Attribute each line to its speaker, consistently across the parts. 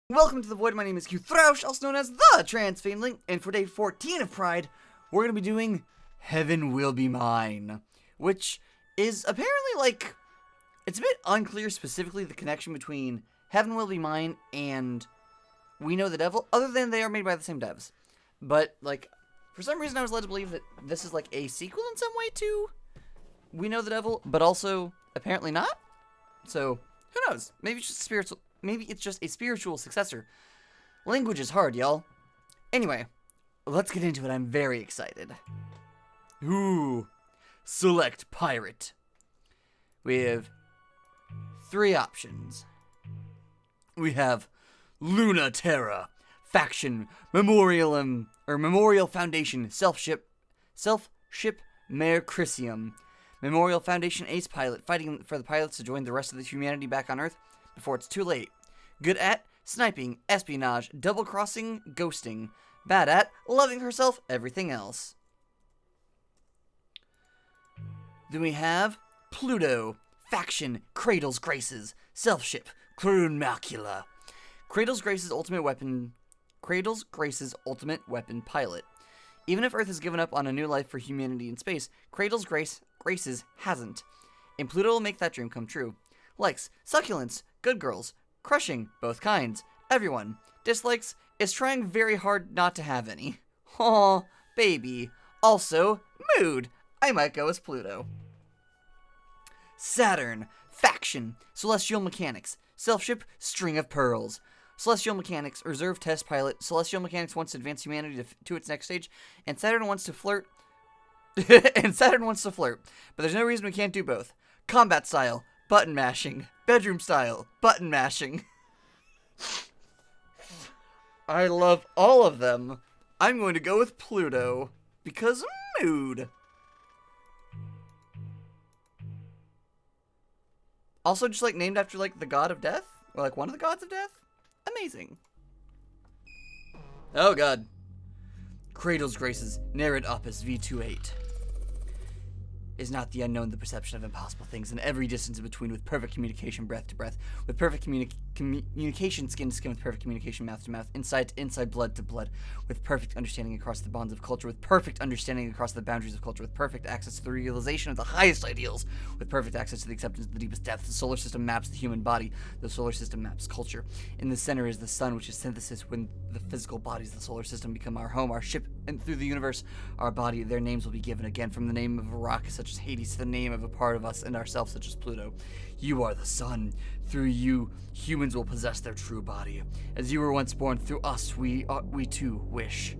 Speaker 1: Welcome to the Void. My name is Yknow, also known as the Trans Fiendling, and for day 14 of Pride, we're going to be doing Heaven Will Be Mine, which is apparently, it's a bit unclear specifically the connection between Heaven Will Be Mine and We Know the Devil, other than they are made by the same devs. But, for some reason I was led to believe that this is, a sequel in some way to We Know the Devil, but also apparently not. So, who knows? Maybe it's just a spiritual successor. Language is hard, y'all. Anyway, let's get into it. I'm very excited. Ooh. Select pirate. We have 3 options. We have Luna Terra, faction, Memorial Foundation, self-ship Mare Crisium. Memorial Foundation ace pilot, fighting for the pilots to join the rest of the humanity back on Earth before it's too late. Good at sniping, espionage, double-crossing, ghosting. Bad at loving herself, everything else. Then we have Pluto, faction, Cradle's Graces, self-ship, Croon Macula. Cradle's Graces' ultimate weapon pilot. Even if Earth has given up on a new life for humanity in space, Cradle's Graces hasn't. And Pluto will make that dream come true. Likes, succulents, good girls, crushing, both kinds, everyone. Dislikes, is trying very hard not to have any. Aw, baby. Also, mood. I might go as Pluto. Saturn, faction, celestial mechanics, self-ship, string of pearls. Celestial Mechanics, reserve test pilot. Celestial Mechanics wants to advance humanity to its next stage, and Saturn wants to flirt. But there's no reason we can't do both. Combat style, button mashing. Bedroom style, button mashing. I love all of them. I'm going to go with Pluto, because mood. Also just, named after, the god of death? Or, one of the gods of death? Amazing. Oh god. Cradle's Graces, Narrate Opus V28. Is not the unknown the perception of impossible things in every distance in between, with perfect communication breath to breath, with perfect communication skin to skin, with perfect communication mouth to mouth, inside to inside, blood to blood, with perfect understanding across the bonds of culture, with perfect understanding across the boundaries of culture, with perfect access to the realization of the highest ideals, with perfect access to the acceptance of the deepest depths. The solar system maps the human body, the solar system maps culture. In the center is the sun, which is synthesis. When the physical bodies of the solar system become our home, our ship, and through the universe, our body, their names will be given again, from the name of a rock such as Hades to the name of a part of us and ourselves such as Pluto. You are the sun. Through you, humans will possess their true body. As you were once born, through us, we too wish.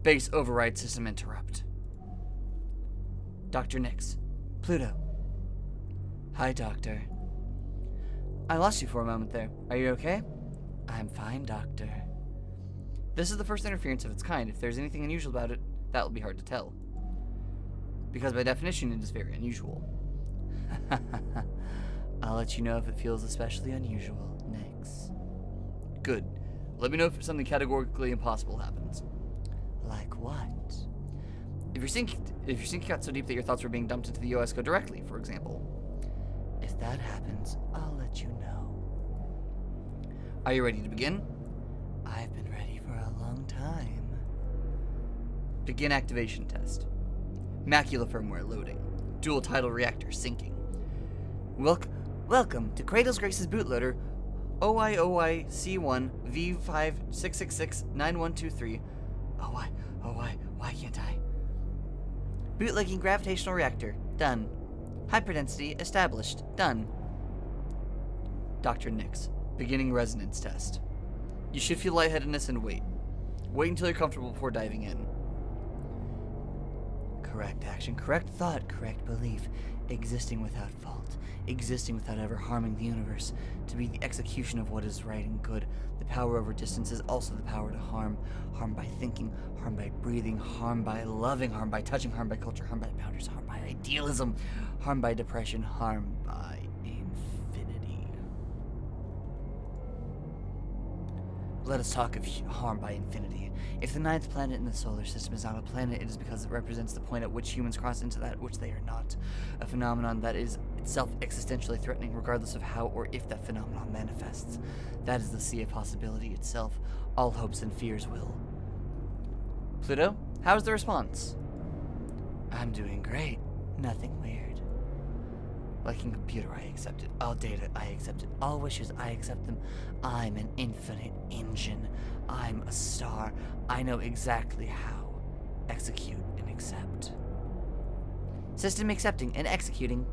Speaker 1: Base override system interrupt. Dr. Nix. Pluto. Hi, Doctor. I lost you for a moment there. Are you okay? I'm fine, Doctor. This is the first interference of its kind. If there's anything unusual about it, that will be hard to tell. Because by definition, it is very unusual. I'll let you know if it feels especially unusual. Next. Good. Let me know if something categorically impossible happens. Like what? If your sink got so deep that your thoughts were being dumped into the OS, go directly, for example. If that happens, I'll let you know. Are you ready to begin? I've been ready for a long time. Begin activation test. Macula firmware loading. Dual tidal reactor syncing. Welcome to Cradle's Graces bootloader OIC1 V56669123. Why can't I? Bootlegging gravitational reactor. Done. Hyperdensity established. Done. Dr. Nix. Beginning resonance test. You should feel lightheadedness and wait. Wait until you're comfortable before diving in. Correct action, correct thought, correct belief, existing without fault, existing without ever harming the universe, to be the execution of what is right and good. The power over distance is also the power to harm. Harm by thinking, harm by breathing, harm by loving, harm by touching, harm by culture, harm by boundaries, harm by idealism, harm by depression, harm by infinity. Let us talk of harm by infinity. If the 9th planet in the solar system is not a planet, it is because it represents the point at which humans cross into that which they are not. A phenomenon that is itself existentially threatening regardless of how or if that phenomenon manifests. That is the sea of possibility itself. All hopes and fears will. Pluto, how's the response? I'm doing great. Nothing weird. Like a computer, I accept it. All data, I accept it. All wishes, I accept them. I'm an infinite engine. I'm a star. I know exactly how. Execute and accept. System accepting and executing.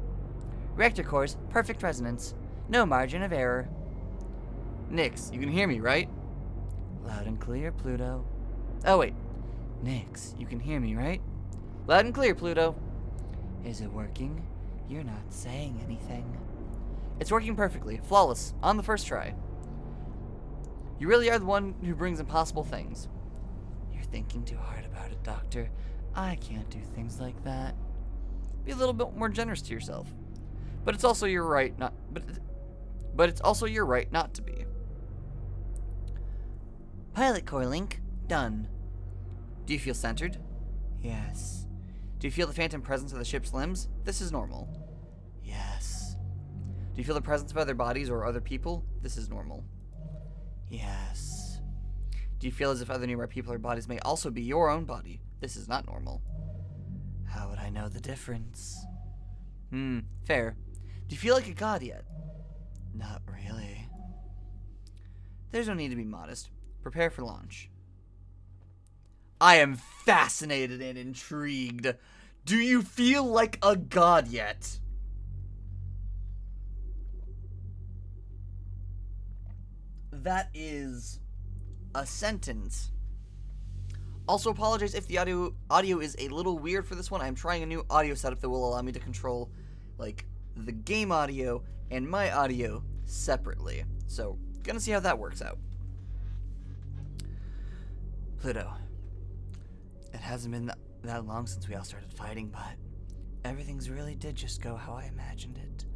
Speaker 1: Reactor cores, perfect resonance. No margin of error. Nix, you can hear me, right? Loud and clear, Pluto. Oh, wait. Nix, you can hear me, right? Loud and clear, Pluto. Is it working? You're not saying anything. It's working perfectly. Flawless. On the first try. You really are the one who brings impossible things. You're thinking too hard about it, Doctor. I can't do things like that. Be a little bit more generous to yourself. But it's also your right not but it's also your right not to be. Pilot core link done. Do you feel centered? Yes. Do you feel the phantom presence of the ship's limbs? This is normal. Yes. Do you feel the presence of other bodies or other people? This is normal. Yes. Do you feel as if other nearby people or bodies may also be your own body? This is not normal. How would I know the difference? Fair. Do you feel like a god yet? Not really. There's no need to be modest. Prepare for launch. I am fascinated and intrigued. Do you feel like a god yet? That is a sentence. Also apologize if the audio is a little weird for this one. I'm trying a new audio setup that will allow me to control, like, the game audio and my audio separately. So, gonna see how that works out. Pluto. It hasn't been that long since we all started fighting, but everything's really did just go how I imagined it.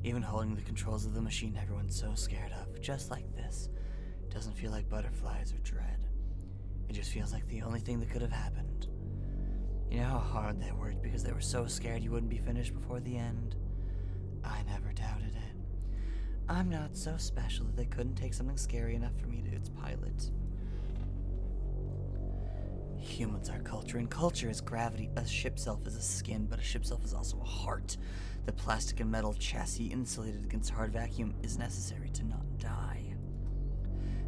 Speaker 1: Even holding the controls of the machine everyone's so scared of, just like this, doesn't feel like butterflies or dread. It just feels like the only thing that could have happened. You know how hard they worked because they were so scared you wouldn't be finished before the end? I never doubted it. I'm not so special that they couldn't take something scary enough for me to its pilot. Humans are culture, and culture is gravity. A ship self is a skin, but a ship self is also a heart. The plastic and metal chassis insulated against hard vacuum is necessary to not die.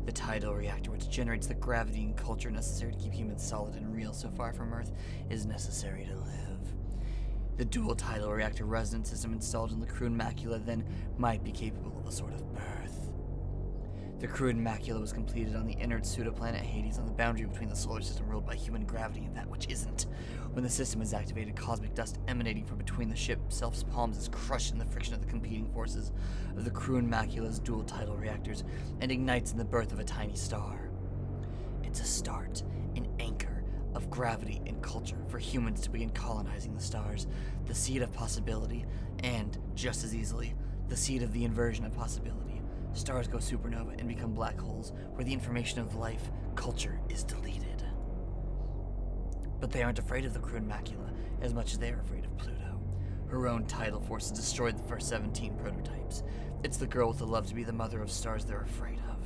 Speaker 1: The tidal reactor, which generates the gravity and culture necessary to keep humans solid and real so far from Earth, is necessary to live. The dual tidal reactor resonance system installed in the Croon macula then might be capable of a sort of birth. The Croon macula was completed on the inert pseudoplanet Hades on the boundary between the solar system ruled by human gravity and that which isn't. When the system is activated, cosmic dust emanating from between the ship's self's palms is crushed in the friction of the competing forces of the Croon macula's dual tidal reactors and ignites in the birth of a tiny star. It's a start, an anchor of gravity and culture for humans to begin colonizing the stars, the seed of possibility, and, just as easily, the seed of the inversion of possibility. Stars go supernova and become black holes, where the information of life, culture, is deleted. But they aren't afraid of the Croon macula as much as they are afraid of Pluto. Her own tidal forces destroyed the first 17 prototypes. It's the girl with the love to be the mother of stars they're afraid of.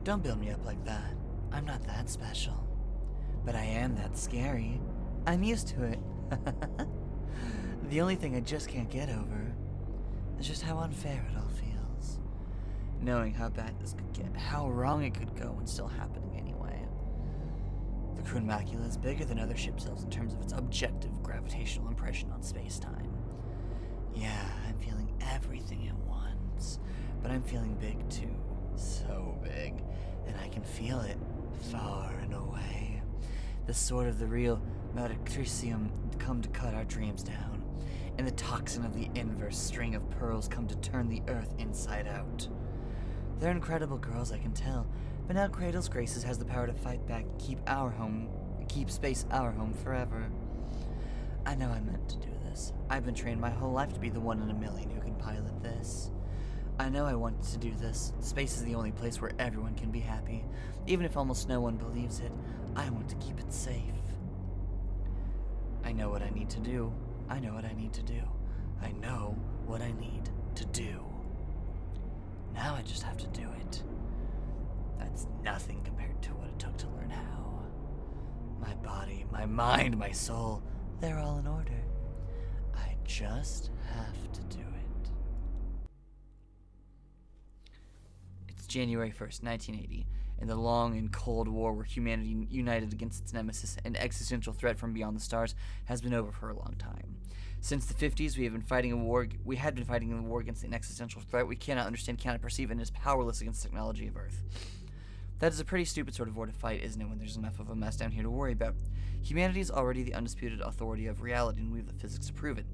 Speaker 1: Don't build me up like that. I'm not that special. But I am that scary. I'm used to it. The only thing I just can't get over is just how unfair it all feels. Knowing how bad this could get, how wrong it could go and still happening anyway. The Croon macula is bigger than other ship cells in terms of its objective gravitational impression on space-time. Yeah, I'm feeling everything at once, but I'm feeling big too. So big, and I can feel it far and away. The sword of the real Matricium come to cut our dreams down, and the toxin of the inverse string of pearls come to turn the earth inside out. They're incredible girls, I can tell, but now Cradle's Graces has the power to fight back and keep space our home forever. I know I meant to do this. I've been trained my whole life to be the one in a million who can pilot this. I know I want to do this. Space is the only place where everyone can be happy. Even if almost no one believes it, I want to keep it safe. I know what I need to do. I know what I need to do. I know what I need to do. Now I just have to do it. That's nothing compared to what it took to learn how. My body, my mind, my soul, they're all in order. I just have to do it. It's January 1st, 1980, in the long and cold war where humanity united against its nemesis and existential threat from beyond the stars has been over for a long time. Since the 50s, we had been fighting a war against an existential threat we cannot understand, cannot perceive, and is powerless against the technology of Earth. That is a pretty stupid sort of war to fight, isn't it, when there's enough of a mess down here to worry about? Humanity is already the undisputed authority of reality, and we have the physics to prove it.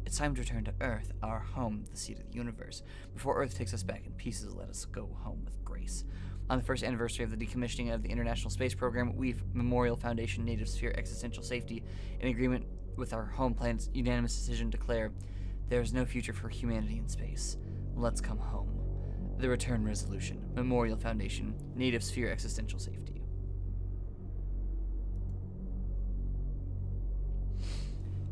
Speaker 1: It's time to return to Earth, our home, the seat of the universe. Before Earth takes us back in pieces, let us go home with grace. On the first anniversary of the decommissioning of the International Space Program, we've Memorial Foundation Native Sphere Existential Safety, in agreement with our home planet's unanimous decision, declare there is no future for humanity in space. Let's come home. The Return Resolution, Memorial Foundation, Native Sphere Existential Safety.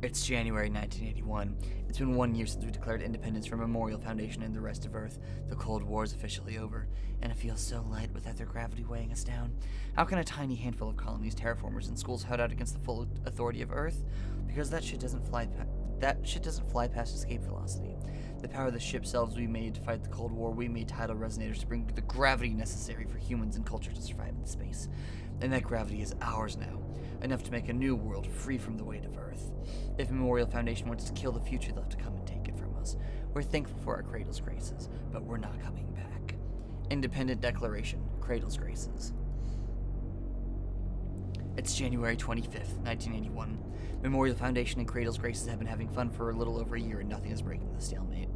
Speaker 1: It's January 1981. It's been 1 year since we declared independence from Memorial Foundation and the rest of Earth. The Cold War is officially over, and it feels so light without their gravity weighing us down. How can a tiny handful of colonies, terraformers, and schools hold out against the full authority of Earth? Because that shit doesn't fly past escape velocity. The power of the ship selves we made to fight the Cold War, we made tidal resonators to bring the gravity necessary for humans and culture to survive in space. And that gravity is ours now, enough to make a new world free from the weight of Earth. If Memorial Foundation wants to kill the future, they'll have to come and take it from us. We're thankful for our Cradle's graces, but we're not coming back. Independent Declaration, Cradle's Graces. It's January 25th, 1981. Memorial Foundation and Cradle's Graces have been having fun for a little over a year, and nothing is breaking the stalemate.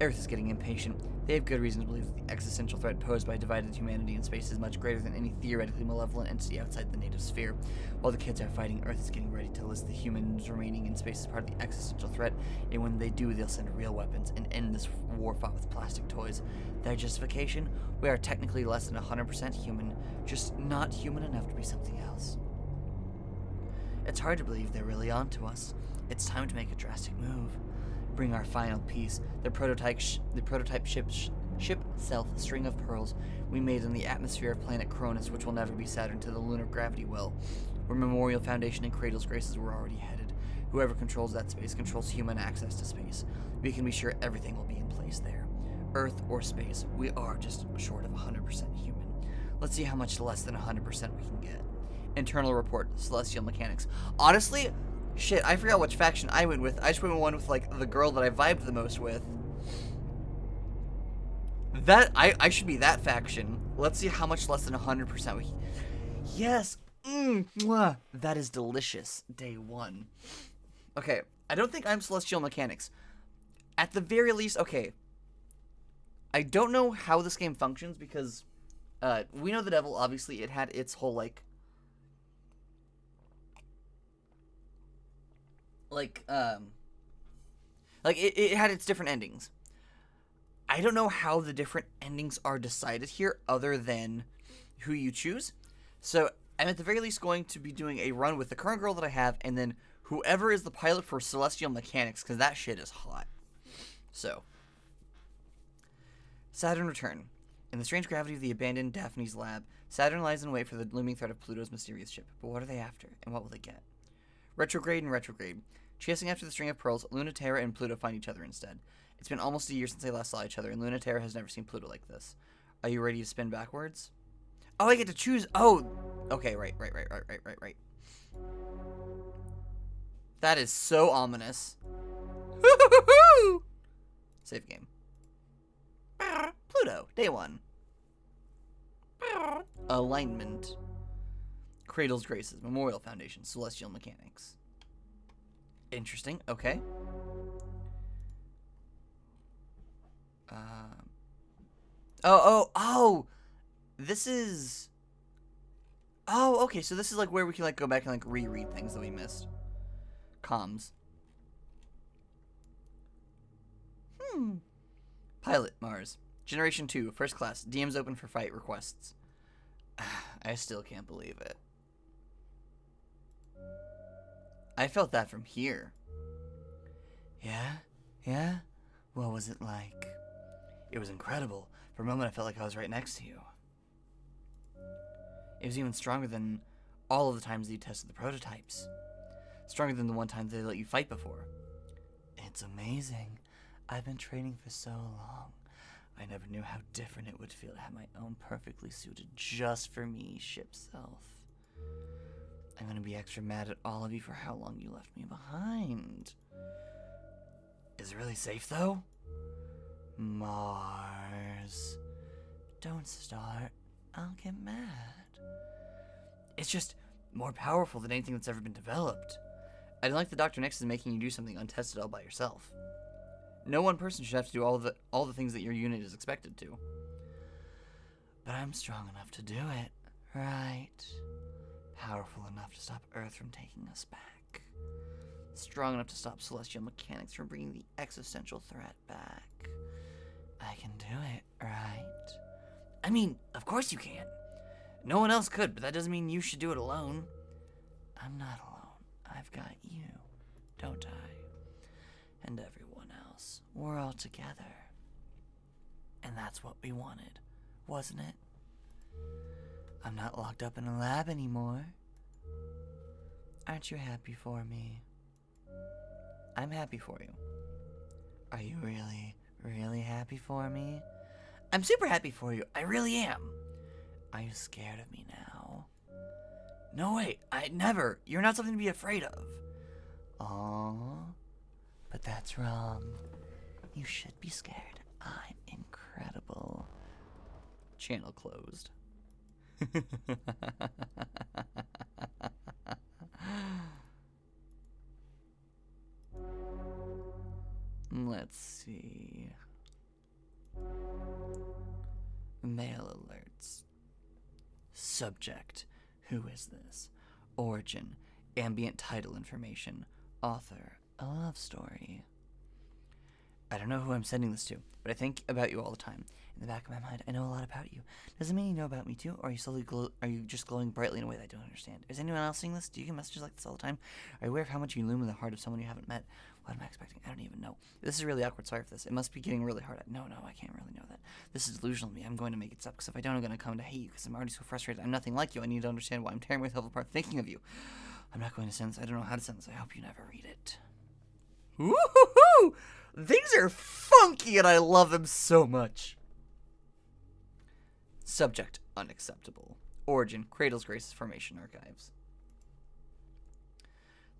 Speaker 1: Earth is getting impatient. They have good reason to believe that the existential threat posed by divided humanity in space is much greater than any theoretically malevolent entity outside the native sphere. While the kids are fighting, Earth is getting ready to list the humans remaining in space as part of the existential threat, and when they do, they'll send real weapons and end this war fought with plastic toys. Their justification? We are technically less than 100% human, just not human enough to be something else. It's hard to believe they're really on to us. It's time to make a drastic move. Bring our final piece, the prototype ship Stealth, a string of pearls we made in the atmosphere of planet Cronus, which will never be Saturn, to the lunar gravity well, where Memorial Foundation and Cradle's Graces were already headed. Whoever controls that space controls human access to space. We can be sure everything will be in place there. Earth or space, we are just short of 100% human. Let's see how much less than 100% we can get. Internal report, Celestial Mechanics. Honestly, shit, I forgot which faction I went with. I just went with one with, like, the girl that I vibed the most with. I should be that faction. Let's see how much less than 100% we can. Yes! Mwah. That is delicious. Day one. Okay, I don't think I'm Celestial Mechanics. At the very least, okay. I don't know how this game functions because we know the devil, obviously, it had its whole, it had its different endings. I don't know how the different endings are decided here other than who you choose. So I'm at the very least going to be doing a run with the current girl that I have and then whoever is the pilot for Celestial Mechanics, because that shit is hot. So, Saturn return. In the strange gravity of the abandoned Daphne's lab, Saturn lies in wait for the looming threat of Pluto's mysterious ship. But what are they after, and what will they get? Retrograde and retrograde. Chasing after the string of pearls, Lunaterra and Pluto find each other instead. It's been almost a year since they last saw each other, and Lunaterra has never seen Pluto like this. Are you ready to spin backwards? Oh, I get to choose. Oh, okay, right. That is so ominous. Save game. Pluto, day one. Alignment. Cradle's Graces, Memorial Foundation, Celestial Mechanics. Interesting, okay. This is... Oh, okay, so this is like where we can like go back and like reread things that we missed. Comms. Pilot, Mars. Generation 2, First Class. DM's open for fight requests. I still can't believe it. I felt that from here. Yeah? Yeah? What was it like? It was incredible. For a moment, I felt like I was right next to you. It was even stronger than all of the times that you tested the prototypes. Stronger than the one time they let you fight before. It's amazing. I've been training for so long. I never knew how different it would feel to have my own perfectly suited, just for me ship self. I'm gonna be extra mad at all of you for how long you left me behind. Is it really safe, though? Mars. Don't start. I'll get mad. It's just more powerful than anything that's ever been developed. I don't like the Dr. Nix is making you do something untested all by yourself. No one person should have to do all the things that your unit is expected to. But I'm strong enough to do it, right? Powerful enough to stop Earth from taking us back. Strong enough to stop celestial mechanics from bringing the existential threat back. I can do it, right? I mean, of course you can. No one else could, but that doesn't mean you should do it alone. I'm not alone. I've got you, don't I? And everyone else. We're all together. And that's what we wanted, wasn't it? I'm not locked up in a lab anymore. Aren't you happy for me? I'm happy for you. Are you really, really happy for me? I'm super happy for you. I really am. Are you scared of me now? No, wait. I never. You're not something to be afraid of. Aww. But that's wrong. You should be scared. I'm incredible. Channel closed. Let's see. Mail alerts. Subject. Who is this? Origin. Ambient title information. Author. A love story. I don't know who I'm sending this to, but I think about you all the time. In the back of my mind, I know a lot about you. Does it mean you know about me too, or are you just glowing brightly in a way that I don't understand? Is anyone else seeing this? Do you get messages like this all the time? Are you aware of how much you illumine the heart of someone you haven't met? What am I expecting? I don't even know. This is really awkward. Sorry for this. It must be getting really hard. No, I can't really know that. This is delusional of me. I'm going to make it stop, because if I don't, I'm going to come to hate you, because I'm already so frustrated. I'm nothing like you. I need to understand why I'm tearing myself apart thinking of you. I'm not going to send this. I don't know how to send this. I hope you never read it. Woo-hoo-hoo! These are funky, and I love them so much. Subject, unacceptable. Origin, Cradle's Grace's Formation Archives.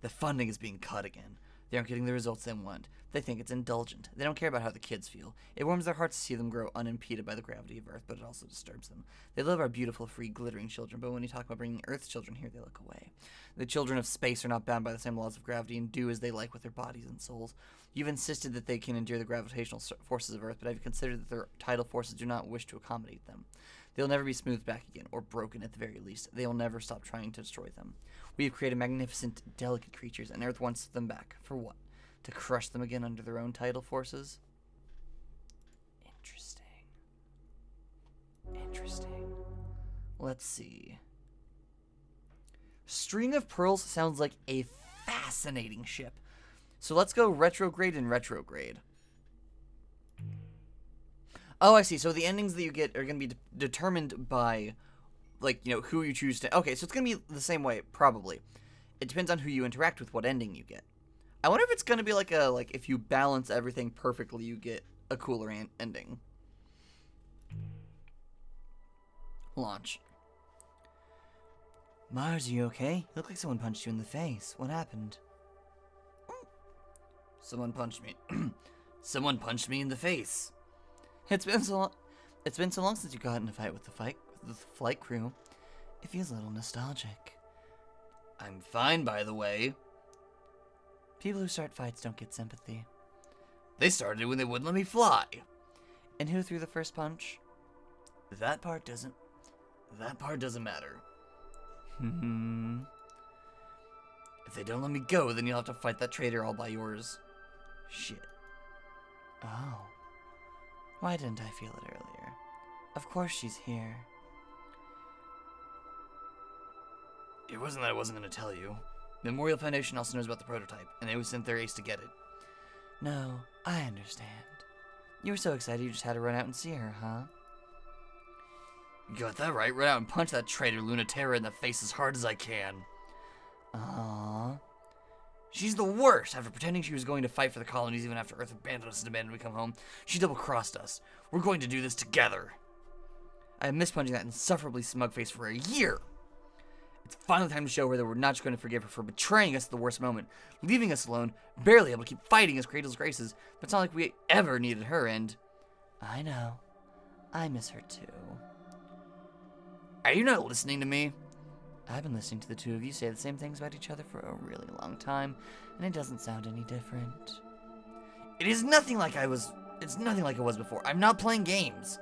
Speaker 1: The funding is being cut again. They aren't getting the results they want. They think it's indulgent. They don't care about how the kids feel. It warms their hearts to see them grow unimpeded by the gravity of Earth, but it also disturbs them. They love our beautiful, free, glittering children, but when you talk about bringing Earth's children here, they look away. The children of space are not bound by the same laws of gravity and do as they like with their bodies and souls. You've insisted that they can endure the gravitational forces of Earth, but I've considered that their tidal forces do not wish to accommodate them. They'll never be smoothed back again, or broken at the very least. They will never stop trying to destroy them. We have created magnificent, delicate creatures, and Earth wants them back. For what? To crush them again under their own tidal forces? Interesting. Let's see. String of Pearls sounds like a fascinating ship. So let's go retrograde and retrograde. Oh, I see. So the endings that you get are going to be determined by, like, you know, who you choose to... Okay, so it's going to be the same way, probably. It depends on who you interact with, what ending you get. I wonder if it's going to be like if you balance everything perfectly, you get a cooler ending. Launch. Mars, are you okay? You look like someone punched you in the face. What happened? Someone punched me. Someone punched me in the face. It's been so long since you got in a fight with the flight crew. It feels a little nostalgic. I'm fine, by the way. People who start fights don't get sympathy. They started when they wouldn't let me fly. And who threw the first punch? That part doesn't matter. If they don't let me go, then you'll have to fight that traitor all by yours. Shit. Oh. Why didn't I feel it earlier? Of course she's here. It wasn't that I wasn't going to tell you. The Memorial Foundation also knows about the prototype, and they sent their ace to get it. No, I understand. You were so excited you just had to run out and see her, huh? You got that right. Run out and punch that traitor Lunaterra in the face as hard as I can. Aww. She's the worst. After pretending she was going to fight for the colonies even after Earth abandoned us and demanded we come home, she double-crossed us. We're going to do this together. I have missed punching that insufferably smug face for a year. It's finally time to show her that we're not just going to forgive her for betraying us at the worst moment, leaving us alone, barely able to keep fighting as Cradle's Graces, but it's not like we ever needed her, and... I know. I miss her too. Are you not listening to me? I've been listening to the two of you say the same things about each other for a really long time, and it doesn't sound any different. It is nothing like it's nothing like it was before. I'm not playing games.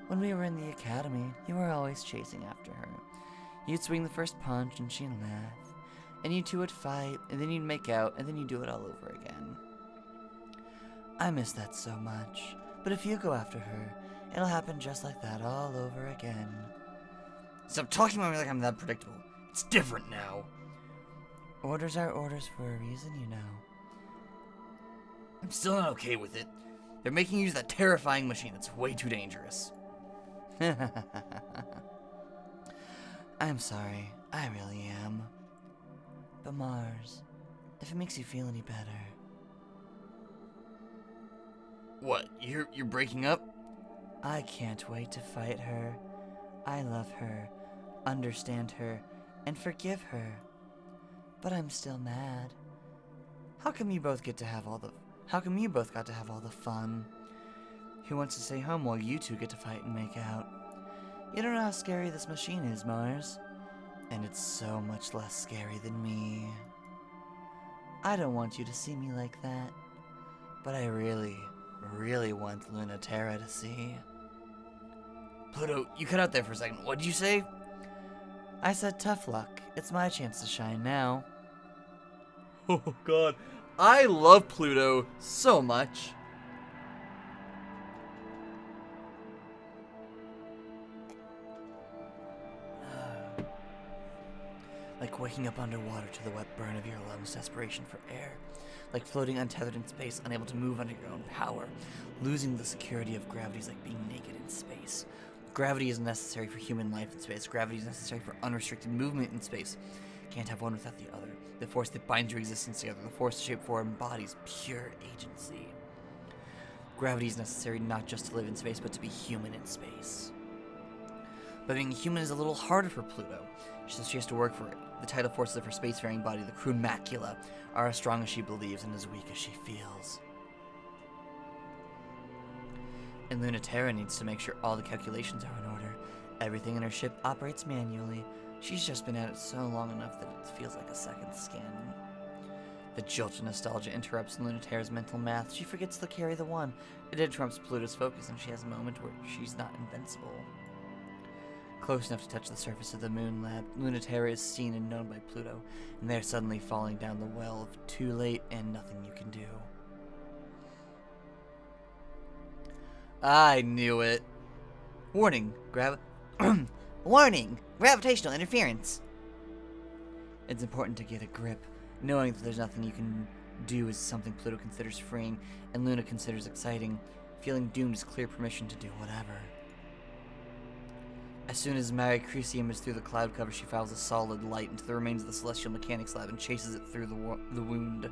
Speaker 1: When we were in the academy, you were always chasing after her. You'd swing the first punch, and she'd laugh. And you two would fight, and then you'd make out, and then you'd do it all over again. I miss that so much. But if you go after her, it'll happen just like that all over again. Stop talking about me like I'm that predictable. It's different now. Orders are orders for a reason, you know. I'm still not okay with it. They're making you use that terrifying machine that's way too dangerous. I'm sorry. I really am. But Mars, if it makes you feel any better... What? You're breaking up? I can't wait to fight her. I love her, understand her, and forgive her. But I'm still mad. How come you both got to have all the fun? Who wants to stay home while you two get to fight and make out? You don't know how scary this machine is, Mars. And it's so much less scary than me. I don't want you to see me like that. But I really, really want Lunaterra to see. Pluto, you cut out there for a second. What'd you say? I said tough luck. It's my chance to shine now. Oh, God. I love Pluto so much. Like waking up underwater to the wet burn of your lungs' desperation for air. Like floating untethered in space, unable to move under your own power. Losing the security of gravity is like being naked in space. Gravity is necessary for human life in space. Gravity is necessary for unrestricted movement in space. Can't have one without the other. The force that binds your existence together. The force to shape form embodies pure agency. Gravity is necessary not just to live in space, but to be human in space. But being human is a little harder for Pluto, since she has to work for it. The tidal forces of her spacefaring body, the crude macula, are as strong as she believes and as weak as she feels. And Lunaterra needs to make sure all the calculations are in order. Everything in her ship operates manually. She's just been at it so long enough that it feels like a second skin. The jolt of nostalgia interrupts Lunaterra's mental math. She forgets to carry the one. It interrupts Pluto's focus, and she has a moment where she's not invincible. Close enough to touch the surface of the moon lab, Lunaterra is seen and known by Pluto, and they're suddenly falling down the well of too late and nothing you can do. I knew it. Warning, Warning! Gravitational interference! It's important to get a grip. Knowing that there's nothing you can do is something Pluto considers freeing, and Luna considers exciting. Feeling doomed is clear permission to do whatever. As soon as Mary Crucium is through the cloud cover, she files a solid light into the remains of the Celestial Mechanics Lab and chases it through the wound.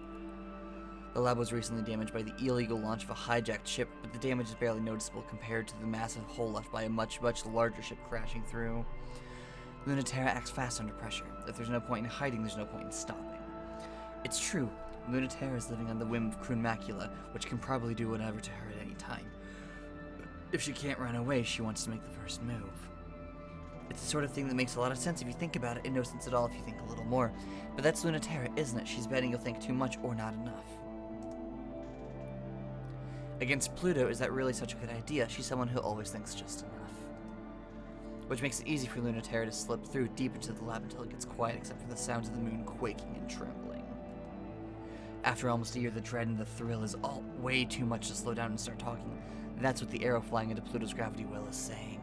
Speaker 1: The lab was recently damaged by the illegal launch of a hijacked ship, but the damage is barely noticeable compared to the massive hole left by a much, much larger ship crashing through. Lunaterra acts fast under pressure. If there's no point in hiding, there's no point in stopping. It's true, Lunaterra is living on the whim of Croon Macula, which can probably do whatever to her at any time. If she can't run away, she wants to make the first move. It's the sort of thing that makes a lot of sense if you think about it, and no sense at all if you think a little more. But that's Lunaterra, isn't it? She's betting you'll think too much or not enough. Against Pluto, is that really such a good idea? She's someone who always thinks just enough. Which makes it easy for Lunaterra to slip through deep into the lab until it gets quiet, except for the sounds of the moon quaking and trembling. After almost a year, the dread and the thrill is all way too much to slow down and start talking. That's what the arrow flying into Pluto's gravity well is saying.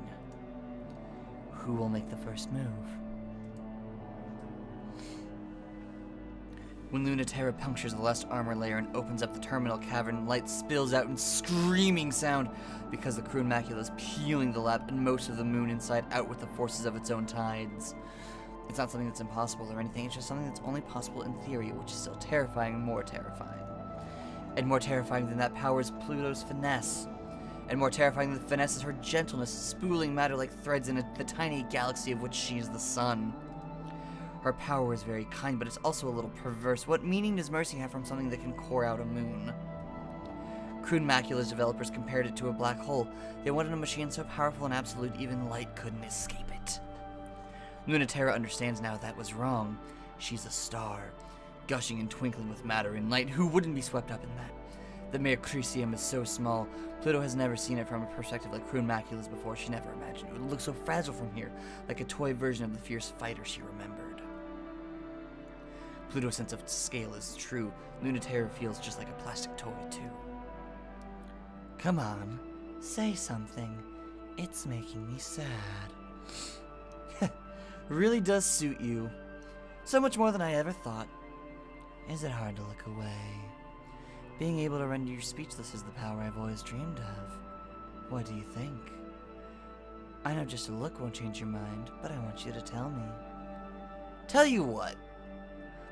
Speaker 1: Who will make the first move? When Lunaterra punctures the last armor layer and opens up the terminal cavern, light spills out in screaming sound because the Croon Macula is peeling the lap and most of the moon inside out with the forces of its own tides. It's not something that's impossible or anything, it's just something that's only possible in theory, which is still terrifying and more terrifying. And more terrifying than that power is Pluto's finesse. And more terrifying than the finesse is her gentleness, spooling matter like threads in the tiny galaxy of which she is the sun. Her power is very kind, but it's also a little perverse. What meaning does mercy have from something that can core out a moon? Croon Macula's developers compared it to a black hole. They wanted a machine so powerful and absolute even light couldn't escape it. Lunaterra understands now that was wrong. She's a star, gushing and twinkling with matter and light. Who wouldn't be swept up in that? The mere Crisium is so small. Pluto has never seen it from a perspective like Croon Macula's before. She never imagined it would look so fragile from here, like a toy version of the fierce fighter she remembered. Pluto's sense of scale is true. Lunaterra feels just like a plastic toy, too. Come on, say something. It's making me sad. Really does suit you. So much more than I ever thought. Is it hard to look away? Being able to render you speechless is the power I've always dreamed of. What do you think? I know just a look won't change your mind, but I want you to tell me. Tell you what?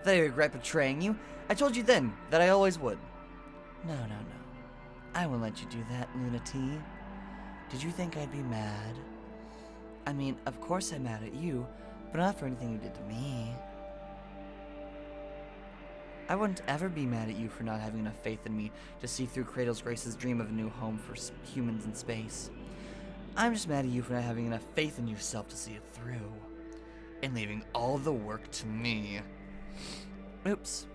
Speaker 1: That I regret betraying you? I told you then that I always would. No. I won't let you do that, Lunati. Did you think I'd be mad? I mean, of course I'm mad at you, but not for anything you did to me. I wouldn't ever be mad at you for not having enough faith in me to see through Cradle's Grace's dream of a new home for humans in space. I'm just mad at you for not having enough faith in yourself to see it through. And leaving all the work to me. Oops.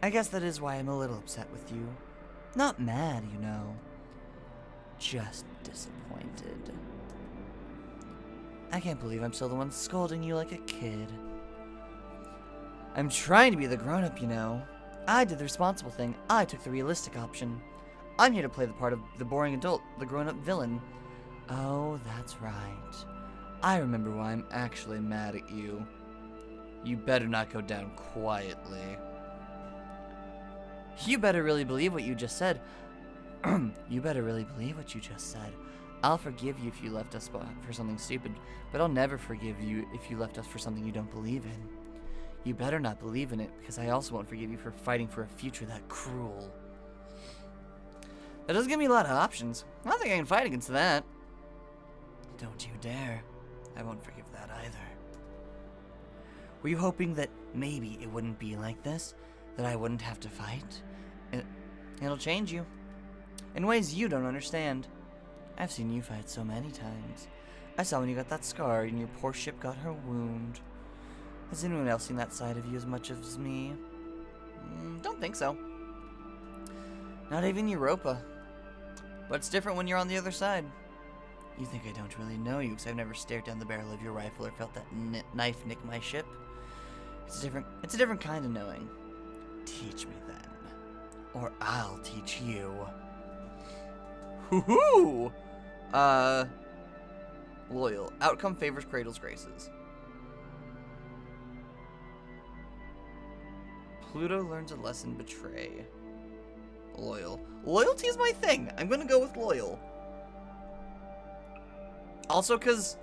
Speaker 1: I guess that is why I'm a little upset with you. Not mad, you know. Just disappointed. I can't believe I'm still the one scolding you like a kid. I'm trying to be the grown-up, you know. I did the responsible thing. I took the realistic option. I'm here to play the part of the boring adult, the grown-up villain. Oh, that's right. I remember why I'm actually mad at you. You better not go down quietly. You better really believe what you just said. You better really believe what you just said. I'll forgive you if you left us for something stupid, but I'll never forgive you if you left us for something you don't believe in. You better not believe in it, because I also won't forgive you for fighting for a future that cruel. That doesn't give me a lot of options. I don't think I can fight against that. Don't you dare. I won't forgive that either. Were you hoping that maybe it wouldn't be like this? That I wouldn't have to fight? It'll change you. In ways you don't understand. I've seen you fight so many times. I saw when you got that scar and your poor ship got her wound. Has anyone else seen that side of you as much as me? Don't think so. Not even Europa. But it's different when you're on the other side. You think I don't really know you because I've never stared down the barrel of your rifle or felt that knife nick my ship. It's a different kind of knowing. Teach me then. Or I'll teach you. Hoo-hoo! Loyal. Outcome favors Cradle's Graces. Pluto learns a lesson, betray. Loyal. Loyalty is my thing. I'm gonna go with loyal. Also, because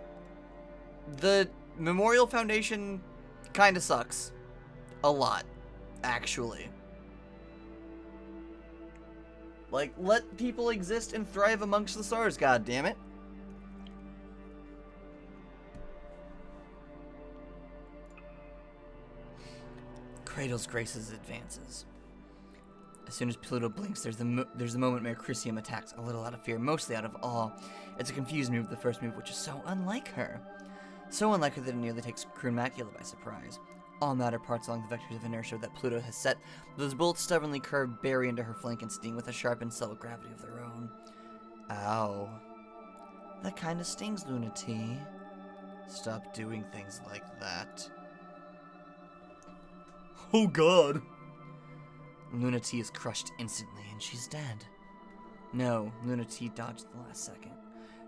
Speaker 1: the Memorial Foundation kinda sucks. A lot. Actually. Like, let people exist and thrive amongst the stars, goddammit. Cradle's Graces advances. As soon as Pluto blinks, there's the moment Mayor Crisium attacks, a little out of fear, mostly out of awe. It's a confused move, the first move, which is so unlike her. So unlike her that it nearly takes Croon Macula by surprise. All matter parts along the vectors of inertia that Pluto has set. Those bullets stubbornly curve, bury into her flank and sting with a sharp and subtle gravity of their own. Ow. That kinda stings, Lunati. Stop doing things like that. Oh god. Lunati is crushed instantly, and she's dead. No, Lunati dodged the last second.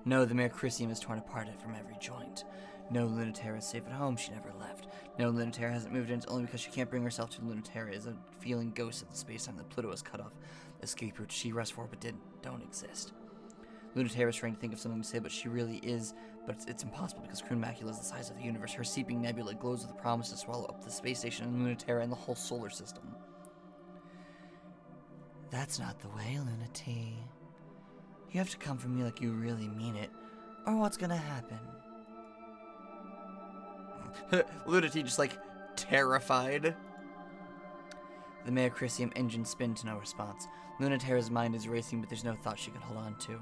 Speaker 1: No, the Mayor Crisium is torn apart from every joint. No, Lunaterra is safe at home. She never left. No, Lunaterra hasn't moved in. It's only because she can't bring herself to. Lunaterra is a feeling ghost of the space-time that Pluto has cut off. Escape routes she rushed for but don't exist. Lunaterra is trying to think of something to say, but she really is. But it's impossible because Croon Macula is the size of the universe. Her seeping nebula glows with the promise to swallow up the space station and Lunaterra and the whole solar system. That's not the way, Lunati. You have to come from me like you really mean it, or what's gonna happen? Lunati just, like, terrified. The Meocrisium engine spin to no response. Lunaterra's mind is racing, but there's no thought she can hold on to,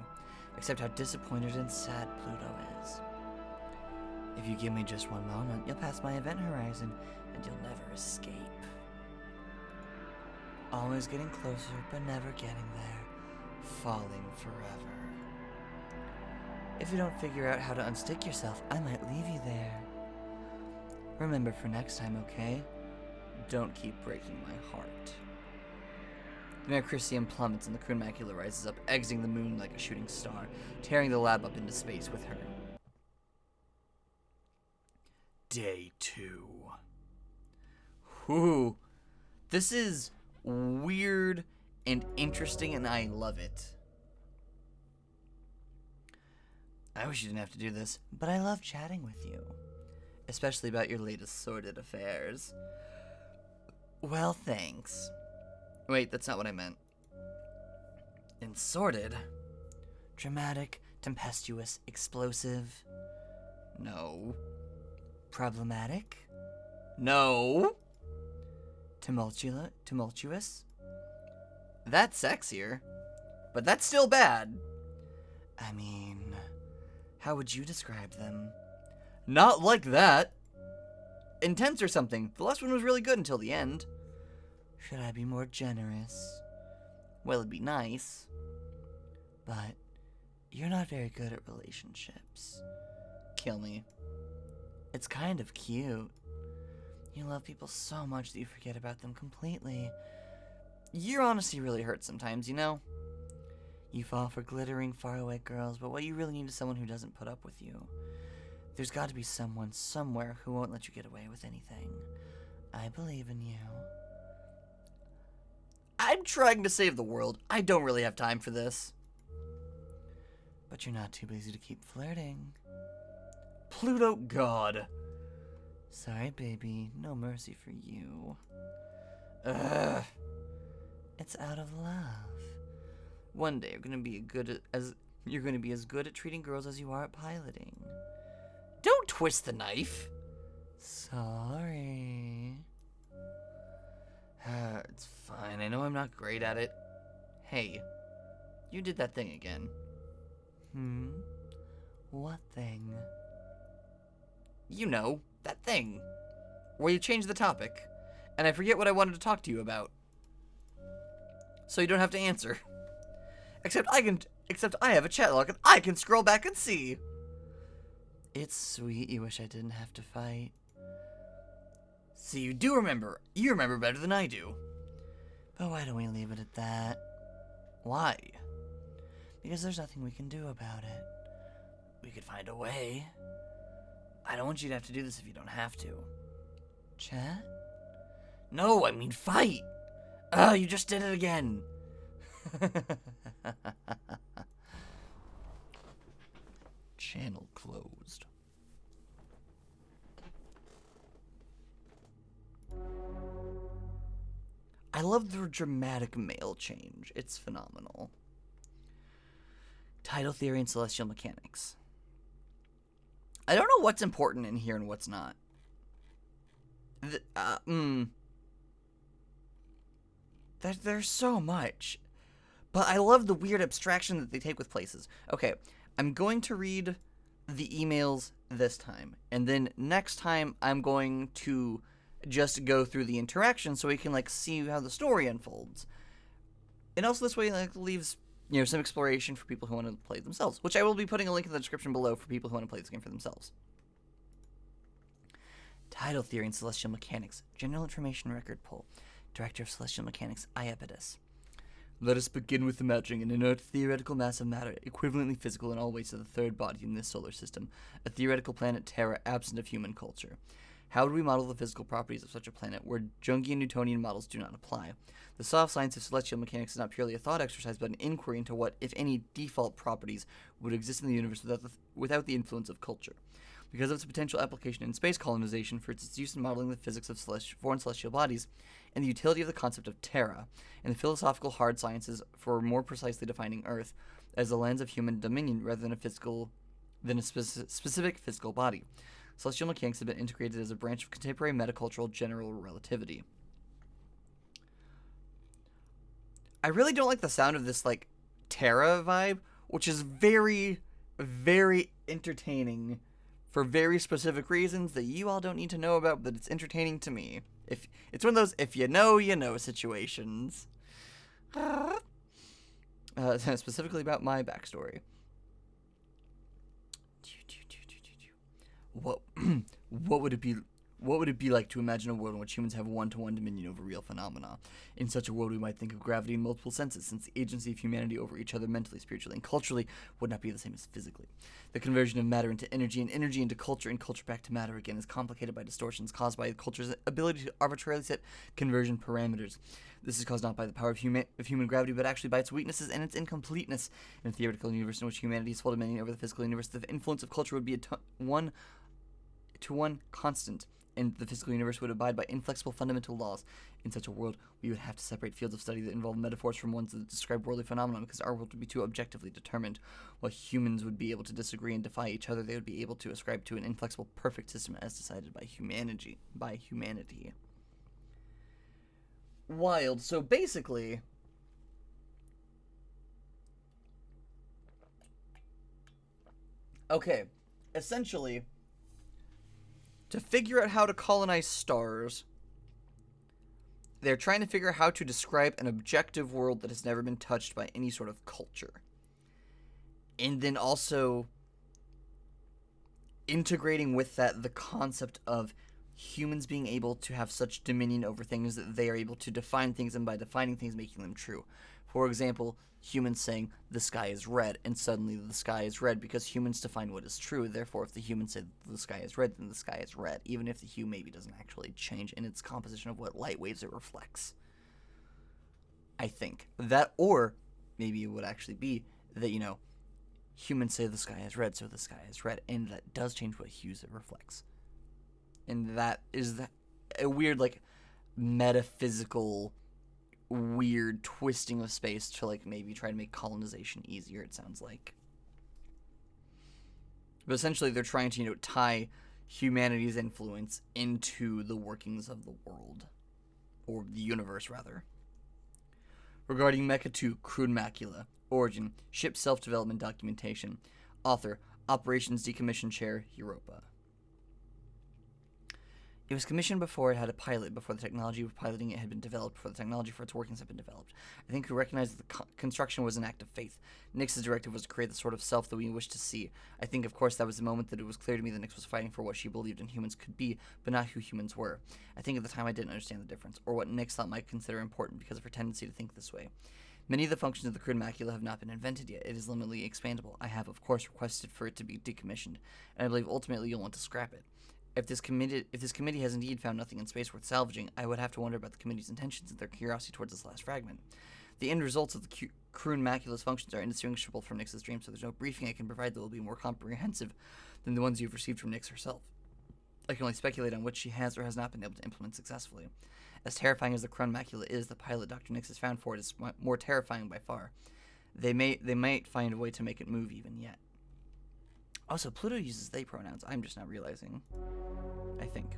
Speaker 1: except how disappointed and sad Pluto is. If you give me just one moment, you'll pass my event horizon, and you'll never escape. Always getting closer, but never getting there. Falling forever. If you don't figure out how to unstick yourself, I might leave you there. Remember for next time, okay? Don't keep breaking my heart. The Meocrisium plummets and the Croon Macula rises up, exiting the moon like a shooting star, tearing the lab up into space with her. Day 2. Whew. This is weird and interesting, and I love it. I wish you didn't have to do this, but I love chatting with you. Especially about your latest sordid affairs. Well, thanks. Wait, that's not what I meant. In sordid? Dramatic, tempestuous, explosive? No. Problematic? No. Tumultuous? That's sexier. But that's still bad. I mean, how would you describe them? Not like that. Intense or something. The last one was really good until the end. Should I be more generous? Well, it'd be nice. But you're not very good at relationships. Kill me. It's kind of cute. You love people so much that you forget about them completely. Your honesty really hurts sometimes, you know? You fall for glittering, faraway girls, but what you really need is someone who doesn't put up with you. There's got to be someone somewhere who won't let you get away with anything. I believe in you. I'm trying to save the world. I don't really have time for this. But you're not too busy to keep flirting. Pluto God. Sorry, baby. No mercy for you. Ugh. It's out of love. One day you're gonna be as good at treating girls as you are at piloting. Don't twist the knife. Sorry. It's fine. I know I'm not great at it. Hey, you did that thing again. What thing? You know, that thing. Where you changed the topic. And I forget what I wanted to talk to you about. So you don't have to answer. Except I have a chat log and I can scroll back and see. It's sweet you wish I didn't have to fight. See, you do remember. You remember better than I do. But why don't we leave it at that? Why? Because there's nothing we can do about it. We could find a way. I don't want you to have to do this if you don't have to. Chat? No, I mean fight! You just did it again! Channel closed. I love the dramatic male change. It's phenomenal. Tidal theory and celestial mechanics. I don't know what's important in here and what's not. There's so much. But I love the weird abstraction that they take with places. Okay, I'm going to read the emails this time. And then next time, I'm going to just go through the interaction so we can, like, see how the story unfolds. And also this way, like, leaves, you know, some exploration for people who want to play themselves. Which I will be putting a link in the description below for people who want to play this game for themselves. Tidal theory and celestial mechanics. General information record pull. Director of Celestial Mechanics, Iapetus. Let us begin with imagining an inert theoretical mass of matter, equivalently physical in all ways to the third body in this solar system, a theoretical planet Terra absent of human culture. How would we model the physical properties of such a planet where Jungian Newtonian models do not apply? The soft science of celestial mechanics is not purely a thought exercise, but an inquiry into what, if any, default properties would exist in the universe without the influence of culture. Because of its potential application in space colonization for its use in modeling the physics of foreign celestial bodies, and the utility of the concept of Terra, and the philosophical hard sciences for more precisely defining Earth as the lens of human dominion rather than a specific physical body. Celestial mechanics have been integrated as a branch of contemporary metacultural general relativity. I really don't like the sound of this, like, Terra vibe, which is very, very entertaining for very specific reasons that you all don't need to know about, but it's entertaining to me. If it's one of those if you know situations. Specifically about my backstory. What would it be? What would it be like to imagine a world in which humans have one-to-one dominion over real phenomena? In such a world, we might think of gravity in multiple senses, since the agency of humanity over each other mentally, spiritually, and culturally would not be the same as physically. The conversion of matter into energy and energy into culture and culture back to matter again is complicated by distortions caused by culture's ability to arbitrarily set conversion parameters. This is caused not by the power of human gravity, but actually by its weaknesses and its incompleteness. In a theoretical universe in which humanity is full dominion over the physical universe, the influence of culture would be one-to-one constant, and the physical universe would abide by inflexible fundamental laws. In such a world, we would have to separate fields of study that involve metaphors from ones that describe worldly phenomena, because our world would be too objectively determined. While humans would be able to disagree and defy each other, they would be able to ascribe to an inflexible, perfect system as decided by humanity. Wild. So basically, okay, essentially, to figure out how to colonize stars, they're trying to figure out how to describe an objective world that has never been touched by any sort of culture. And then also integrating with that the concept of humans being able to have such dominion over things that they are able to define things, and by defining things, making them true. For example, humans saying the sky is red, and suddenly the sky is red because humans define what is true. Therefore, if the human said the sky is red, then the sky is red, even if the hue maybe doesn't actually change in its composition of what light waves it reflects. I think that, or maybe it would actually be that, humans say the sky is red, so the sky is red, and that does change what hues it reflects. And that is a weird, like, metaphysical, weird twisting of space to, like, maybe try to make colonization easier, it sounds like. But essentially, they're trying to, tie humanity's influence into the workings of the world. Or the universe, rather. Regarding Mecha 2, Crude Macula. Origin, Ship Self-Development Documentation. Author, Operations Decommission Chair, Europa. It was commissioned before it had a pilot, before the technology for piloting it had been developed, before the technology for its workings had been developed. I think we recognized that the construction was an act of faith. Nix's directive was to create the sort of self that we wished to see. I think, of course, that was the moment that it was clear to me that Nix was fighting for what she believed in humans could be, but not who humans were. I think at the time I didn't understand the difference, or what Nix thought might consider important because of her tendency to think this way. Many of the functions of the crude macula have not been invented yet. It is limitedly expandable. I have, of course, requested for it to be decommissioned, and I believe ultimately you'll want to scrap it. If this committee has indeed found nothing in space worth salvaging, I would have to wonder about the committee's intentions and their curiosity towards this last fragment. The end results of the crude macula's functions are indistinguishable from Nix's dream, so there's no briefing I can provide that will be more comprehensive than the ones you've received from Nix herself. I can only speculate on which she has or has not been able to implement successfully. As terrifying as the crude macula is, the pilot Dr. Nix has found for it is more terrifying by far. They might find a way to make it move even yet. Also, Pluto uses they pronouns. I'm just not realizing. I think.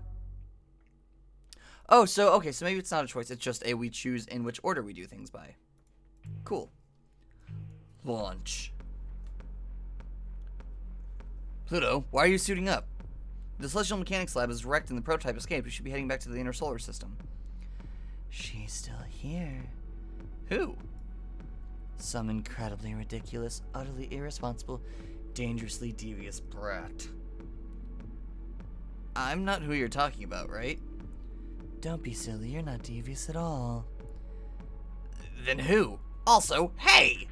Speaker 1: Oh, so maybe it's not a choice. It's just we choose in which order we do things by. Cool. Launch. Pluto, why are you suiting up? The Celestial Mechanics Lab is wrecked and the prototype escaped. We should be heading back to the inner solar system. She's still here. Who? Some incredibly ridiculous, utterly irresponsible, dangerously devious brat. I'm not who you're talking about, right? Don't be silly, you're not devious at all. Then who? Also, hey!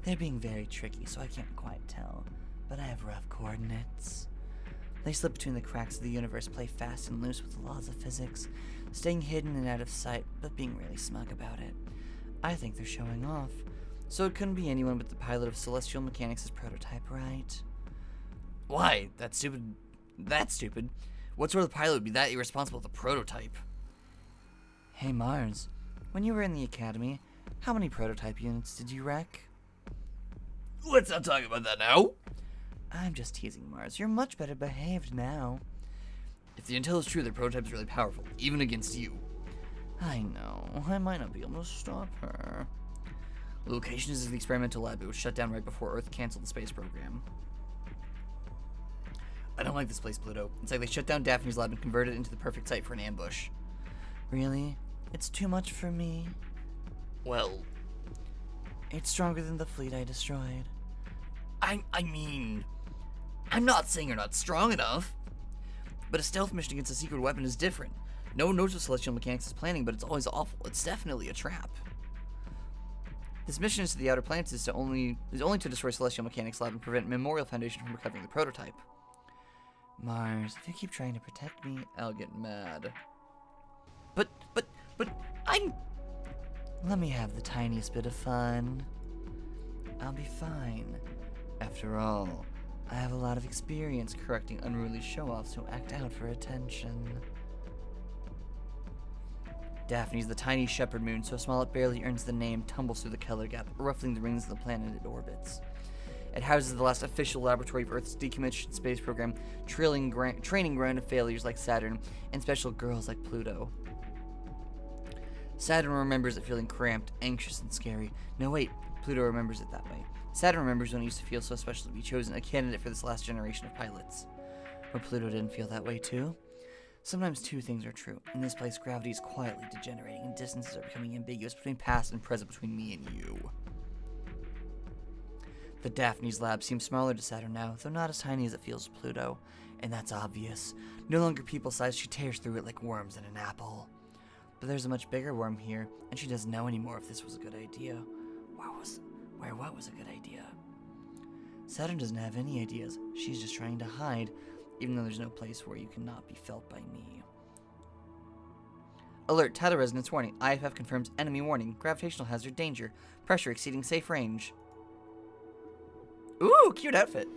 Speaker 2: They're being very tricky, so I can't quite tell, but I have rough coordinates. They slip between the cracks of the universe, play fast and loose with the laws of physics, staying hidden and out of sight, but being really smug about it. I think they're showing off. So it couldn't be anyone but the pilot of Celestial Mechanics' prototype, right?
Speaker 1: Why? That's stupid. That's stupid. What sort of pilot would be that irresponsible with a prototype?
Speaker 2: Hey Mars, when you were in the academy, how many prototype units did you wreck?
Speaker 1: Let's not talk about that now.
Speaker 2: I'm just teasing, Mars. You're much better behaved now.
Speaker 1: If the intel is true, their prototype is really powerful, even against you.
Speaker 2: I know. I might not be able to stop her.
Speaker 1: The location is the experimental lab. It was shut down right before Earth canceled the space program. I don't like this place, Pluto. It's like they shut down Daphne's lab and converted it into the perfect site for an ambush.
Speaker 2: Really? It's too much for me?
Speaker 1: Well,
Speaker 2: it's stronger than the fleet I destroyed.
Speaker 1: I mean, I'm not saying you're not strong enough. But a stealth mission against a secret weapon is different. No one knows what Celestial Mechanics is planning, but it's always awful. It's definitely a trap. This mission is to the outer planets is only to destroy Celestial Mechanics lab and prevent Memorial Foundation from recovering the prototype.
Speaker 2: Mars, if you keep trying to protect me,
Speaker 1: I'll get mad. But
Speaker 2: I'm... Let me have the tiniest bit of fun. I'll be fine. After all, I have a lot of experience correcting unruly show-offs who act out for attention.
Speaker 1: Daphne's the tiny shepherd moon, so small it barely earns the name, tumbles through the Keller Gap, ruffling the rings of the planet it orbits. It houses the last official laboratory of Earth's decommissioned space program, training ground of failures like Saturn, and special girls like Pluto. Saturn remembers it feeling cramped, anxious, and scary. No, wait, Pluto remembers it that way. Saturn remembers when it used to feel so special to be chosen a candidate for this last generation of pilots.
Speaker 2: But Pluto didn't feel that way too? Sometimes two things are true. In this place, gravity is quietly degenerating, and distances are becoming ambiguous between past and present between me and you. The Daphne's lab seems smaller to Saturn now, though not as tiny as it feels to Pluto. And that's obvious. No longer people-sized, she tears through it like worms in an apple. But there's a much bigger worm here, and she doesn't know anymore if this was a good idea. What was a good idea? Saturn doesn't have any ideas. She's just trying to hide, even though there's no place where you cannot be felt by me.
Speaker 1: Alert, tidal resonance warning. IFF confirms enemy warning. Gravitational hazard danger. Pressure exceeding safe range. Ooh, cute outfit.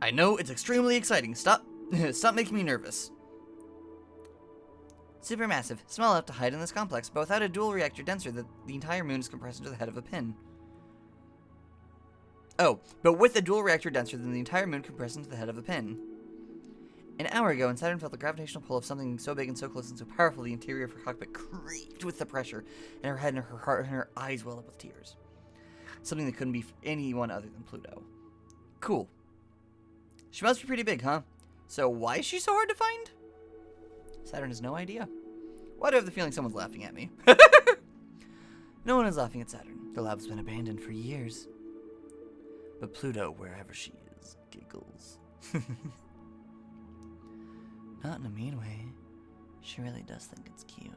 Speaker 1: I know, it's extremely exciting. Stop making me nervous. Supermassive, small enough to hide in this complex, but without a dual reactor denser that the entire moon is compressed into the head of a pin. Oh, but with a dual reactor denser than the entire moon compressed into the head of a pin. An hour ago, when Saturn felt the gravitational pull of something so big and so close and so powerful, the interior of her cockpit creaked with the pressure, and her head and her heart and her eyes welled up with tears. Something that couldn't be anyone other than Pluto. Cool. She must be pretty big, huh? So why is she so hard to find? Saturn has no idea. Why do I have the feeling someone's laughing at me?
Speaker 2: No one is laughing at Saturn. The lab's been abandoned for years. But Pluto, wherever she is, giggles. Not in a mean way. She really does think it's cute.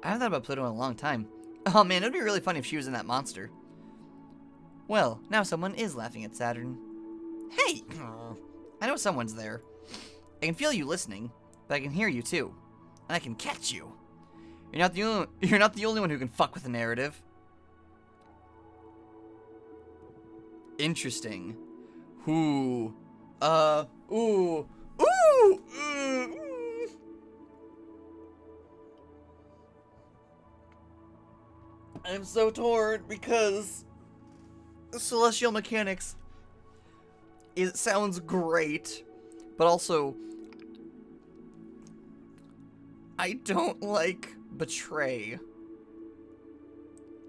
Speaker 1: I haven't thought about Pluto in a long time. Oh man, it would be really funny if she was in that monster. Well, now someone is laughing at Saturn. Hey! I know someone's there. I can feel you listening, but I can hear you too. And I can catch you. You're not the only one who can fuck with the narrative. Interesting. Ooh. Ooh. I'm so torn because Celestial Mechanics, it sounds great, but also I don't like betray.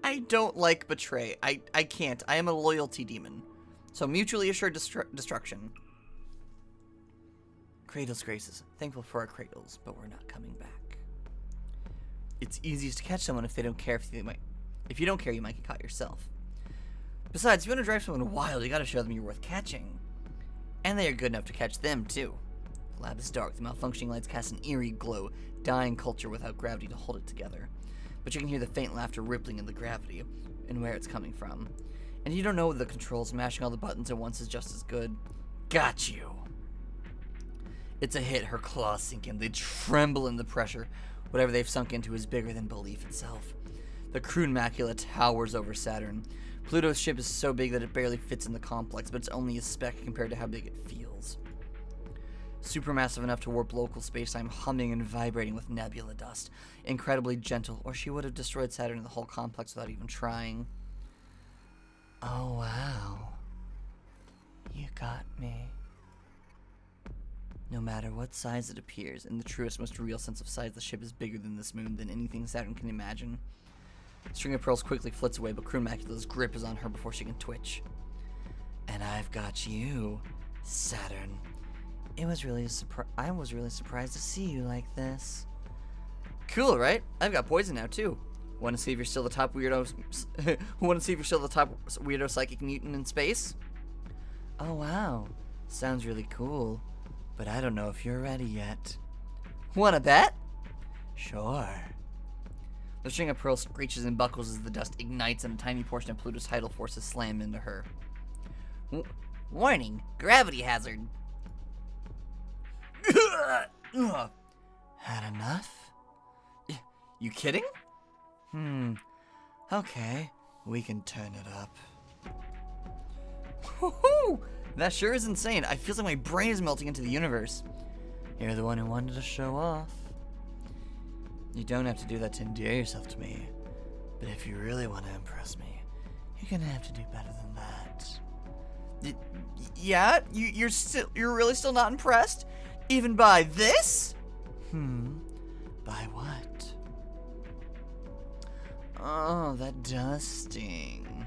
Speaker 1: I don't like betray. I can't. I am a loyalty demon. So mutually assured destruction.
Speaker 2: Cradles graces. Thankful for our cradles, but we're not coming back.
Speaker 1: It's easiest to catch someone if they don't care. If you don't care, you might get caught yourself. Besides, if you want to drive someone wild, you gotta show them you're worth catching. And they are good enough to catch them, too. The lab is dark. The malfunctioning lights cast an eerie glow, dying culture without gravity to hold it together.
Speaker 2: but you can hear the faint laughter rippling in the gravity and where it's coming from. And you don't know the controls, mashing all the buttons at once is just as good. Got you. It's a hit, her claws sink in. They tremble in the pressure. Whatever they've sunk into is bigger than belief itself. The crude macula towers over Saturn. Pluto's ship is so big that it barely fits in the complex, but it's only a speck compared to how big it feels. Supermassive enough to warp local spacetime, humming and vibrating with nebula dust. Incredibly gentle, or she would have destroyed Saturn and the whole complex without even trying. Oh, wow. You got me. No matter what size it appears, in the truest, most real sense of size, the ship is bigger than this moon, than anything Saturn can imagine. String of Pearls quickly flits away, but Croon Macula's grip is on her before she can twitch. And I've got you, Saturn. I was really surprised to see you like this. Cool, right? I've got poison now too. Want to see if you're still the top weirdo? Want to see if you're still the top weirdo psychic mutant in space? Oh wow, sounds really cool, but I don't know if you're ready yet. Wanna bet? Sure. The string of pearls screeches and buckles as the dust ignites and a tiny portion of Pluto's tidal forces slam into her. Warning, gravity hazard. Had enough? You kidding? Okay, we can turn it up. Woohoo! That sure is insane. I feel like my brain is melting into the universe. You're the one who wanted to show off. You don't have to do that to endear yourself to me. But if you really want to impress me, you're gonna have to do better than that. Yeah? You're really still not impressed? Even by this? By what? Oh, that does sting.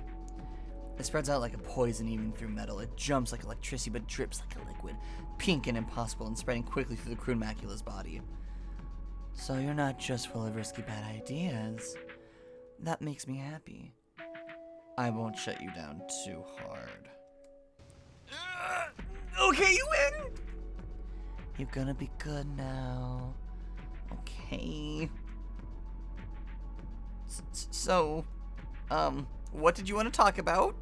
Speaker 2: It spreads out like a poison even through metal. It jumps like electricity but drips like a liquid. Pink and impossible and spreading quickly through the Croon Macula's body. So you're not just full of risky bad ideas. That makes me happy. I won't shut you down too hard. Okay, you win! You're gonna be good now. Okay. So, what did you want to talk about?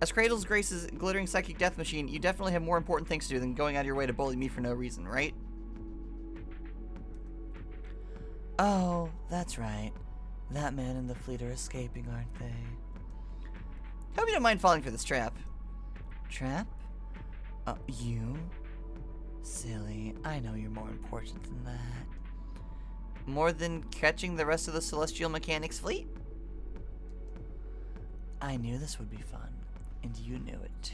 Speaker 2: As Cradles Grace's glittering psychic death machine, you definitely have more important things to do than going out of your way to bully me for no reason, right? Oh, that's right. That man and the fleet are escaping, aren't they? Hope you don't mind falling for this trap. Trap? You? Silly, I know you're more important than that. More than catching the rest of the Celestial Mechanics fleet? I knew this would be fun, and you knew it too.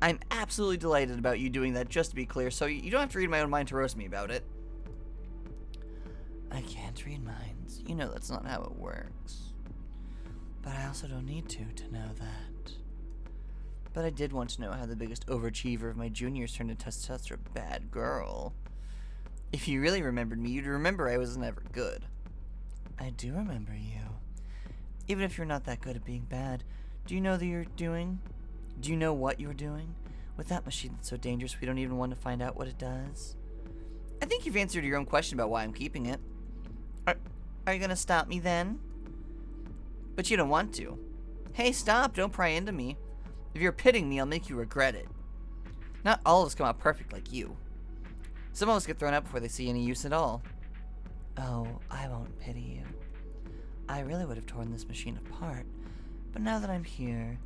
Speaker 2: I'm absolutely delighted about you doing that, just to be clear, so you don't have to read my own mind to roast me about it. I can't read minds. You know that's not how it works. But I also don't need to know that. But I did want to know how the biggest overachiever of my juniors turned into such a bad girl. If you really remembered me, you'd remember I was never good. I do remember you. Even if you're not that good at being bad, do you know what you're doing? With that machine that's so dangerous we don't even want to find out what it does? I think you've answered your own question about why I'm keeping it. Are you gonna stop me then? But you don't want to. Hey, stop, don't pry into me. If you're pitting me, I'll make you regret it. Not all of us come out perfect like you. Some of us get thrown out before they see any use at all. Oh, I won't pity you. I really would have torn this machine apart, but now that I'm here,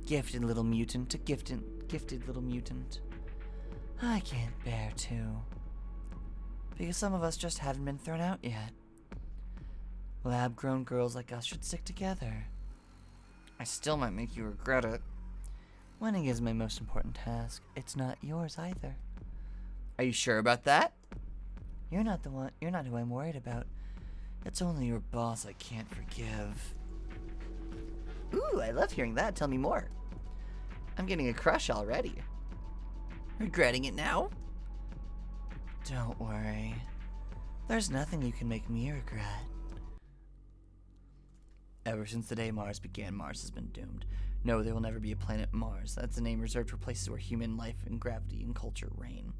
Speaker 2: gifted little mutant to gifted little mutant, I can't bear to. Because some of us just haven't been thrown out yet. Lab-grown girls like us should stick together. I still might make you regret it. Winning is my most important task. It's not yours either. Are you sure about that? You're not who I'm worried about. It's only your boss I can't forgive. Ooh, I love hearing that. Tell me more. I'm getting a crush already. Regretting it now? Don't worry. There's nothing you can make me regret. Ever since the day Mars began, Mars has been doomed. No, there will never be a planet Mars. That's a name reserved for places where human life and gravity and culture reign.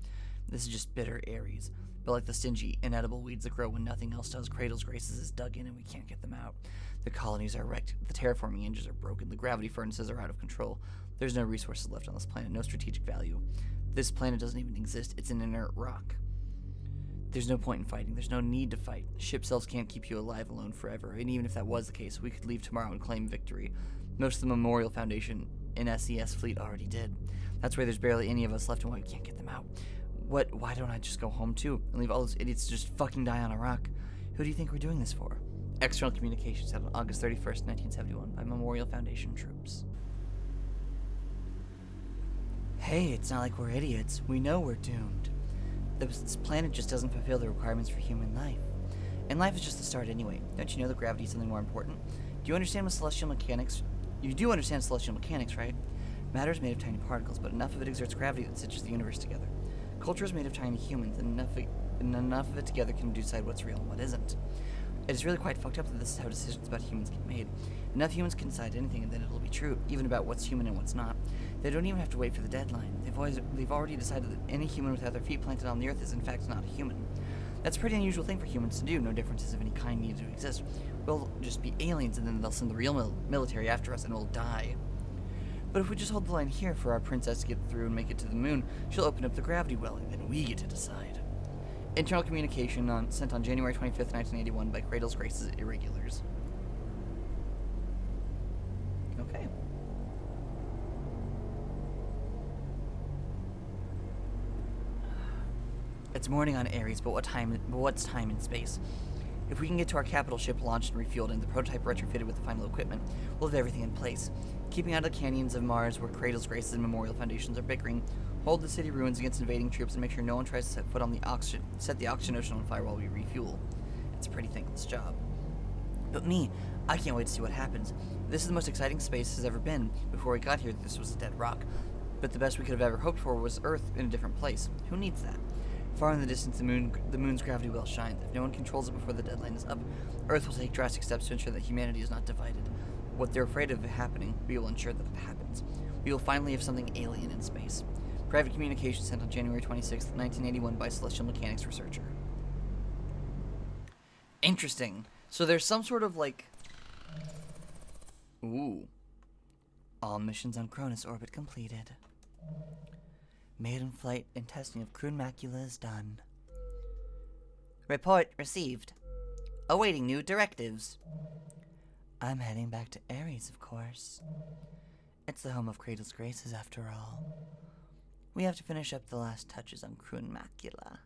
Speaker 2: This is just bitter Aries. But like the stingy, inedible weeds that grow when nothing else does, Cradle's Graces is dug in and we can't get them out. The colonies are wrecked, the terraforming engines are broken, the gravity furnaces are out of control. There's no resources left on this planet, no strategic value. This planet doesn't even exist, it's an inert rock. There's no point in fighting, there's no need to fight. Ship cells can't keep you alive alone forever, and even if that was the case, we could leave tomorrow and claim victory. Most of the Memorial Foundation in SES fleet already did. That's why there's barely any of us left and why we can't get them out. Why don't I just go home too and leave all those idiots to just fucking die on a rock? Who do you think we're doing this for? External communications out on August 31st, 1971 by Memorial Foundation troops. Hey, it's not like we're idiots. We know we're doomed. This planet just doesn't fulfill the requirements for human life. And life is just the start anyway. Don't you know that gravity is something more important? Do you understand what celestial mechanics? You do understand celestial mechanics, right? Matter is made of tiny particles, but enough of it exerts gravity that stitches the universe together. Culture is made of tiny humans, and enough of it together can decide what's real and what isn't. It is really quite fucked up that this is how decisions about humans get made. Enough humans can decide anything and then it'll be true, even about what's human and what's not. They don't even have to wait for the deadline. They've already decided that any human without their feet planted on the earth is in fact not a human. That's a pretty unusual thing for humans to do. No differences of any kind need to exist. We'll just be aliens and then they'll send the real military after us and we'll die. But if we just hold the line here for our princess to get through and make it to the moon, she'll open up the gravity well and then we get to decide. Internal communication sent on January 25th, 1981 by Cradle's Graces Irregulars. Okay. It's morning on Ares, but what's time in space? If we can get to our capital ship launched and refueled and the prototype retrofitted with the final equipment, we'll have everything in place. Keeping out of the canyons of Mars where Cradle's Graces and Memorial Foundations are bickering, hold the city ruins against invading troops and make sure no one tries to set foot on set the oxygen ocean on fire while we refuel. It's a pretty thankless job. But me, I can't wait to see what happens. This is the most exciting space has ever been. Before we got here, this was a dead rock. But the best we could have ever hoped for was Earth in a different place. Who needs that? Far in the distance, the moon's gravity well shines. If no one controls it before the deadline is up, Earth will take drastic steps to ensure that humanity is not divided. What they're afraid of happening, we will ensure that it happens. We will finally have something alien in space. Private communication sent on January 26th, 1981 by Celestial Mechanics researcher. Interesting. So there's some sort of like... Ooh. All missions on Cronus orbit completed. Maiden flight and testing of crew macula is done. Report received. Awaiting new directives. I'm heading back to Ares, of course. It's the home of Cradle's Graces, after all. We have to finish up the last touches on crew macula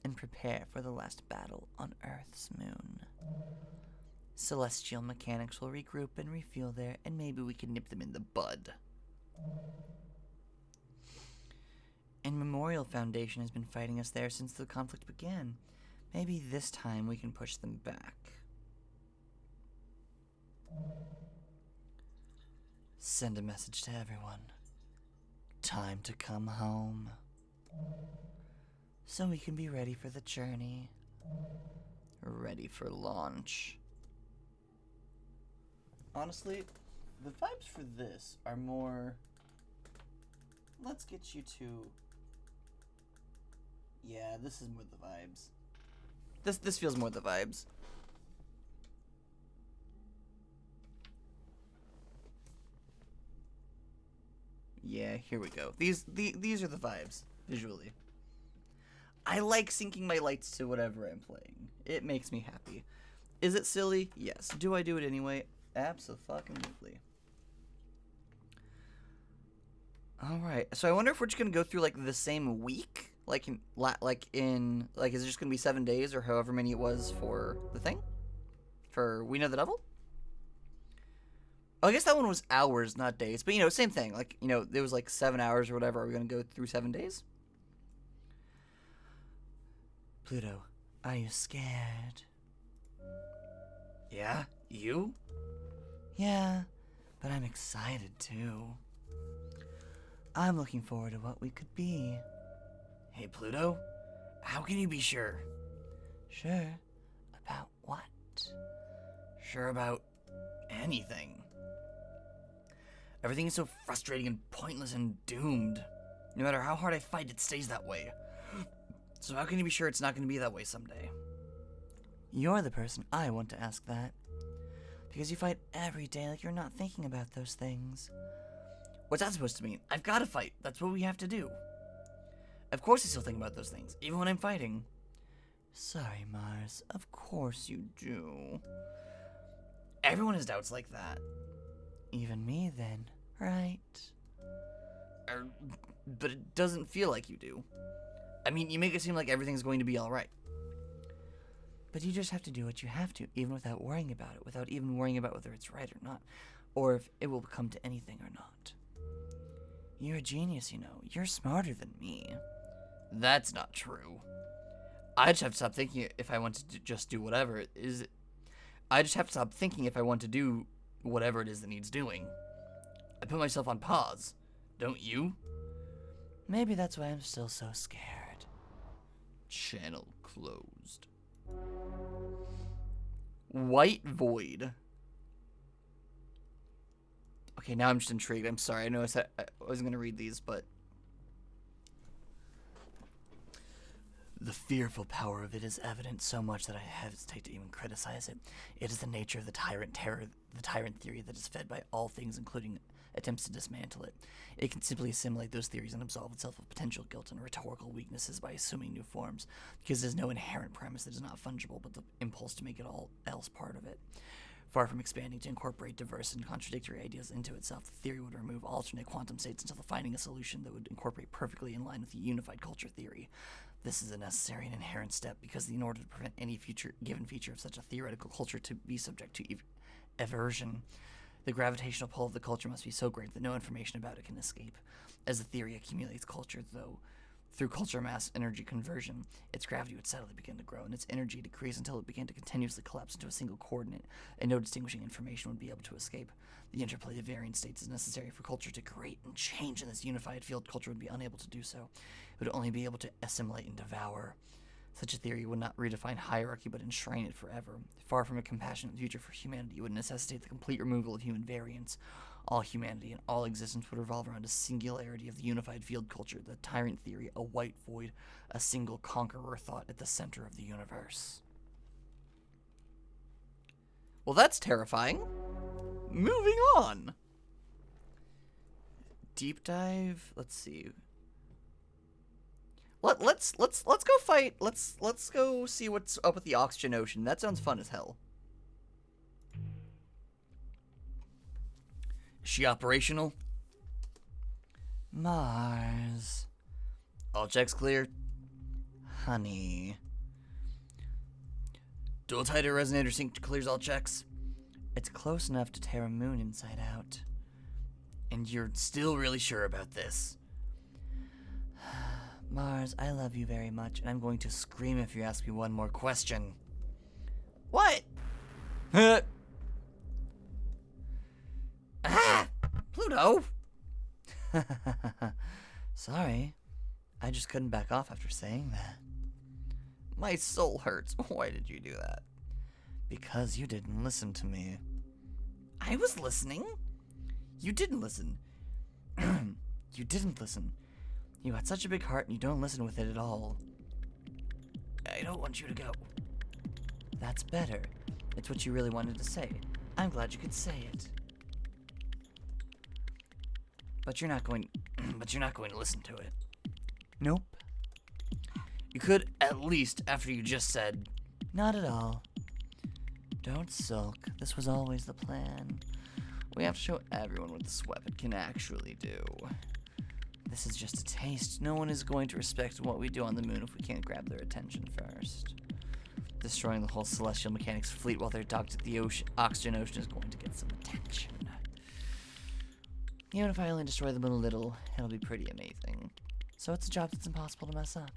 Speaker 2: and prepare for the last battle on Earth's moon. Celestial mechanics will regroup and refuel there, and maybe we can nip them in the bud. And Memorial Foundation has been fighting us there since the conflict began. Maybe this time we can push them back. Send a message to everyone. Time to come home. So we can be ready for the journey. Ready for launch. Honestly, the vibes for this are more... Let's get you to... Yeah, this is more the vibes. This feels more the vibes. Yeah, here we go. These are the vibes, visually. I like syncing my lights to whatever I'm playing. It makes me happy. Is it silly? Yes. Do I do it anyway? Abso-fucking-lutely. Alright, so I wonder if we're just gonna go through, like, the same week? Like, is it just gonna be 7 days, or however many it was for the thing? For We Know the Devil? Oh, I guess that one was hours, not days. But, same thing. Like, there was, like, 7 hours or whatever. Are we gonna go through 7 days? Pluto, are you scared? Yeah? You? Yeah, but I'm excited, too. I'm looking forward to what we could be. Hey, Pluto, how can you be sure? Sure. About what? Sure about anything. Everything is so frustrating and pointless and doomed. No matter how hard I fight, it stays that way. So how can you be sure it's not going to be that way someday? You're the person I want to ask that. Because you fight every day like you're not thinking about those things. What's that supposed to mean? I've got to fight. That's what we have to do. Of course I still think about those things, even when I'm fighting. Sorry, Mars. Of course you do. Everyone has doubts like that. Even me, then, right? But it doesn't feel like you do. I mean, you make it seem like everything's going to be alright. But you just have to do what you have to, even without worrying about it, without even worrying about whether it's right or not, or if it will come to anything or not. You're a genius, you know. You're smarter than me. That's not true. I just have to stop thinking if I want to just do whatever it is. I just have to stop thinking if I want to do whatever it is that needs doing. I put myself on pause. Don't you? Maybe that's why I'm still so scared. Channel closed. White void. Okay, now I'm just intrigued. I'm sorry. I know I said I wasn't going to read these, but... The fearful power of it is evident so much that I hesitate to even criticize it. It is the nature of the tyrant theory that is fed by all things, including attempts to dismantle it. It can simply assimilate those theories and absolve itself of potential guilt and rhetorical weaknesses by assuming new forms, because there's no inherent premise that is not fungible, but the impulse to make it all else part of it. Far from expanding to incorporate diverse and contradictory ideas into itself, the theory would remove alternate quantum states until finding a solution that would incorporate perfectly in line with the unified culture theory. This is a necessary and inherent step, because in order to prevent any given feature of such a theoretical culture to be subject to eversion, the gravitational pull of the culture must be so great that no information about it can escape. As the theory accumulates culture, though, through culture mass energy conversion, its gravity would steadily begin to grow, and its energy decrease until it began to continuously collapse into a single coordinate, and no distinguishing information would be able to escape. The interplay of varying states is necessary for culture to create and change, and this unified field culture would be unable to do so. It would only be able to assimilate and devour. Such a theory would not redefine hierarchy, but enshrine it forever. Far from a compassionate future for humanity, it would necessitate the complete removal of human variance. All humanity and all existence would revolve around a singularity of the unified field culture, the tyrant theory, a white void, a single conqueror thought at the center of the universe. Well, that's terrifying. Moving on. Deep dive. Let's see. Let's go fight. Let's go see what's up with the oxygen ocean. That sounds fun as hell. Is she operational? Mars. All checks clear. Honey. Dual tighter resonator sync clears all checks. It's close enough to tear a moon inside out. And you're still really sure about this? Mars, I love you very much, and I'm going to scream if you ask me one more question. What? Ah! Pluto! Sorry. I just couldn't back off after saying that. My soul hurts. Why did you do that? Because you didn't listen to me. I was listening. You didn't listen. You didn't listen. You got such a big heart and you don't listen with it at all. I don't want you to go. That's better. It's what you really wanted to say. I'm glad you could say it. But you're not going to listen to it. Nope. You could at least after you just said, not at all. Don't sulk. This was always the plan. We have to show everyone what this weapon can actually do. This is just a taste. No one is going to respect what we do on the moon if we can't grab their attention first. Destroying the whole celestial mechanics fleet while they're docked at the oxygen ocean is going to get some attention. Even if I only destroy them a little, it'll be pretty amazing. So it's a job that's impossible to mess up.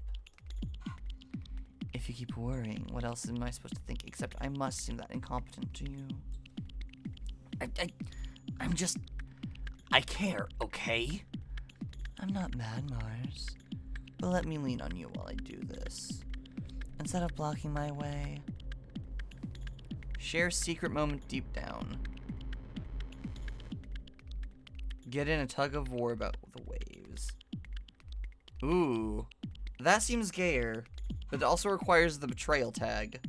Speaker 2: If you keep worrying, what else am I supposed to think except I must seem that incompetent to you? I care, okay? I'm not mad, Mars. But let me lean on you while I do this. Instead of blocking my way. Share secret moment deep down. Get in a tug of war about the waves. Ooh. That seems gayer, but it also requires the betrayal tag.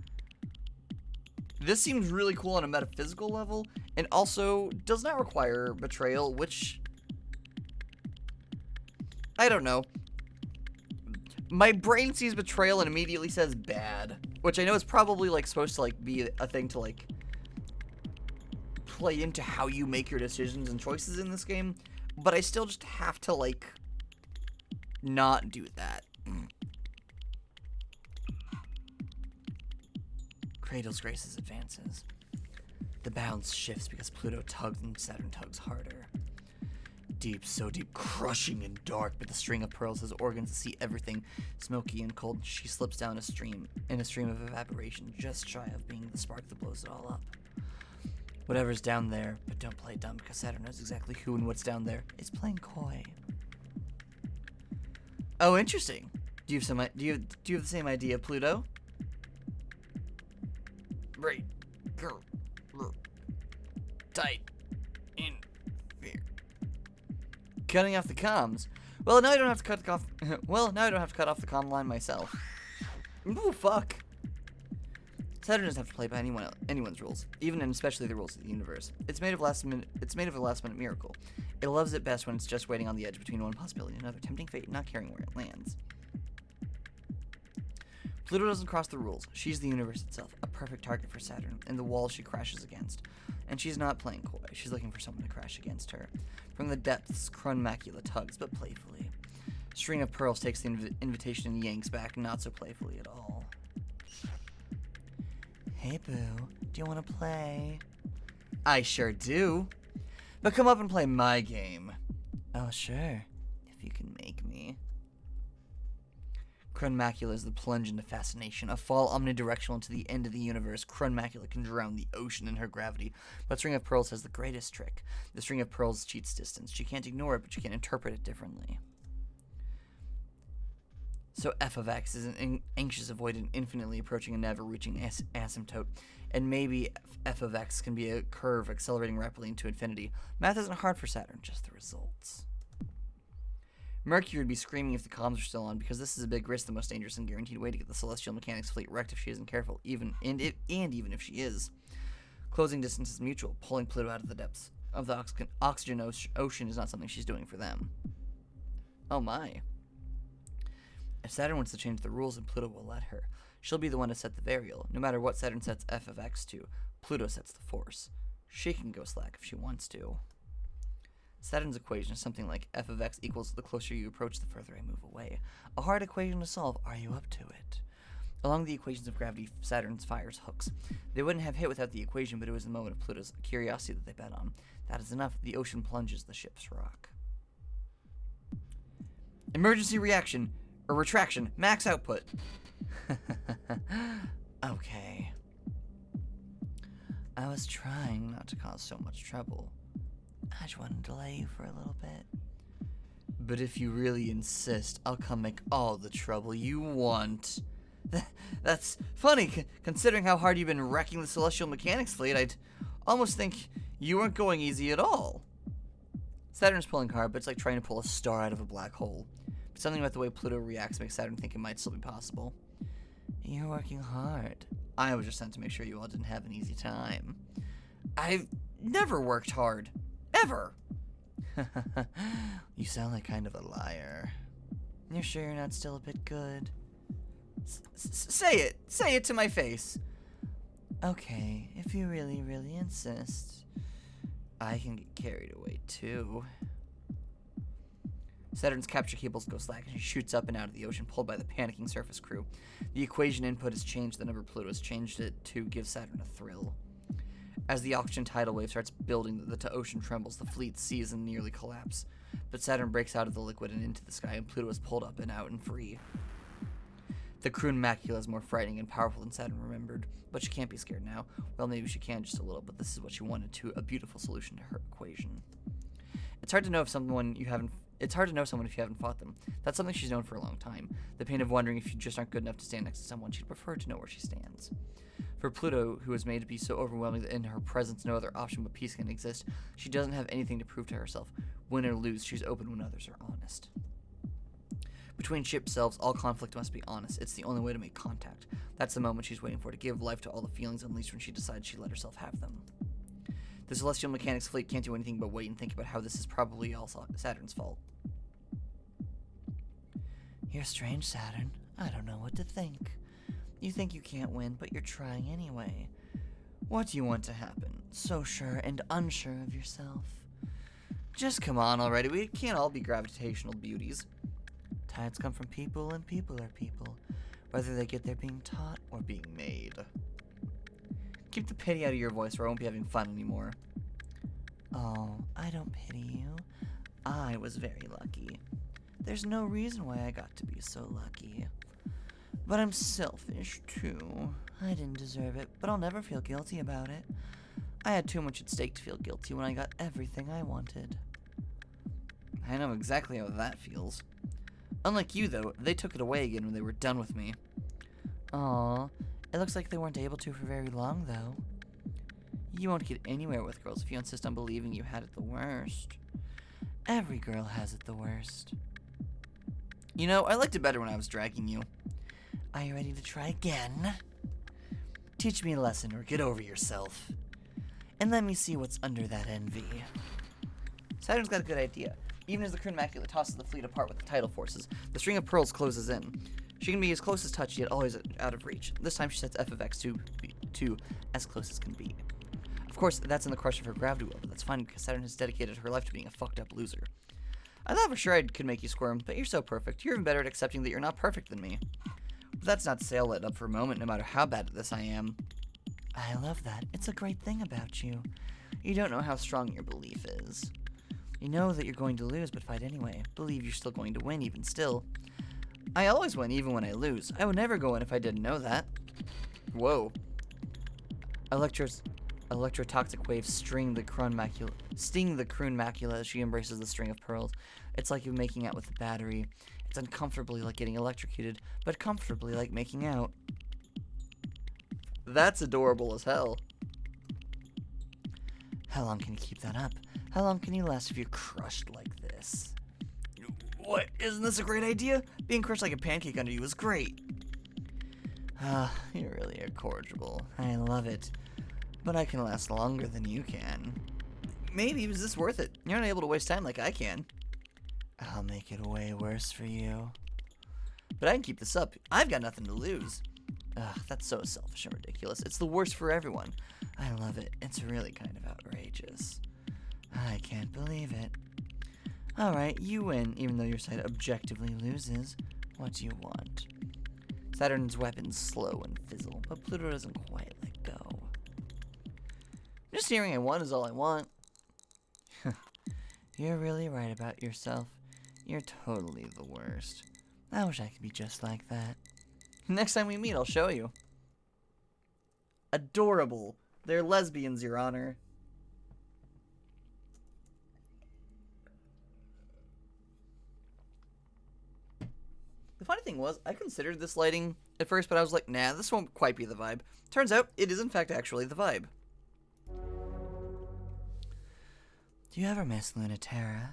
Speaker 2: This seems really cool on a metaphysical level, and also does not require betrayal, which... I don't know. My brain sees betrayal and immediately says bad, which I know is probably, like, supposed to, like, be a thing to, like, play into how you make your decisions and choices in this game, but I still just have to, like, not do that. Cradle's Graces advances. The balance shifts because Pluto tugs and Saturn tugs harder. Deep, so deep, crushing and dark, but the string of pearls has organs to see everything. Smoky and cold, she slips down a stream of evaporation, just shy of being the spark that blows it all up. Whatever's down there, but don't play dumb because Saturn knows exactly who and what's down there. It's playing coy. Oh, interesting. Do you have the same idea, Pluto? Right. Tight. In. Fear. Cutting off the comms. Well, now I don't have to cut off. Well, now I don't have to cut off the comm line myself. Ooh, fuck. Saturn doesn't have to play by anyone's rules, even and especially the rules of the universe. It's made of a last-minute miracle. It loves it best when it's just waiting on the edge between one possibility and another, tempting fate, not caring where it lands. Pluto doesn't cross the rules. She's the universe itself, a perfect target for Saturn, and the wall she crashes against. And she's not playing coy. She's looking for someone to crash against her. From the depths, Macula tugs, but playfully. String of Pearls takes the invitation and yanks back, not so playfully at all. Hey, boo. Do you want to play? I sure do. But come up and play my game. Oh, sure. If you can make me. Macula is the plunge into fascination, a fall omnidirectional into the end of the universe. Macula can drown the ocean in her gravity, but String of Pearls has the greatest trick. The String of Pearls cheats distance. She can't ignore it, but she can interpret it differently. So F of X is an anxious avoidant infinitely approaching a never-reaching asymptote, and maybe F of X can be a curve accelerating rapidly into infinity. Math isn't hard for Saturn, just the results. Mercury would be screaming if the comms are still on, because this is a big risk, the most dangerous and guaranteed way to get the Celestial Mechanics fleet wrecked if she isn't careful, even if she is. Closing distance is mutual. Pulling Pluto out of the depths of the oxygen ocean is not something she's doing for them. Oh my. If Saturn wants to change the rules, then Pluto will let her. She'll be the one to set the variable. No matter what Saturn sets F of X to, Pluto sets the force. She can go slack if she wants to. Saturn's equation is something like F of X equals the closer you approach, the further I move away. A hard equation to solve. Are you up to it? Along the equations of gravity, Saturn fires hooks. They wouldn't have hit without the equation, but it was the moment of Pluto's curiosity that they bet on. That is enough. The ocean plunges, the ships rock. Emergency reaction. Or retraction. Max output. Okay. I was trying not to cause so much trouble. I just want to delay you for a little bit. But if you really insist, I'll come make all the trouble you want. That's funny, considering how hard you've been wrecking the Celestial Mechanics fleet. I'd almost think you weren't going easy at all. Saturn's pulling hard, but it's like trying to pull a star out of a black hole. But something about the way Pluto reacts makes Saturn think it might still be possible. You're working hard. I was just sent to make sure you all didn't have an easy time. I've never worked hard. Ever. You sound like kind of a liar. You're sure you're not still a bit good? Say it. Say it to my face. Okay, if you really, really insist. I can get carried away, too. Saturn's capture cables go slack, and she shoots up and out of the ocean, pulled by the panicking surface crew. The equation input has changed the number Pluto has changed it to give Saturn a thrill. As the oxygen tidal wave starts building, the ocean trembles, the fleet sees and nearly collapse. But Saturn breaks out of the liquid and into the sky, and Pluto is pulled up and out and free. The Macula is more frightening and powerful than Saturn remembered, but she can't be scared now. Well, maybe she can just a little, but this is what she wanted to, a beautiful solution to her equation. It's hard to know someone if you haven't fought them. That's something she's known for a long time. The pain of wondering if you just aren't good enough to stand next to someone, she'd prefer to know where she stands. For Pluto, who is made to be so overwhelming that in her presence no other option but peace can exist, she doesn't have anything to prove to herself. Win or lose, she's open when others are honest. Between ship selves, all conflict must be honest. It's the only way to make contact. That's the moment she's waiting for, to give life to all the feelings unleashed when she decides she let herself have them. The Celestial Mechanics fleet can't do anything but wait and think about how this is probably all Saturn's fault. You're strange, Saturn. I don't know what to think. You think you can't win, but you're trying anyway. What do you want to happen? So sure and unsure of yourself. Just come on already, we can't all be gravitational beauties. Tides come from people and people are people, whether they get there being taught or being made. Keep the pity out of your voice or I won't be having fun anymore. Oh, I don't pity you. I was very lucky. There's no reason why I got to be so lucky. But I'm selfish, too. I didn't deserve it, but I'll never feel guilty about it. I had too much at stake to feel guilty when I got everything I wanted. I know exactly how that feels. Unlike you, though, they took it away again when they were done with me. Aw, it looks like they weren't able to for very long, though. You won't get anywhere with girls if you insist on believing you had it the worst. Every girl has it the worst. You know, I liked it better when I was dragging you. Are you ready to try again? Teach me a lesson or get over yourself. And let me see what's under that envy. Saturn's got a good idea. Even as the Kryn Macula tosses the fleet apart with the tidal forces, the string of pearls closes in. She can be as close as touch, yet always out of reach. This time she sets f of x to as close as can be. Of course, that's in the crush of her gravity well, but that's fine because Saturn has dedicated her life to being a fucked up loser. I thought for sure I could make you squirm, but you're so perfect. You're even better at accepting that you're not perfect than me. But that's not to say I'll let up for a moment, no matter how bad at this I am. I love that. It's a great thing about you. You don't know how strong your belief is. You know that you're going to lose, but fight anyway. Believe you're still going to win, even still. I always win, even when I lose. I would never go in if I didn't know that. Whoa. Electrotoxic waves sting the Kryn Macula as she embraces the string of pearls. It's like you're making out with a battery. It's uncomfortably like getting electrocuted, but comfortably like making out. That's adorable as hell. How long can you keep that up? How long can you last if you're crushed like this? What? Isn't this a great idea? Being crushed like a pancake under you is great. You really are cordial. I love it. But I can last longer than you can. Maybe, was this worth it? You're not able to waste time like I can. I'll make it way worse for you. But I can keep this up. I've got nothing to lose. Ugh, that's so selfish and ridiculous. It's the worst for everyone. I love it. It's really kind of outrageous. I can't believe it. Alright, you win, even though your side objectively loses. What do you want? Saturn's weapons slow and fizzle, but Pluto doesn't quite let go. Just hearing I won is all I want. You're really right about yourself. You're totally the worst. I wish I could be just like that. Next time we meet, I'll show you. Adorable. They're lesbians, Your Honor. The funny thing was, I considered this lighting at first, but I was like, nah, this won't quite be the vibe. Turns out, it is in fact actually the vibe. Do you ever miss Lunaterra?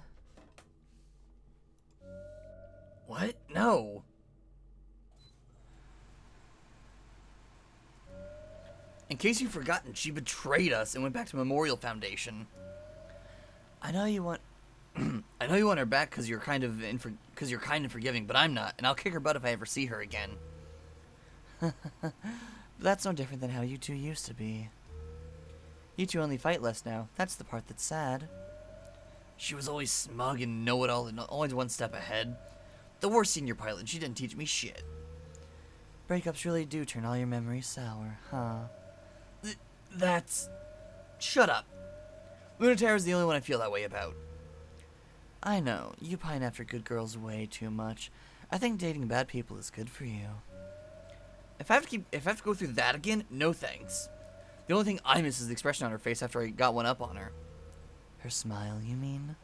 Speaker 2: What? No. In case you've forgotten, she betrayed us and went back to Memorial Foundation. I know you want I know you want her back because you're kind and forgiving, but I'm not, and I'll kick her butt if I ever see her again. That's no different than how you two used to be. You two only fight less now. That's the part that's sad. She was always smug and know-it-all and always one step ahead. The worst senior pilot, and she didn't teach me shit. Breakups really do turn all your memories sour, huh? That's... Shut up. Lunaterra's the only one I feel that way about. I know, you pine after good girls way too much. I think dating bad people is good for you. If I have to go through that again, no thanks. The only thing I miss is the expression on her face after I got one up on her. Her smile, you mean?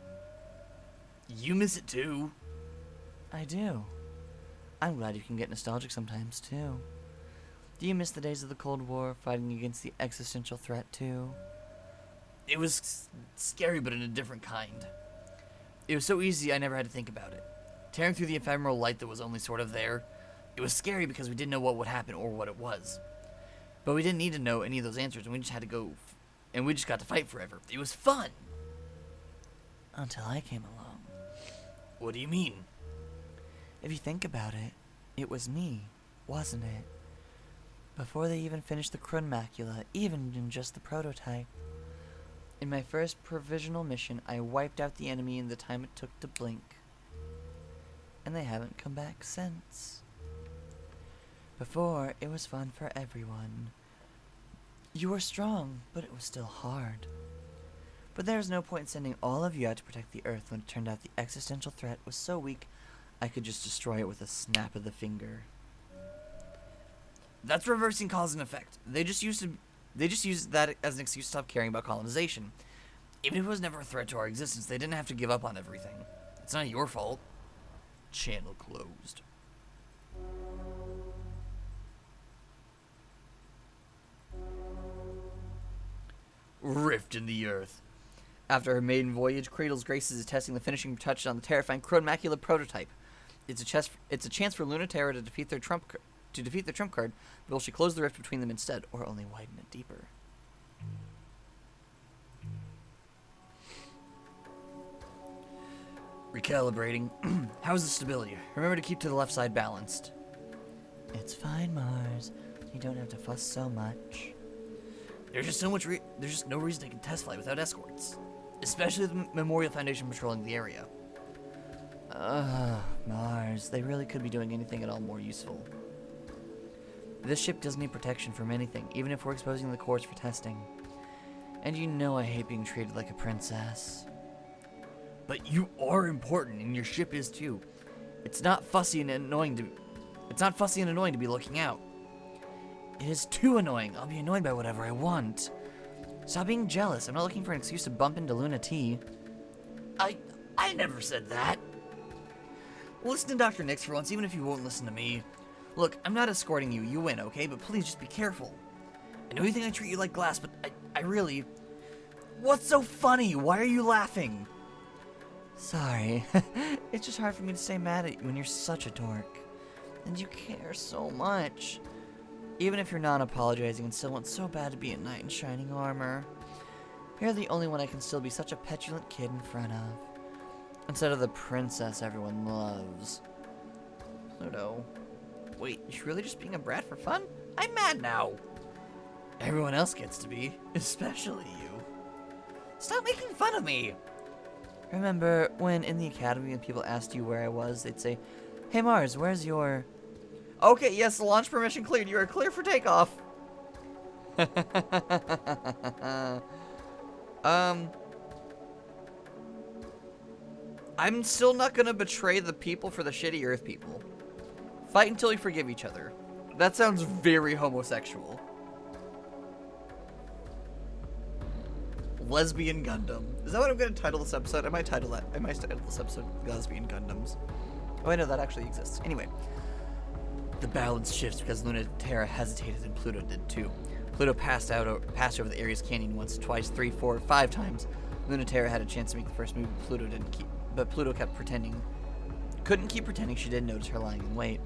Speaker 2: You miss it too. I do. I'm glad you can get nostalgic sometimes too. Do you miss the days of the Cold War, fighting against the existential threat too? It was scary, but in a different kind. It was so easy I never had to think about it. tearing through the ephemeral light that was only sort of there. It was scary because we didn't know what would happen or what it was. But we didn't need to know any of those answers, and we just had to go, and we just got to fight forever. It was fun. Until I came along. What do you mean? If you think about it, it was me, wasn't it? Before they even finished the Macula, even in just the prototype. In my first provisional mission, I wiped out the enemy in the time it took to blink. And they haven't come back since. Before, it was fun for everyone. You were strong, but it was still hard. But there was no point in sending all of you out to protect the Earth when it turned out the existential threat was so weak I could just destroy it with a snap of the finger. That's reversing cause and effect. They just used that as an excuse to stop caring about colonization. Even if it was never a threat to our existence, they didn't have to give up on everything. It's not your fault. Channel closed. Rift in the Earth. After her maiden voyage, Cradle's Graces is testing the finishing touches on the terrifying Macula prototype. It's a chance for Lunaterra to defeat their trump card, but will she close the rift between them instead, or only widen it deeper? Recalibrating. How's the stability? Remember to keep to the left side balanced. It's fine, Mars. You don't have to fuss so much. There's just no reason they can test flight without escorts. Especially the Memorial Foundation patrolling the area. Mars. They really could be doing anything at all more useful. This ship doesn't need protection from anything, even if we're exposing the cores for testing. And you know I hate being treated like a princess. But you are important, and your ship is too. It's not fussy and annoying to be looking out. It is too annoying. I'll be annoyed by whatever I want. Stop being jealous. I'm not looking for an excuse to bump into Luna T. I never said that. Listen to Dr. Nix for once, even if you won't listen to me. Look, I'm not escorting you. You win, okay? But please just be careful. I know you think I treat you like glass, but I really... What's so funny? Why are you laughing? Sorry. It's just hard for me to stay mad at you when you're such a dork. And you care so much. Even if you're not apologizing and still want so bad to be a knight in shining armor. You're the only one I can still be such a petulant kid in front of. Instead of the princess everyone loves. Pluto. Wait, you're really just being a brat for fun? I'm mad now. Everyone else gets to be, especially you. Stop making fun of me. Remember when in the academy when people asked you where I was, they'd say, "Hey Mars, where's your..." Okay, yes, the launch permission cleared. You are clear for takeoff. I'm still not gonna betray the people for the shitty Earth people. Fight until you forgive each other. That sounds very homosexual. Lesbian Gundam. Is that what I'm gonna title this episode? I might title this episode Lesbian Gundams. Oh, I know that actually exists. Anyway. The balance shifts because Lunaterra hesitated and Pluto did too. Pluto passed over the area's canyon once, twice, 3, 4, 5 times. Lunaterra had a chance to make the first move, but Pluto couldn't keep pretending she didn't notice her lying in wait.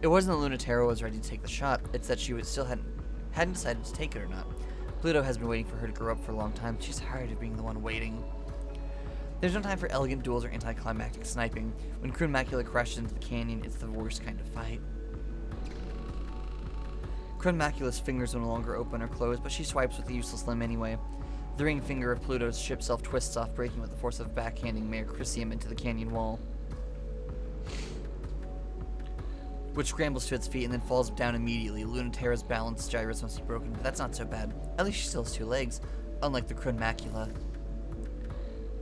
Speaker 2: It wasn't that Lunaterra was ready to take the shot, it's that she still hadn't decided to take it or not. Pluto has been waiting for her to grow up for a long time. She's tired of being the one waiting. There's no time for elegant duels or anticlimactic sniping. When Macula crashes into the canyon, it's the worst kind of fight. Macula's fingers are no longer open or closed, but she swipes with the useless limb anyway. The ring finger of Pluto's ship self twists off, breaking with the force of backhanding Mayor Chrysium into the canyon wall, which scrambles to its feet and then falls down immediately. Lunaterra's balance gyros must be broken, but that's not so bad. At least she still has 2 legs, unlike the Macula.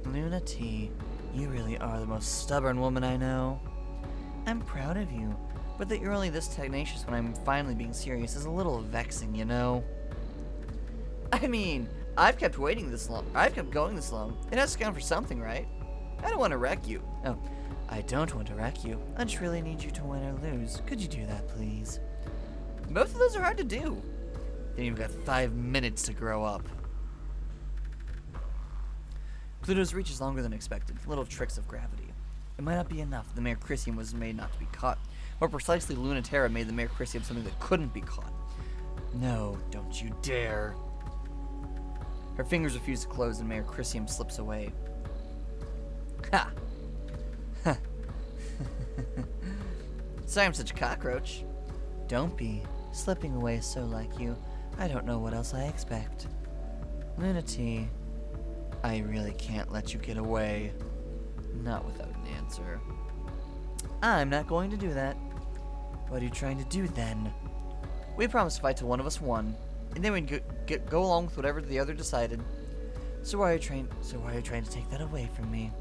Speaker 2: Luna T, you really are the most stubborn woman I know. I'm proud of you. But that you're only this tenacious when I'm finally being serious is a little vexing, you know? I mean, I've kept going this long. It has to count for something, right? I don't want to wreck you. Oh, I don't want to wreck you. I just really need you to win or lose. Could you do that, please? Both of those are hard to do. Then you've got 5 minutes to grow up. Pluto's reach is longer than expected. Little tricks of gravity. It might not be enough. The Mare Crisium was made not to be caught. More precisely, Lunaterra made the Mare Crisium something that couldn't be caught. No, don't you dare. Her fingers refuse to close and Mare Crisium slips away. Ha! Ha! Sorry I'm such a cockroach. Don't be. Slipping away is so like you. I don't know what else I expect. Lunati, I really can't let you get away. Not without an answer. I'm not going to do that. What are you trying to do then? We promised to fight till one of us won, and then we'd go along with whatever the other decided. So why are you trying to take that away from me?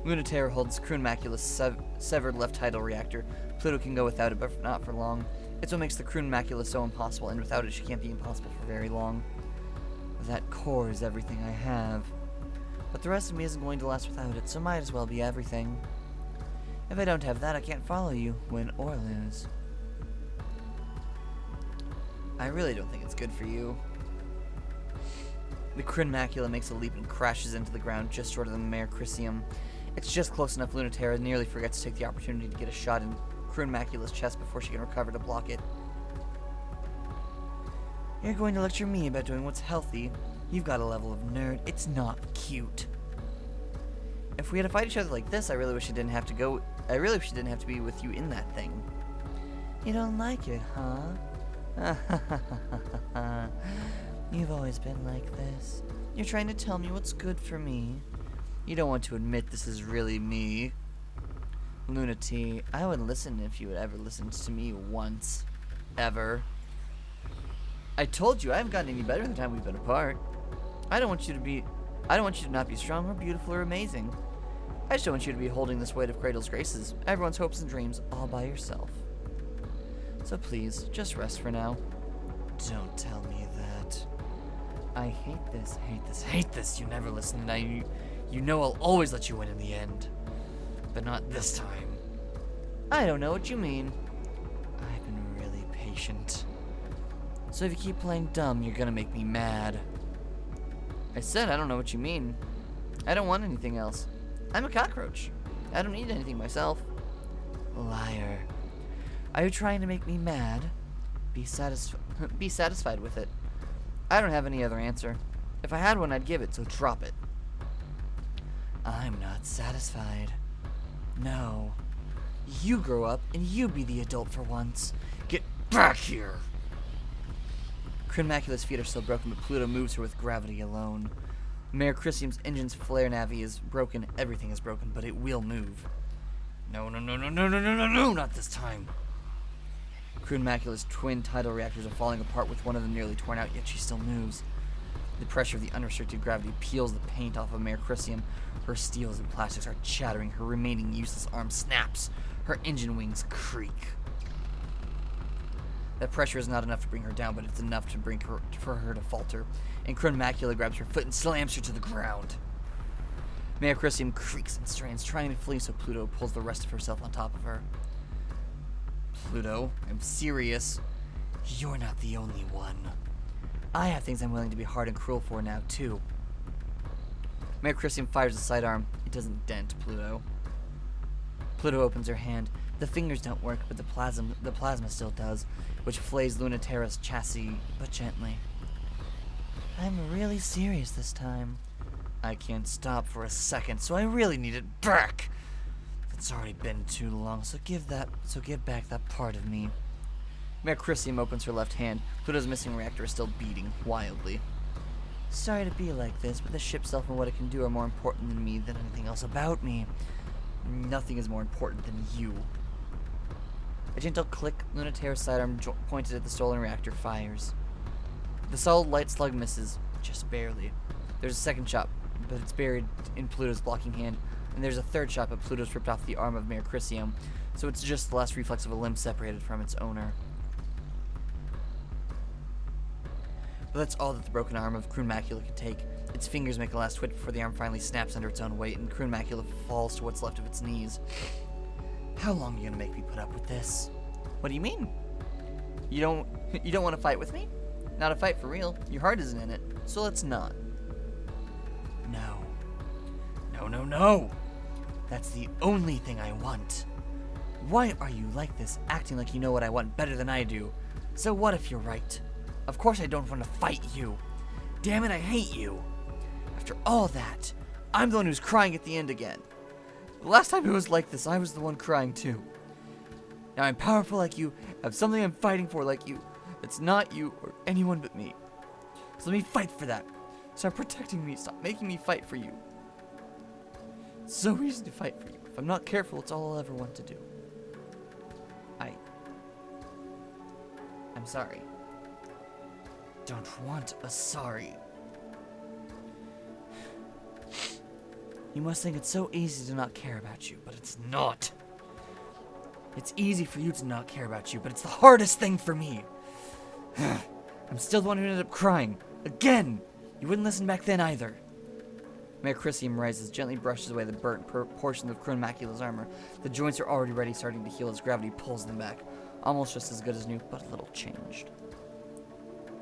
Speaker 2: Lunaterra holds Croon Macula's severed left tidal reactor. Pluto can go without it, but not for long. It's what makes the Croon Macula so impossible, and without it she can't be impossible for very long. That core is everything I have. But the rest of me isn't going to last without it, so might as well be everything. If I don't have that, I can't follow you, win or lose. I really don't think it's good for you. The Croon Macula makes a leap and crashes into the ground just short of the Mare Crisium. It's just close enough Lunaterra nearly forgets to take the opportunity to get a shot in Croon Macula's chest before she can recover to block it. You're going to lecture me about doing what's healthy. You've got a level of nerd. It's not cute. If we had to fight each other like this, I really wish it didn't have to be with you in that thing. You don't like it, huh? You've always been like this. You're trying to tell me what's good for me. You don't want to admit this is really me. Lunati, I would listen if you had ever listened to me once. Ever. I told you I haven't gotten any better in the time we've been apart. I don't want you to not be strong or beautiful or amazing. I just don't want you to be holding this weight of Cradle's graces, everyone's hopes and dreams, all by yourself. So please, just rest for now. Don't tell me that. I hate this, hate this, hate this. You never listen, and you know I'll always let you win in the end. But not this time. I don't know what you mean. I've been really patient. So if you keep playing dumb, you're gonna make me mad. I said I don't know what you mean. I don't want anything else. I'm a cockroach. I don't need anything myself. Liar. Are you trying to make me mad? Be satisfied with it. I don't have any other answer. If I had one, I'd give it, so drop it. I'm not satisfied. No. You grow up, and you be the adult for once. Get back here! Croon Macula's feet are still broken, but Pluto moves her with gravity alone. Mare Crisium's engine's flare navi is broken. Everything is broken, but it will move. No, not this time. Croon Macula's twin tidal reactors are falling apart with one of them nearly torn out, yet she still moves. The pressure of the unrestricted gravity peels the paint off of Mare Crisium. Her steels and plastics are chattering. Her remaining useless arm snaps. Her engine wings creak. That pressure is not enough to bring her down, but it's enough for her to falter. And Croon Macula grabs her foot and slams her to the ground. Mare Crisium creaks and strains, trying to flee, so Pluto pulls the rest of herself on top of her. Pluto, I'm serious. You're not the only one. I have things I'm willing to be hard and cruel for now, too. Mare Crisium fires a sidearm. It doesn't dent Pluto. Pluto opens her hand. The fingers don't work, but the plasma still does, which flays Lunaterra's chassis, but gently. I'm really serious this time. I can't stop for a second, so I really need it back. It's already been too long, so give back that part of me. Mare Crisium opens her left hand. Pluto's missing reactor is still beating wildly. Sorry to be like this, but the ship self and what it can do are more important than me, than anything else about me. Nothing is more important than you. A gentle click, Lunaterra's sidearm pointed at the stolen reactor fires. The solid light slug misses, just barely. There's a second shot, but it's buried in Pluto's blocking hand, and there's a third shot, but Pluto's ripped off the arm of Mare Crisium, so it's just the last reflex of a limb separated from its owner. But that's all that the broken arm of Croon Macula can take. Its fingers make a last twitch before the arm finally snaps under its own weight, and Croon Macula falls to what's left of its knees. How long are you gonna make me put up with this? What do you mean? You don't want to fight with me? Not a fight for real. Your heart isn't in it, so let's not. No. That's the only thing I want. Why are you like this, acting like you know what I want better than I do? So what if you're right? Of course I don't want to fight you. Damn it, I hate you. After all that, I'm the one who's crying at the end again. The last time it was like this, I was the one crying too. Now I'm powerful like you, have something I'm fighting for like you, that's not you or anyone but me. So let me fight for that. Stop protecting me, stop making me fight for you. It's so easy to fight for you. If I'm not careful, it's all I'll ever want to do. I'm sorry. Don't want a sorry. You must think it's so easy to not care about you, but it's not. It's easy for you to not care about you, but it's the hardest thing for me. I'm still the one who ended up crying. Again! You wouldn't listen back then either. Mayor Chrysium rises, gently brushes away the burnt portions of Crone Macula's armor. The joints are already ready, starting to heal as gravity pulls them back. Almost just as good as new, but a little changed.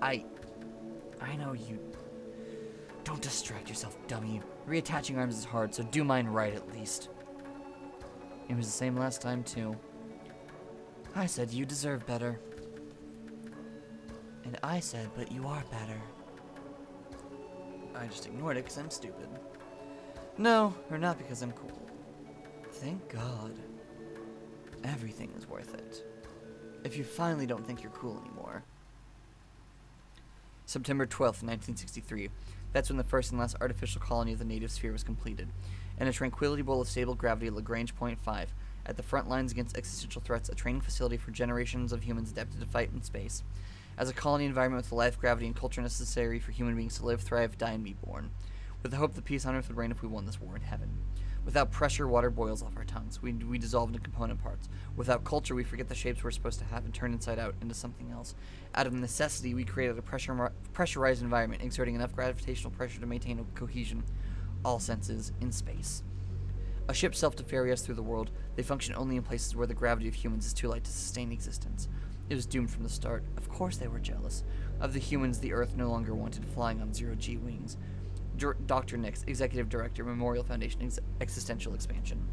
Speaker 2: I know you. Don't distract yourself, dummy. Reattaching arms is hard, so do mine right at least. It was the same last time, too. I said you deserve better. And I said, but you are better. I just ignored it because I'm stupid. No, or not because I'm cool. Thank God. Everything is worth it. If you finally don't think you're cool anymore. September 12th, 1963. That's when the first and last artificial colony of the native sphere was completed. In a tranquility bowl of stable gravity at Lagrange Point 5, at the front lines against existential threats, a training facility for generations of humans adapted to fight in space. As a colony environment with the life, gravity, and culture necessary for human beings to live, thrive, die, and be born. With the hope that peace on Earth would reign if we won this war in heaven. Without pressure, water boils off our tongues. We dissolve into component parts. Without culture, we forget the shapes we're supposed to have and turn inside out into something else. Out of necessity, we created a pressurized environment, exerting enough gravitational pressure to maintain a cohesion, all senses, in space. A ship self to ferry us through the world. They function only in places where the gravity of humans is too light to sustain existence. It was doomed from the start. Of course they were jealous. Of the humans, the Earth no longer wanted flying on zero-G wings. Dr. Nix, Executive Director, Memorial Foundation Existential Expansion.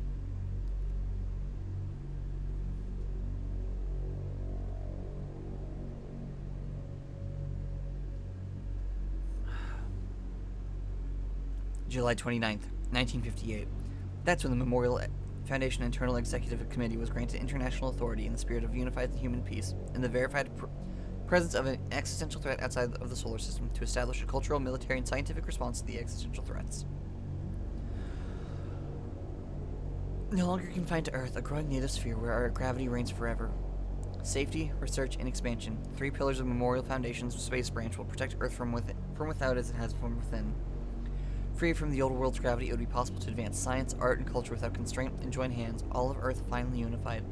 Speaker 2: July 29th, 1958. That's when the Memorial Foundation Internal Executive Committee was granted international authority in the spirit of unified human peace and the verified presence of an existential threat outside of the solar system to establish a cultural, military, and scientific response to the existential threats. No longer confined to Earth, a growing native sphere where our gravity reigns forever. Safety, research, and expansion. 3 pillars of Memorial Foundation's space branch will protect Earth from without as it has from within. Free from the old world's gravity, it would be possible to advance science, art, and culture without constraint and join hands, all of Earth finally unified.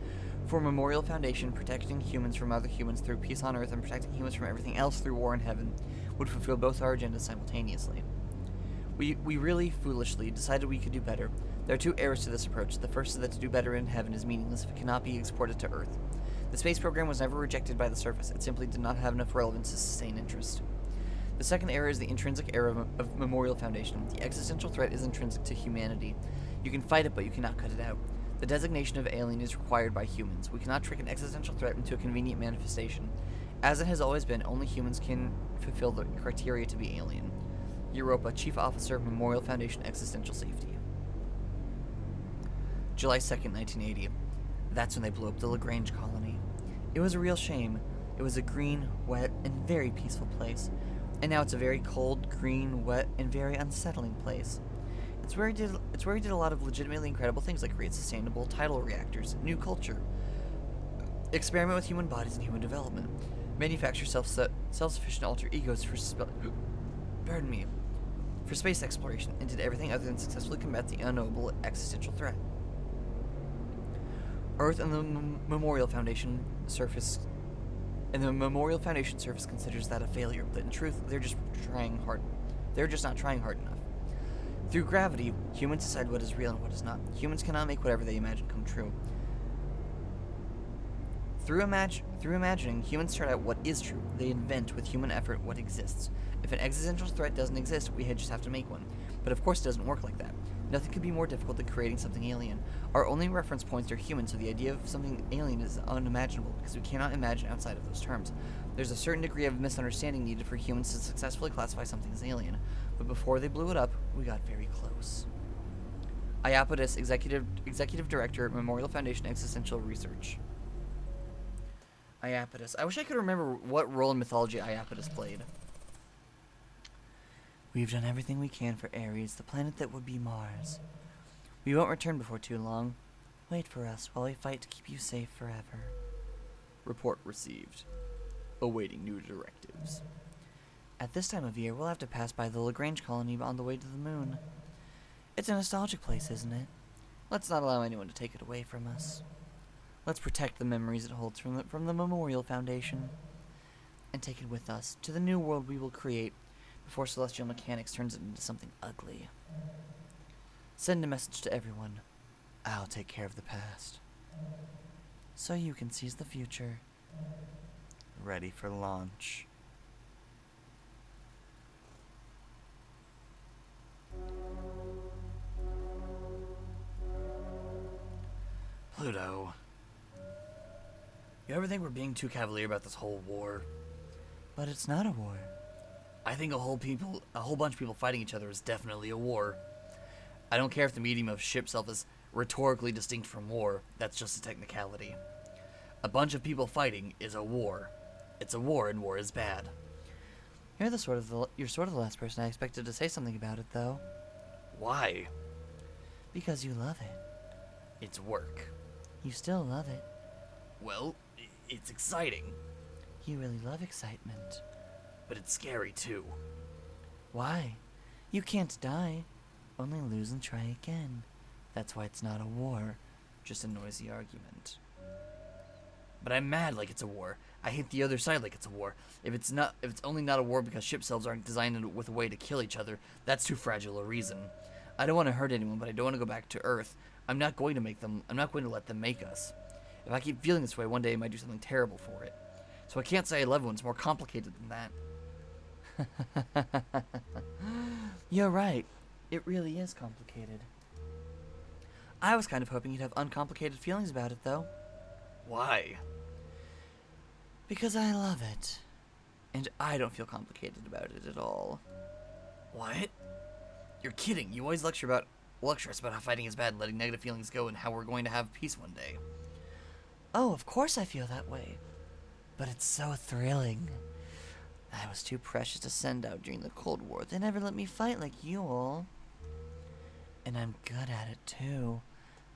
Speaker 2: For Memorial Foundation, protecting humans from other humans through peace on Earth and protecting humans from everything else through war in heaven would fulfill both our agendas simultaneously. We really foolishly decided we could do better. There are 2 errors to this approach. The first is that to do better in heaven is meaningless if it cannot be exported to Earth. The space program was never rejected by the surface. It simply did not have enough relevance to sustain interest. The second error is the intrinsic error of Memorial Foundation. The existential threat is intrinsic to humanity. You can fight it, but you cannot cut it out. The designation of alien is required by humans. We cannot trick an existential threat into a convenient manifestation. As it has always been, only humans can fulfill the criteria to be alien. Europa, Chief Officer, Memorial Foundation Existential Safety. July 2nd, 1980. That's when they blew up the Lagrange colony. It was a real shame. It was a green, wet, and very peaceful place. And now it's a very cold, green, wet, and very unsettling place. It's where he did a lot of legitimately incredible things like create sustainable tidal reactors, new culture, experiment with human bodies and human development, manufacture self-sufficient alter egos for space exploration, and did everything other than successfully combat the unknowable existential threat. Earth and the Memorial Foundation surface considers that a failure, but in truth, they're just not trying hard enough. Through gravity, humans decide what is real and what is not. Humans cannot make whatever they imagine come true. Through imagining, humans chart out what is true. They invent, with human effort, what exists. If an existential threat doesn't exist, we just have to make one. But of course it doesn't work like that. Nothing could be more difficult than creating something alien. Our only reference points are human, so the idea of something alien is unimaginable, because we cannot imagine outside of those terms. There's a certain degree of misunderstanding needed for humans to successfully classify something as alien, but before they blew it up, we got very close. Iapetus, Executive Director, Memorial Foundation Existential Research. Iapetus. I wish I could remember what role in mythology Iapetus played. We've done everything we can for Ares, the planet that would be Mars. We won't return before too long. Wait for us while we fight to keep you safe forever. Report received. Awaiting new directives. At this time of year, we'll have to pass by the Lagrange colony on the way to the moon. It's a nostalgic place, isn't it? Let's not allow anyone to take it away from us. Let's protect the memories it holds from the Memorial Foundation, and take it with us to the new world we will create before celestial mechanics turns it into something ugly. Send a message to everyone. I'll take care of the past, so you can seize the future. Ready for launch. Pluto. You ever think we're being too cavalier about this whole war? But it's not a war. I think a whole bunch of people fighting each other is definitely a war. I don't care if the medium of ship self is rhetorically distinct from war. That's just a technicality. A bunch of people fighting is a war. It's a war, and war is bad. You're sort of the last person I expected to say something about it, though. Why? Because you love it. It's work. You still love it. Well, it's exciting. You really love excitement. But it's scary, too. Why? You can't die. Only lose and try again. That's why it's not a war. Just a noisy argument. But I'm mad like it's a war. I hate the other side like it's a war. If it's only not a war because ship selves aren't designed with a way to kill each other, that's too fragile a reason. I don't want to hurt anyone, but I don't want to go back to Earth. I'm not going to let them make us. If I keep feeling this way, one day I might do something terrible for it. So I can't say I love one. It's more complicated than that. You're right. It really is complicated. I was kind of hoping you'd have uncomplicated feelings about it, though. Why? Because I love it. And I don't feel complicated about it at all. What? You're kidding. You always lecture us about how fighting is bad and letting negative feelings go and how we're going to have peace one day. Oh, of course I feel that way. But it's so thrilling. I was too precious to send out during the Cold War. They never let me fight like you all. And I'm good at it, too.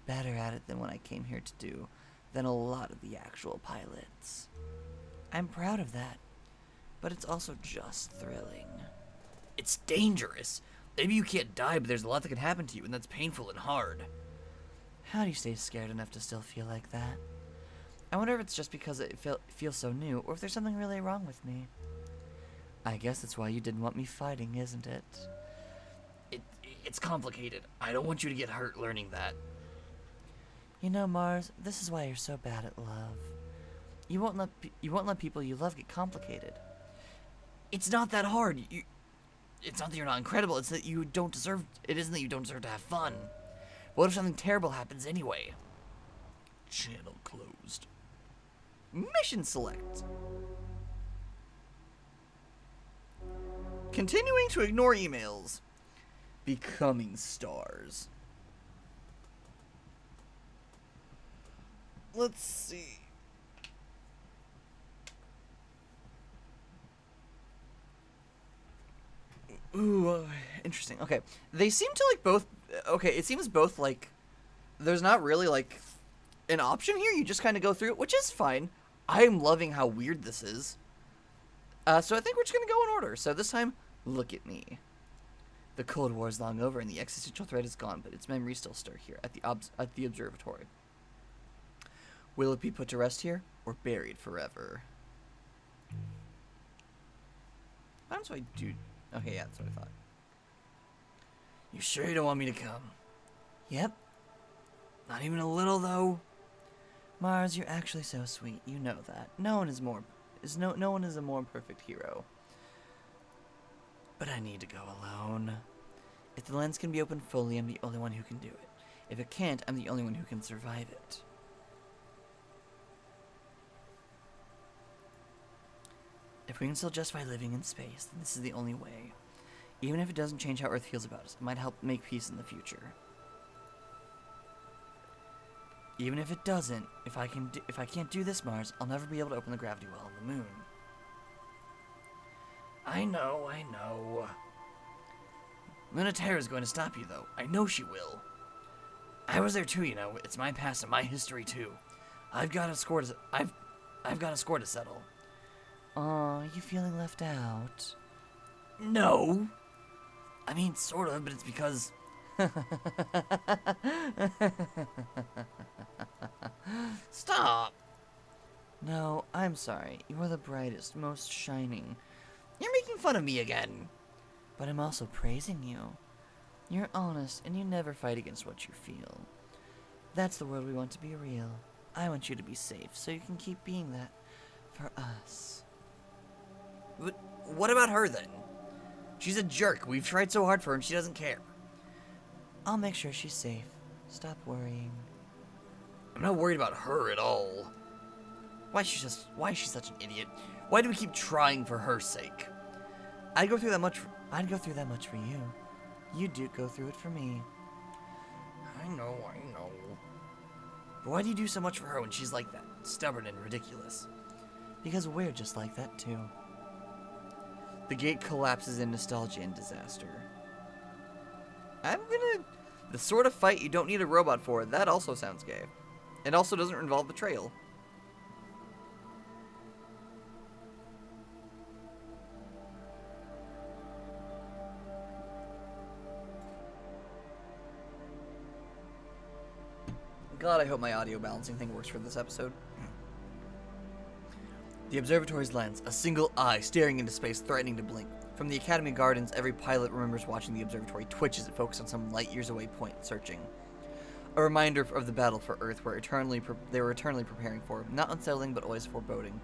Speaker 2: Better at it than what I came here to do, than a lot of the actual pilots. I'm proud of that. But it's also just thrilling. It's dangerous. Maybe you can't die, but there's a lot that can happen to you, and that's painful and hard. How do you stay scared enough to still feel like that? I wonder if it's just because it feels so new, or if there's something really wrong with me. I guess that's why you didn't want me fighting, isn't it? It's complicated. I don't want you to get hurt learning that. You know, Mars, this is why you're so bad at love. You won't let people you love get complicated. It's not that hard. It's not that you're not incredible. It's that you don't deserve. It isn't that you don't deserve to have fun. But what if something terrible happens anyway? Channel closed. Mission select. Continuing to ignore emails. Becoming stars. Let's see. Ooh, interesting. Okay. They seem to like both. Okay, it seems both like. There's not really like an option here. You just kind of go through it, which is fine. I'm loving how weird this is. So I think we're just going to go in order. So this time, look at me. The Cold War is long over and the existential threat is gone, but its memories still stir here at the observatory. Will it be put to rest here or buried forever? Why don't I do... Okay, yeah, that's what I thought. You sure you don't want me to come? Yep. Not even a little, though? Mars, you're actually so sweet. You know that. No one is a more perfect hero. But I need to go alone. If the lens can be opened fully, I'm the only one who can do it. If it can't, I'm the only one who can survive it. If we can still justify living in space, then this is the only way. Even if it doesn't change how Earth feels about us, it might help make peace in the future. Even if it doesn't, if I can't do this, Mars, I'll never be able to open the gravity well on the moon. I know. Luna Terra's going to stop you, though. I know she will. I was there too, you know. It's my past and my history too. I've got a score to settle. Aw, you feeling left out? No. I mean, sort of, but it's because... Stop! No, I'm sorry. You are the brightest, most shining. You're making fun of me again. But I'm also praising you. You're honest, and you never fight against what you feel. That's the world we want to be real. I want you to be safe, so you can keep being that for us.
Speaker 1: But what about her, then? She's a jerk. We've tried so hard for her, and she doesn't care.
Speaker 2: I'll make sure she's safe. Stop worrying.
Speaker 1: I'm not worried about her at all. Why is she such an idiot? Why do we keep trying for her sake?
Speaker 2: I'd go through that much for you. You do go through it for me.
Speaker 1: I know. But why do you do so much for her when she's like that? Stubborn and ridiculous.
Speaker 2: Because we're just like that too.
Speaker 1: The gate collapses in nostalgia and disaster. The sort of fight you don't need a robot for, that also sounds gay. It also doesn't involve betrayal. God, I hope my audio balancing thing works for this episode. The observatory's lens, a single eye staring into space, threatening to blink. From the Academy Gardens, every pilot remembers watching the observatory twitch as it focuses on some light years away point searching. A reminder of the battle for Earth they were eternally preparing for, not unsettling but always foreboding.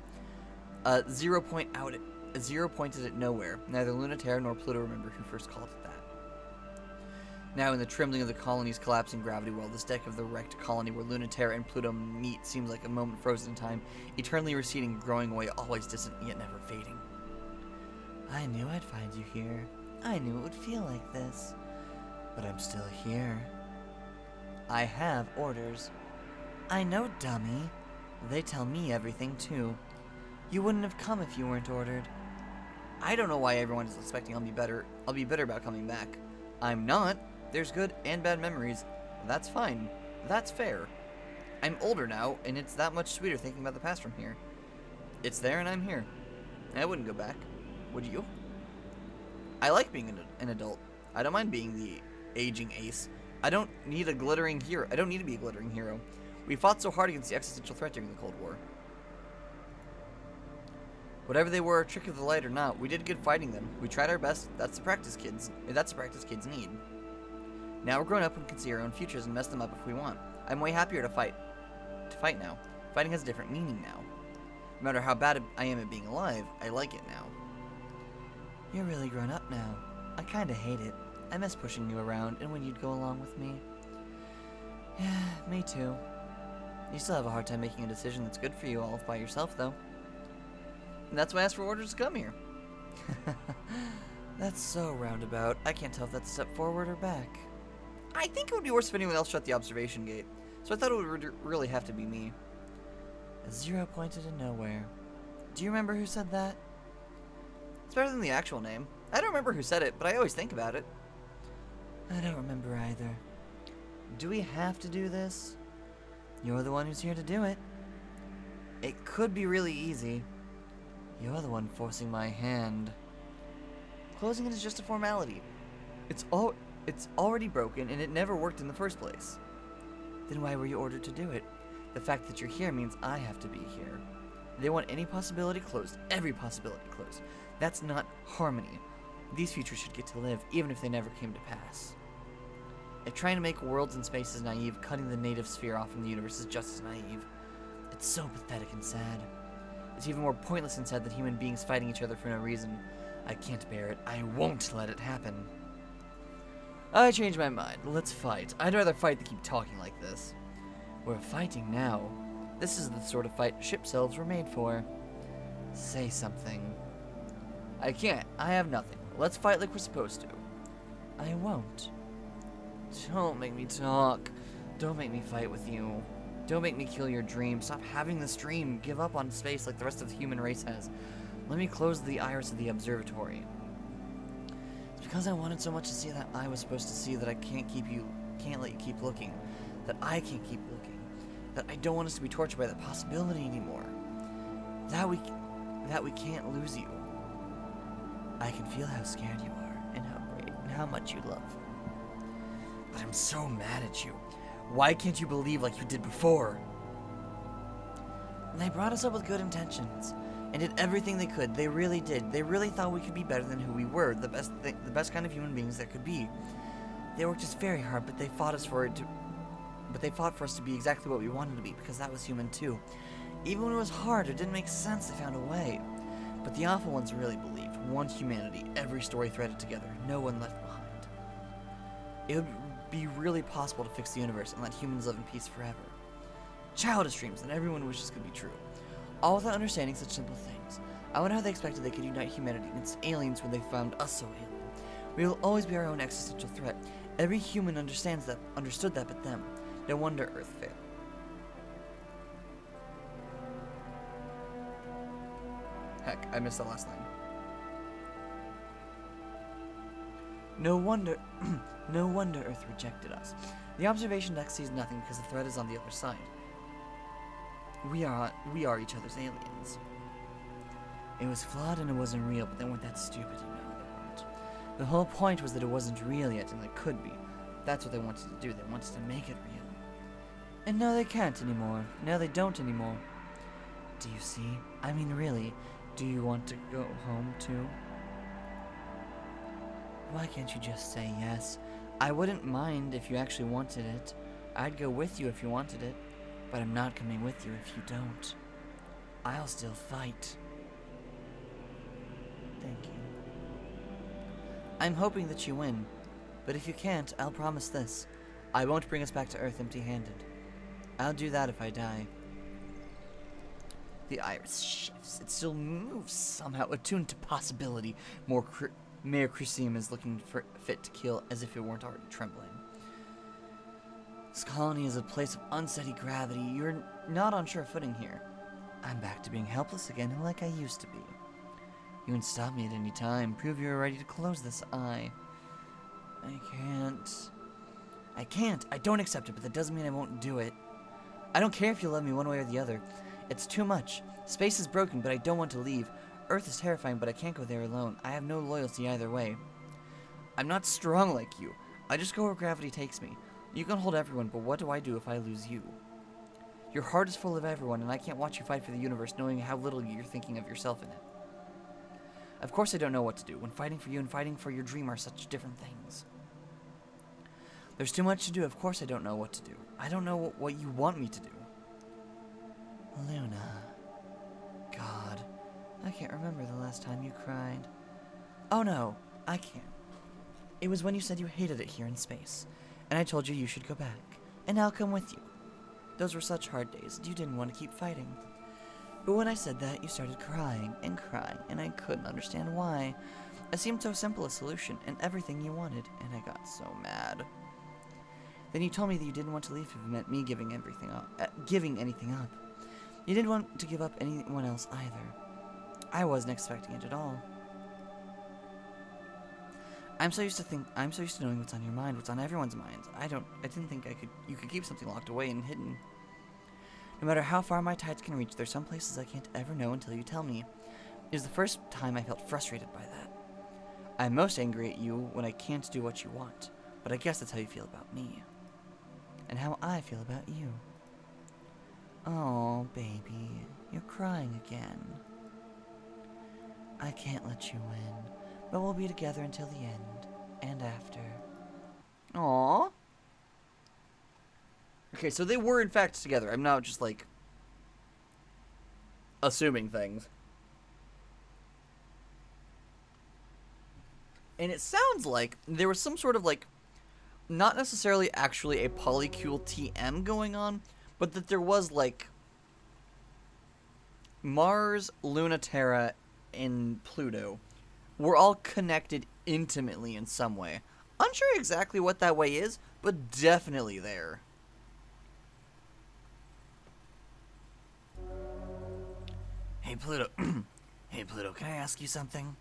Speaker 1: A zero pointed at nowhere. Neither Luna Terra nor Pluto remember who first called it that. Now, in the trembling of the colony's collapsing gravity well, this deck of the wrecked colony where Luna Terra and Pluto meet seems like a moment frozen in time, eternally receding, growing away, always distant, yet never fading.
Speaker 2: I knew I'd find you here. I knew it would feel like this. But I'm still here. I have orders. I know, dummy. They tell me everything, too. You wouldn't have come if you weren't ordered.
Speaker 1: I don't know why everyone is expecting I'll be bitter about coming back. I'm not. There's good and bad memories. That's fine. That's fair. I'm older now, and it's that much sweeter thinking about the past from here. It's there and I'm here. I wouldn't go back. Would you? I like being an adult. I don't mind being the aging ace. I don't need a glittering hero. I don't need to be a glittering hero. We fought so hard against the existential threat during the Cold War. Whatever they were, a trick of the light or not, we did good fighting them. We tried our best. That's the practice kids need. Now we're grown up and can see our own futures and mess them up if we want. I'm way happier to fight now. Fighting has a different meaning now. No matter how bad I am at being alive, I like it now.
Speaker 2: You're really grown up now. I kinda hate it. I miss pushing you around and when you'd go along with me. Yeah, me too. You still have a hard time making a decision that's good for you all by yourself, though.
Speaker 1: And that's why I asked for orders to come here.
Speaker 2: That's so roundabout. I can't tell if that's a step forward or back.
Speaker 1: I think it would be worse if anyone else shut the observation gate, so I thought it would really have to be me.
Speaker 2: A zero pointed to nowhere. Do you remember who said that?
Speaker 1: It's better than the actual name. I don't remember who said it, but I always think about it.
Speaker 2: I don't remember either. Do we have to do this? You're the one who's here to do it.
Speaker 1: It could be really easy.
Speaker 2: You're the one forcing my hand.
Speaker 1: Closing it is just a formality. It's already broken, and it never worked in the first place.
Speaker 2: Then why were you ordered to do it?
Speaker 1: The fact that you're here means I have to be here. They want any possibility closed, every possibility closed. That's not harmony. These futures should get to live, even if they never came to pass. If trying to make worlds and space is naive, cutting the native sphere off from the universe is just as naive. It's so pathetic and sad. It's even more pointless and sad that human beings fighting each other for no reason. I can't bear it. I won't let it happen.
Speaker 2: I changed my mind. Let's fight. I'd rather fight than keep talking like this. We're fighting now. This is the sort of fight ship selves were made for. Say something. I can't. I have nothing. Let's fight like we're supposed to. I won't. Don't make me talk. Don't make me fight with you. Don't make me kill your dream. Stop having this dream. Give up on space like the rest of the human race has. Let me close the iris of the observatory. It's because I wanted so much to see that I was supposed to see that I can't let you keep looking. That I can't keep looking. That I don't want us to be tortured by the possibility anymore. That we can't lose you. I can feel how scared you are, and how brave, and how much you love. But I'm so mad at you. Why can't you believe like you did before? They brought us up with good intentions, and did everything they could. They really did. They really thought we could be better than who we were, the best kind of human beings that could be. They worked us very hard, but they fought for us to be exactly what we wanted to be, because that was human too. Even when it was hard, it didn't make sense, they found a way. But the awful ones really believed. One humanity, every story threaded together, no one left behind. It would be really possible to fix the universe and let humans live in peace forever. Childish dreams that everyone wishes could be true. All without understanding such simple things. I wonder how they expected they could unite humanity against aliens when they found us so alien. We will always be our own existential threat. Every human understood that but them. No wonder Earth failed. Heck, I missed that last line. No wonder Earth rejected us. The observation deck sees nothing because the threat is on the other side. We are each other's aliens. It was flawed and it wasn't real, but they weren't that stupid, you know, they weren't. The whole point was that it wasn't real yet, and it could be. That's what they wanted to do, they wanted to make it real. And no, they can't anymore. No, they don't anymore. Do you see? I mean, really, do you want to go home too? Why can't you just say yes? I wouldn't mind if you actually wanted it. I'd go with you if you wanted it. But I'm not coming with you if you don't. I'll still fight. Thank you. I'm hoping that you win. But if you can't, I'll promise this. I won't bring us back to Earth empty-handed. I'll do that if I die. The iris shifts. It still moves somehow, attuned to possibility. Mayor Crucium is looking fit to kill as if it weren't already trembling. This colony is a place of unsteady gravity. You're not on sure footing here. I'm back to being helpless again, like I used to be. You can stop me at any time. Prove you're ready to close this eye. I can't. I don't accept it, but that doesn't mean I won't do it. I don't care if you love me one way or the other. It's too much. Space is broken, but I don't want to leave. Earth is terrifying, but I can't go there alone. I have no loyalty either way. I'm not strong like you. I just go where gravity takes me. You can hold everyone, but what do I do if I lose you? Your heart is full of everyone, and I can't watch you fight for the universe knowing how little you're thinking of yourself in it. Of course I don't know what to do, when fighting for you and fighting for your dream are such different things. There's too much to do, of course I don't know what to do. I don't know what you want me to do. Luna. God, I can't remember the last time you cried. Oh no, I can't. It was when you said you hated it here in space, and I told you you should go back, and I'll come with you. Those were such hard days, and you didn't want to keep fighting. But when I said that, you started crying, and I couldn't understand why. It seemed so simple a solution, and everything you wanted, and I got so mad. Then you told me that you didn't want to leave if it meant me giving anything up. You didn't want to give up anyone else either. I wasn't expecting it at all. I'm so used to knowing what's on your mind, what's on everyone's minds. I didn't think you could keep something locked away and hidden. No matter how far my tides can reach, there's some places I can't ever know until you tell me. It was the first time I felt frustrated by that. I'm most angry at you when I can't do what you want, but I guess that's how you feel about me. And how I feel about you. Oh, baby, you're crying again. I can't let you win, but we'll be together until the end, and after. Aww. Okay, so they were in fact together. I'm not just, like, assuming things. And it sounds like there was some sort of, like, not necessarily actually a polycule TM going on, but that there was, like, Mars, Luna, Terra, and Pluto were all connected intimately in some way. Unsure exactly what that way is, but definitely there. Hey, Pluto. Hey, Pluto, can I ask you something?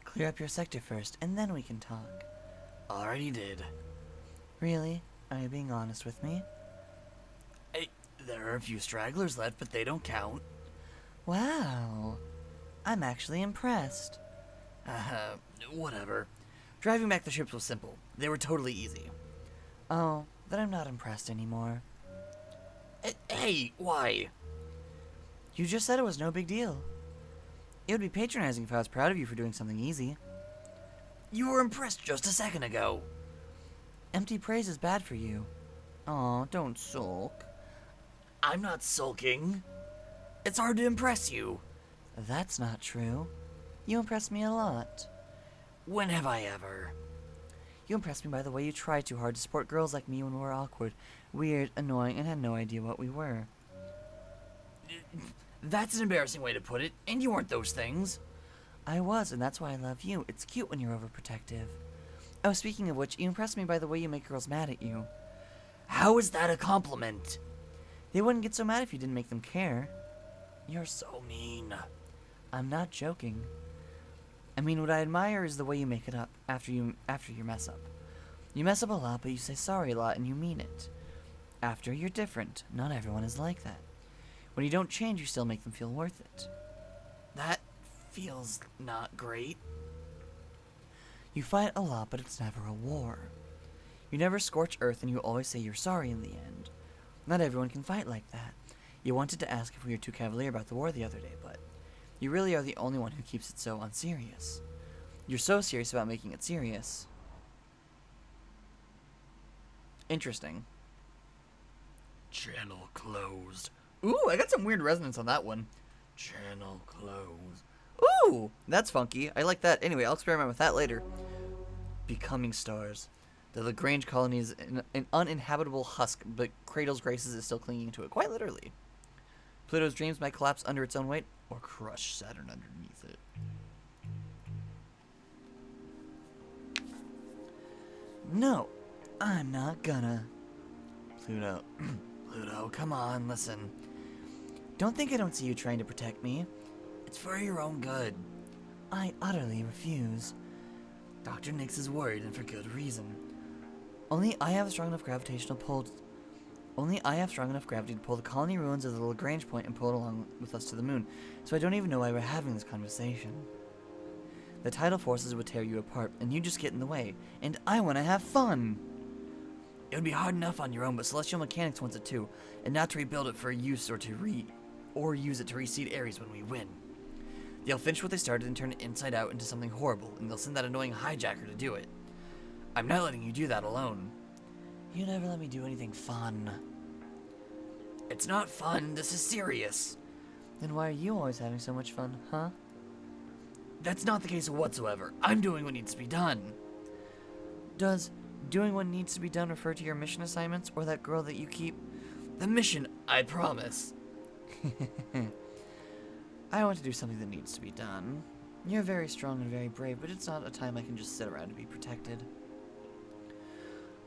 Speaker 2: Clear up your sector first, and then we can talk. Already did. Really? Are you being honest with me? Hey, there are a few stragglers left, but they don't count. Wow. I'm actually impressed. Whatever. Driving back the ships was simple. They were totally easy. Oh, then I'm not impressed anymore. Hey, why? You just said it was no big deal. It would be patronizing if I was proud of you for doing something easy. You were impressed just a second ago. Empty praise is bad for you. Aw, don't sulk. I'm not sulking. It's hard to impress you. That's not true. You impress me a lot. When have I ever? You impressed me by the way you tried too hard to support girls like me when we were awkward, weird, annoying, and had no idea what we were. That's an embarrassing way to put it, and you weren't those things. I was, and that's why I love you. It's cute when you're overprotective. Oh, speaking of which, you impressed me by the way you make girls mad at you. How is that a compliment? They wouldn't get so mad if you didn't make them care. You're so mean. I'm not joking. I mean, what I admire is the way you make it up after you mess up. You mess up a lot, but you say sorry a lot, and you mean it. After, you're different. Not everyone is like that. When you don't change, you still make them feel worth it. That feels not great. You fight a lot, but it's never a war. You never scorch earth, and you always say you're sorry in the end. Not everyone can fight like that. You wanted to ask if we were too cavalier about the war the other day, but you really are the only one who keeps it so unserious. You're so serious about making it serious. Interesting. Channel closed. Ooh, I got some weird resonance on that one. Channel closed. Ooh, that's funky. I like that. Anyway, I'll experiment with that later. Becoming stars. The Lagrange colony is an uninhabitable husk, but Cradle's Graces is still clinging to it, quite literally. Pluto's dreams might collapse under its own weight, or crush Saturn underneath it. No, I'm not gonna. Pluto. Pluto, come on, listen. Don't think I don't see you trying to protect me. It's for your own good. I utterly refuse. Dr. Nix is worried, and for good reason. Only I have a strong enough gravitational pull. Only I have strong enough gravity to pull the colony ruins of the Lagrange point and pull it along with us to the moon, so I don't even know why we're having this conversation. The tidal forces would tear you apart, and you just get in the way, and I want to have fun! It would be hard enough on your own, but Celestial Mechanics wants it too, and not to rebuild it for use or use it to reseed Ares when we win. They'll finish what they started and turn it inside out into something horrible, and they'll send that annoying hijacker to do it. I'm not letting you do that alone. You never let me do anything fun. It's not fun, this is serious. Then why are you always having so much fun, huh? That's not the case whatsoever. I'm doing what needs to be done. Does doing what needs to be done refer to your mission assignments or that girl that you keep? The mission, I promise. I want to do something that needs to be done. You're very strong and very brave, but it's not a time I can just sit around and be protected.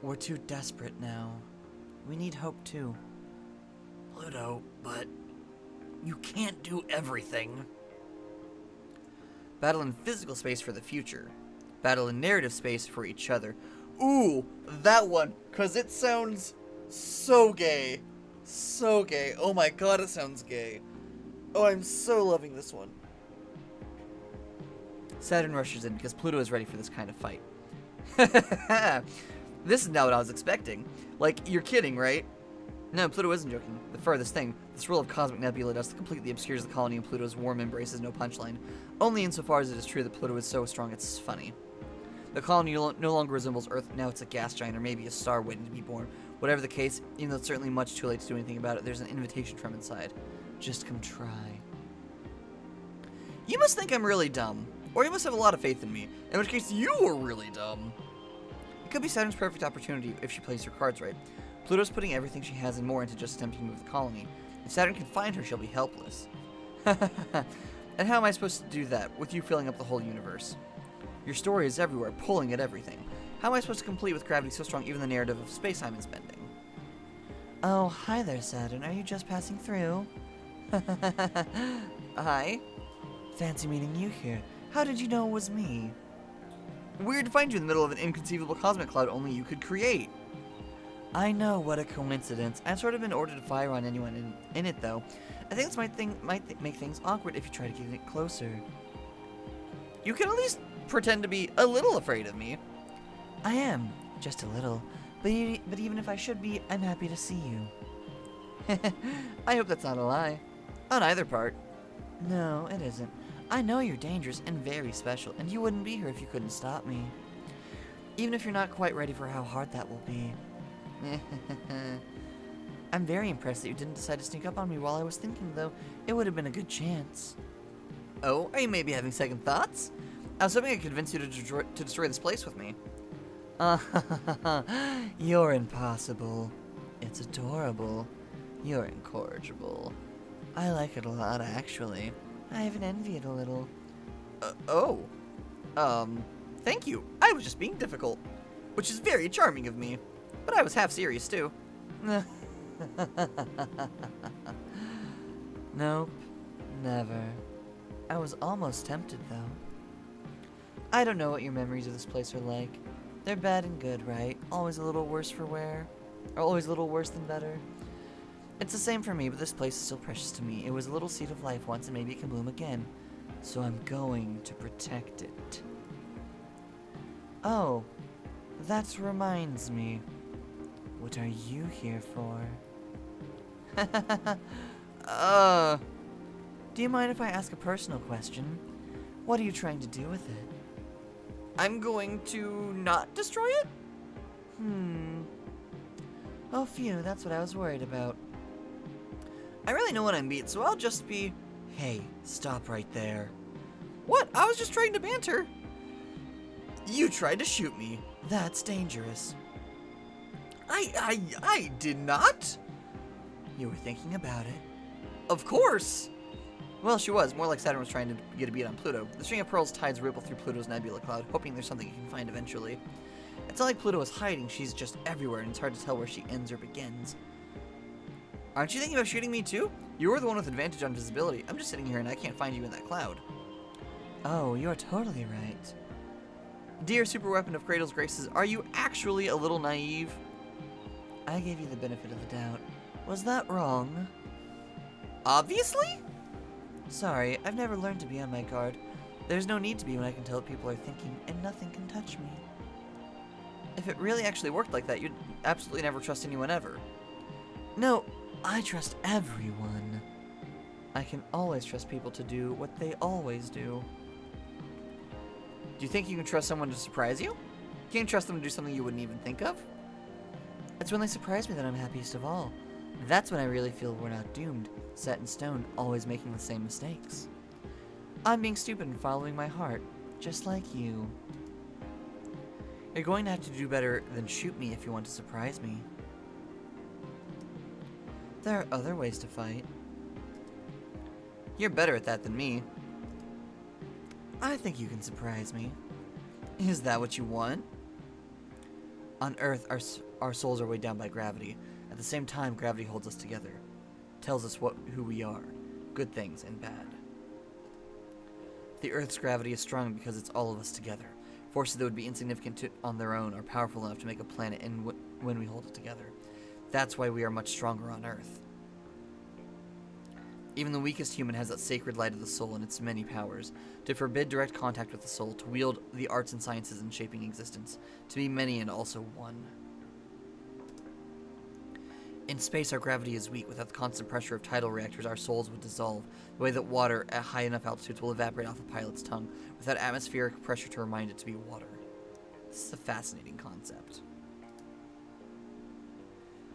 Speaker 2: We're too desperate now. We need hope too. Pluto, but you can't do everything. Battle in physical space for the future. Battle in narrative space for each other. Ooh, that one, cause it sounds so gay. So gay. Oh my god, it sounds gay. Oh, I'm so loving this one. Saturn rushes in because Pluto is ready for this kind of fight. This is not what I was expecting. Like, you're kidding, right? No, Pluto isn't joking. The furthest thing, this roll of cosmic nebula dust completely obscures the colony, and Pluto's warm embrace is no punchline. Only insofar as it is true that Pluto is so strong it's funny. The colony no longer resembles Earth, now it's a gas giant or maybe a star waiting to be born. Whatever the case, even though it's certainly much too late to do anything about it, there's an invitation from inside. Just come try. You must think I'm really dumb. Or you must have a lot of faith in me, in which case you were really dumb. Could be Saturn's perfect opportunity if she plays her cards right. Pluto's putting everything she has and more into just attempting to move the colony. If Saturn can find her, she'll be helpless. And how am I supposed to do that, with you filling up the whole universe? Your story is everywhere, pulling at everything. How am I supposed to complete with gravity so strong even the narrative of space-time is bending? Oh, hi there, Saturn. Are you just passing through? Hi. Fancy meeting you here. How did you know it was me? Weird to find you in the middle of an inconceivable cosmic cloud only you could create. I know, what a coincidence. I've sort of been ordered to fire on anyone in it, though. I think this might make things awkward if you try to get it closer. You can at least pretend to be a little afraid of me. I am, just a little. But even if I should be, I'm happy to see you. I hope that's not a lie. On either part. No, it isn't. I know you're dangerous and very special, and you wouldn't be here if you couldn't stop me. Even if you're not quite ready for how hard that will be. I'm very impressed that you didn't decide to sneak up on me while I was thinking, though. It would have been a good chance. Oh, are you maybe having second thoughts? I was hoping I could convince you to destroy this place with me. You're impossible. It's adorable. You're incorrigible. I like it a lot, actually. I even envy it a little. Thank you. I was just being difficult. Which is very charming of me. But I was half serious, too. Nope. Never. I was almost tempted, though. I don't know what your memories of this place are like. They're bad and good, right? Always a little worse for wear? Or always a little worse than better? It's the same for me, but this place is still precious to me. It was a little seed of life once, and maybe it can bloom again. So I'm going to protect it. Oh, that reminds me. What are you here for? Do you mind if I ask a personal question? What are you trying to do with it? I'm going to not destroy it? Oh, phew, that's what I was worried about. I really know what I'm beat, so I'll just be... Hey, stop right there. What? I was just trying to banter. You tried to shoot me. That's dangerous. I did not. You were thinking about it. Of course. Well, she was. More like Saturn was trying to get a beat on Pluto. The string of pearls tides ripple through Pluto's nebula cloud, hoping there's something you can find eventually. It's not like Pluto is hiding. She's just everywhere, and it's hard to tell where she ends or begins. Aren't you thinking about shooting me, too? You were the one with advantage on visibility. I'm just sitting here, and I can't find you in that cloud. Oh, you're totally right. Dear super weapon of Cradle's Graces, are you actually a little naive? I gave you the benefit of the doubt. Was that wrong? Obviously? Sorry, I've never learned to be on my guard. There's no need to be when I can tell what people are thinking, and nothing can touch me. If it really actually worked like that, you'd absolutely never trust anyone ever. No, I trust everyone. I can always trust people to do what they always do. Do you think you can trust someone to surprise you? Can't trust them to do something you wouldn't even think of? It's when they surprise me that I'm happiest of all. That's when I really feel we're not doomed, set in stone, always making the same mistakes. I'm being stupid and following my heart, just like you. You're going to have to do better than shoot me if you want to surprise me. There are other ways to fight. You're better at that than me. I think you can surprise me. Is that what you want? On Earth, our souls are weighed down by gravity. At the same time, gravity holds us together. Tells us who we are. Good things and bad. The Earth's gravity is strong because it's all of us together. Forces that would be insignificant on their own are powerful enough to make a planet when we hold it together. That's why we are much stronger on Earth. Even the weakest human has that sacred light of the soul and its many powers. To forbid direct contact with the soul, to wield the arts and sciences in shaping existence. To be many and also one. In space, our gravity is weak. Without the constant pressure of tidal reactors, our souls would dissolve, the way that water at high enough altitudes will evaporate off a pilot's tongue, without atmospheric pressure to remind it to be water. This is a fascinating concept.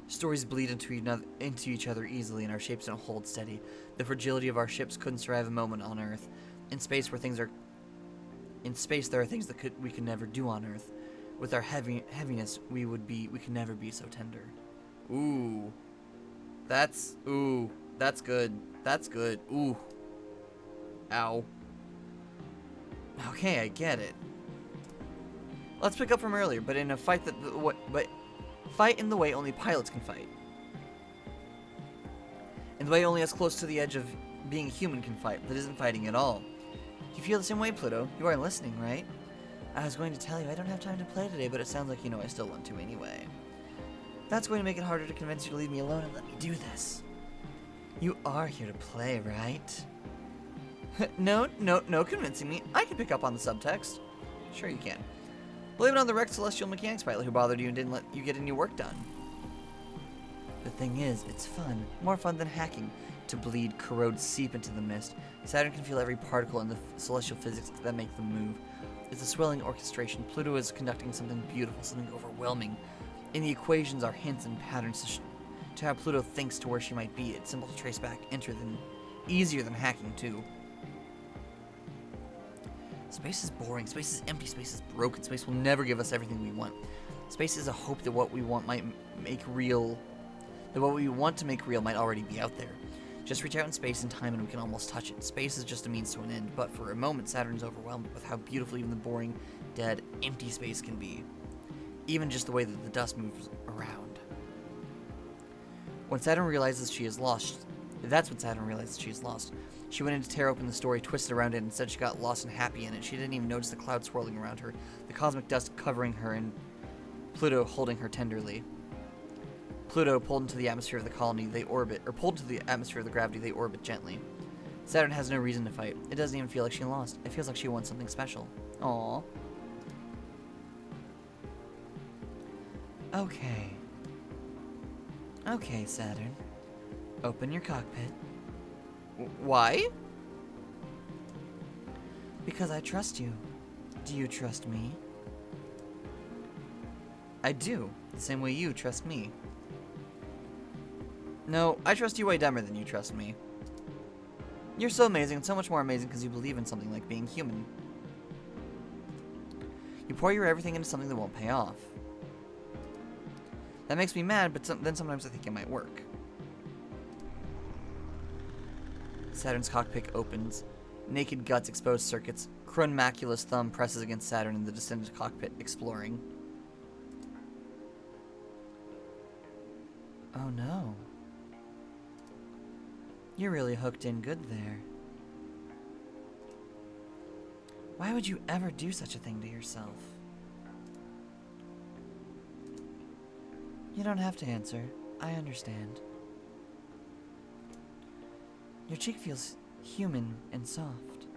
Speaker 2: Stories bleed into each other easily, and our shapes don't hold steady. The fragility of our ships couldn't survive a moment on Earth. In space, there are things that we could never do on Earth. With our heaviness, we can never be so tender.
Speaker 1: Ooh. That's good. That's good. Ooh. Ow.
Speaker 2: Okay, I get it. Let's pick up from earlier, but in a fight fight in the way only pilots can fight. In the way only as close to the edge of being human can fight, that isn't fighting at all. You feel the same way, Pluto? You are listening, right? I was going to tell you I don't have time to play today, but it sounds like you know I still want to anyway. That's going to make it harder to convince you to leave me alone and let me do this. You are here to play, right? No convincing me. I can pick up on the subtext. Sure you can. Blame it on the wrecked celestial mechanics pilot who bothered you and didn't let you get any work done. The thing is, it's fun. More fun than hacking. To bleed, corrode, seep into the mist. Saturn can feel every particle in the celestial physics that make them move. It's a swelling orchestration. Pluto is conducting something beautiful, something overwhelming. In the equations are hints and patterns to how Pluto thinks to where she might be. It's simple to trace back, easier than hacking too. Space is boring, space is empty, space is broken, space will never give us everything we want. Space is a hope that what we want might make real, that what we want to make real might already be out there. Just reach out in space and time and we can almost touch it. Space is just a means to an end, but for a moment Saturn's overwhelmed with how beautiful even the boring, dead, empty space can be. Even just the way that the dust moves around. When Saturn realizes she is lost, that's when Saturn realizes she is lost. She went in to tear open the story, twisted around it, and said she got lost and happy in it. She didn't even notice the cloud swirling around her, the cosmic dust covering her, and Pluto holding her tenderly. Pluto, pulled into the atmosphere of the colony, they orbit, or pulled into the atmosphere of the gravity, they orbit gently. Saturn has no reason to fight. It doesn't even feel like she lost. It feels like she won something special. Aww. Okay. Okay, Saturn. Open your cockpit.
Speaker 1: Why?
Speaker 2: Because I trust you. Do you trust me?
Speaker 1: I do. The same way you trust me. No, I trust you way dumber than you trust me. You're so amazing, and so much more amazing because you believe in something like being human. You pour your everything into something that won't pay off. That makes me mad, but then sometimes I think it might work. Saturn's cockpit opens. Naked guts, exposed circuits. Macula's thumb presses against Saturn in the descended cockpit, exploring. Oh no. You're really hooked in good there. Why would you ever do such a thing to yourself? You don't have to answer. I understand. Your cheek feels human and soft.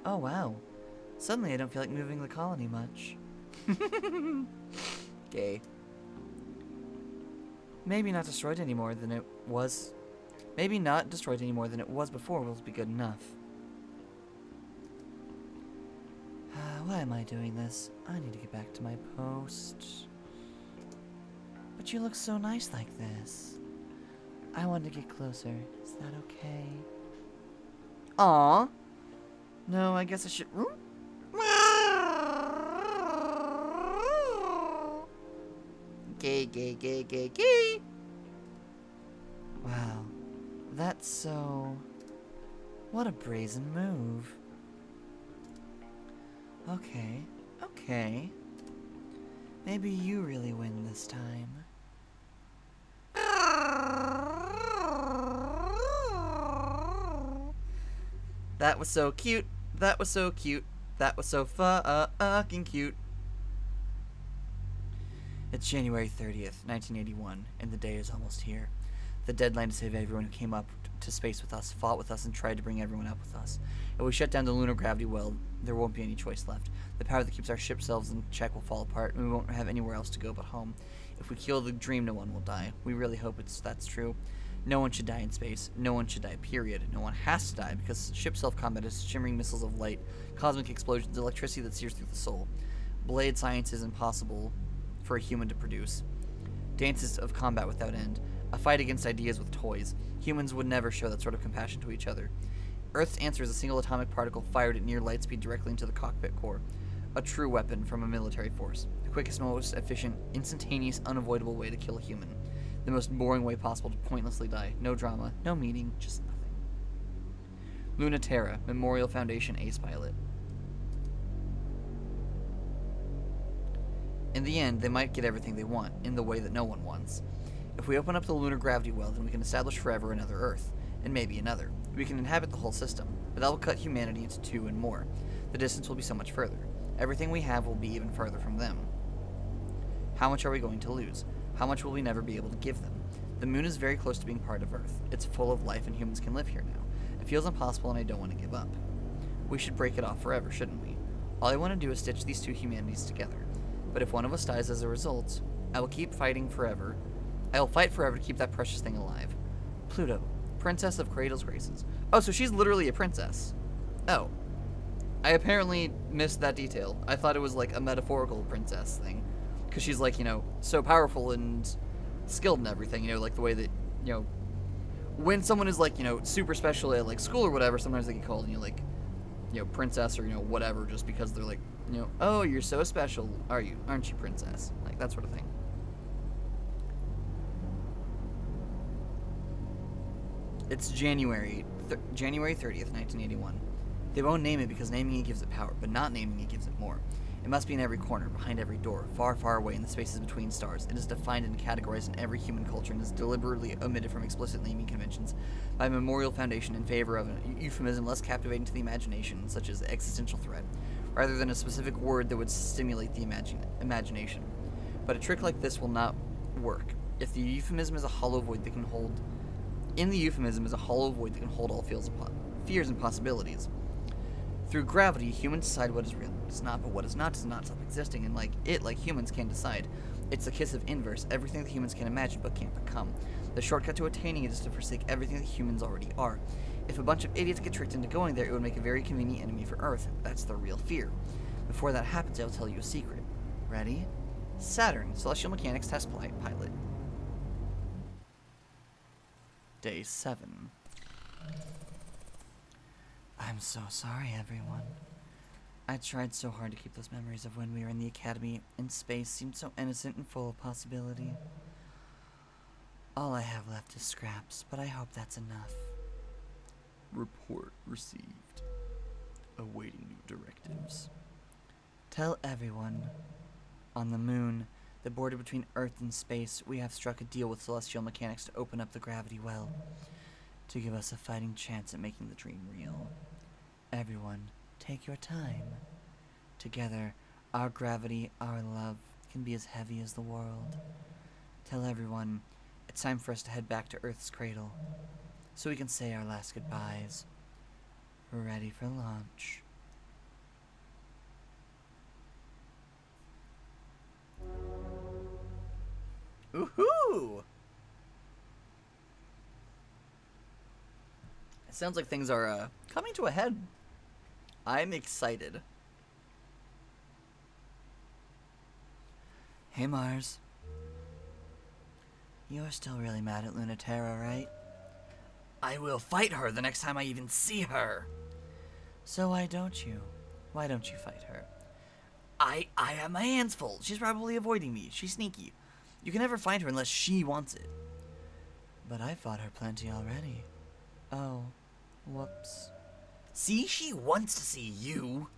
Speaker 1: Oh wow. Suddenly I don't feel like moving the colony much. Gay. Maybe not destroyed any more than it was. Maybe not destroyed any more than it was before will be good enough. Why am I doing this? I need to get back to my post. But you look so nice like this. I want to get closer. Is that okay? Aww. No, I guess I should... Gay. Wow. That's so... What a brazen move. Okay. Maybe you really win this time. That was so cute. That was so fucking cute. It's January 30th, 1981, and the day is almost here. The deadline to save everyone who came up to space with us, fought with us, and tried to bring everyone up with us. If we shut down the lunar gravity well, there won't be any choice left. The power that keeps our ship selves in check will fall apart, and we won't have anywhere else to go but home. If we kill the dream, no one will die. We really hope that's true. No one should die in space. No one should die, period. No one has to die, because ship self-combat is shimmering missiles of light, cosmic explosions, electricity that sears through the soul. Blade science is impossible for a human to produce. Dances of combat without end. A fight against ideas with toys. Humans would never show that sort of compassion to each other. Earth's answer is a single atomic particle fired at near light speed directly into the cockpit core.
Speaker 2: a true weapon from a military force. The quickest, most efficient, instantaneous, unavoidable way to kill a human. The most boring way possible to pointlessly die. No drama, no meaning, just nothing. Luna Terra, Memorial Foundation ace pilot. In the end, they might get everything they want, in the way that no one wants. If we open up the lunar gravity well, then we can establish forever another Earth, and maybe another. We can inhabit the whole system, but that will cut humanity into two and more. The distance will be so much further. Everything we have will be even further from them. How much are we going to lose? How much will we never be able to give them? The moon is very close to being part of Earth. It's full of life and humans can live here now. It feels impossible and I don't want to give up. We should break it off forever, shouldn't we? All I want to do is stitch these two humanities together. But if one of us dies as a result, I will keep fighting forever. I will fight forever to keep that precious thing alive. Pluto, Princess of Cradle's Graces. Oh, so she's literally a princess. Oh. I apparently missed that detail. I thought it was like a metaphorical princess thing. Because she's like, so powerful and skilled and everything, like the way that, when someone is like, super special at like school or whatever, sometimes they get called, princess or, whatever, just because they're like, oh, you're so special, aren't you, princess? Like, that sort of thing. It's January 30th, 1981. They won't name it because naming it gives it power, but not naming it gives it more. It must be in every corner, behind every door, far, far away in the spaces between stars. It is defined and categorized in every human culture and is deliberately omitted from explicit naming conventions by a memorial foundation in favor of a euphemism less captivating to the imagination, such as existential threat, rather than a specific word that would stimulate the imagination. But a trick like this will not work. If the euphemism is a hollow void that can hold... In the euphemism is a hollow void that can hold all fears and possibilities. Through gravity, humans decide what is real and what is not, but what is not does not stop existing, and like humans can decide. It's the kiss of inverse, everything that humans can imagine but can't become. The shortcut to attaining it is to forsake everything that humans already are. If a bunch of idiots get tricked into going there, it would make a very convenient enemy for Earth. That's the real fear. Before that happens, I'll tell you a secret. Ready? Saturn, Celestial Mechanics Test Pilot. Day 7. I'm so sorry, everyone. I tried so hard to keep those memories of when we were in the academy, and space seemed so innocent and full of possibility. All I have left is scraps, but I hope that's enough. Report received. Awaiting new directives. Tell everyone. On the moon, the border between Earth and space, we have struck a deal with Celestial Mechanics to open up the gravity well, to give us a fighting chance at making the dream real. Everyone, take your time. Together, our gravity, our love, can be as heavy as the world. Tell everyone, it's time for us to head back to Earth's cradle, so we can say our last goodbyes. We're ready for launch. Woohoo! It sounds like things are coming to a head. I'm excited. Hey, Mars. You're still really mad at Luna Terra, right? I will fight her the next time I even see her. So why don't you? Why don't you fight her? I have my hands full. She's probably avoiding me. She's sneaky. You can never find her unless she wants it. But I fought her plenty already. Oh, whoops. See, she wants to see you.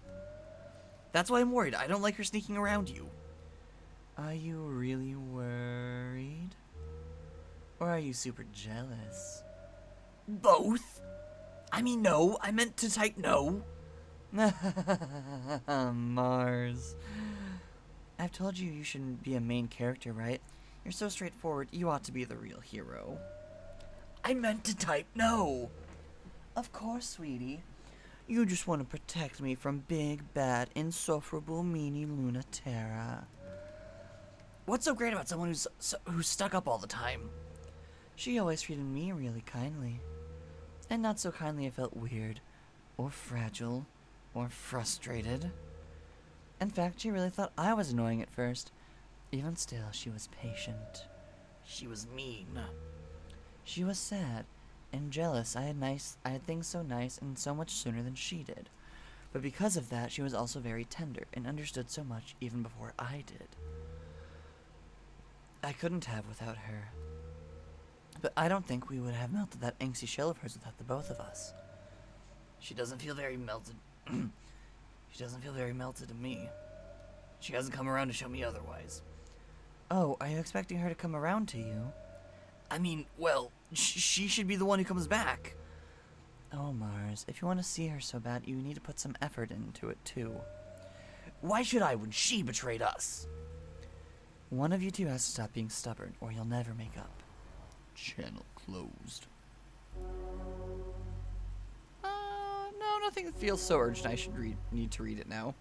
Speaker 2: That's why I'm worried. I don't like her sneaking around you. Are you really worried? Or are you super jealous? Both. I mean, no. I meant to type no. Mars. I've told you you shouldn't be a main character, right? You're so straightforward. You ought to be the real hero. I meant to type no. Of course, sweetie. You just want to protect me from big, bad, insufferable, meanie Luna Terra. What's so great about someone who's stuck up all the time? She always treated me really kindly. And not so kindly I felt weird, or fragile, or frustrated. In fact, she really thought I was annoying at first. Even still, she was patient. She was mean. She was sad and jealous. I had things so nice and so much sooner than she did. But because of that, she was also very tender and understood so much even before I did. I couldn't have without her. But I don't think we would have melted that angsty shell of hers without the both of us. She doesn't feel very melted. She doesn't feel very melted to me. She hasn't come around to show me otherwise. Oh, are you expecting her to come around to you? I mean, well, she should be the one who comes back. Oh, Mars, if you want to see her so bad, you need to put some effort into it, too. Why should I when she betrayed us? One of you two has to stop being stubborn, or you'll never make up.
Speaker 1: Channel closed.
Speaker 2: No, nothing feels so urgent I should need to read it now.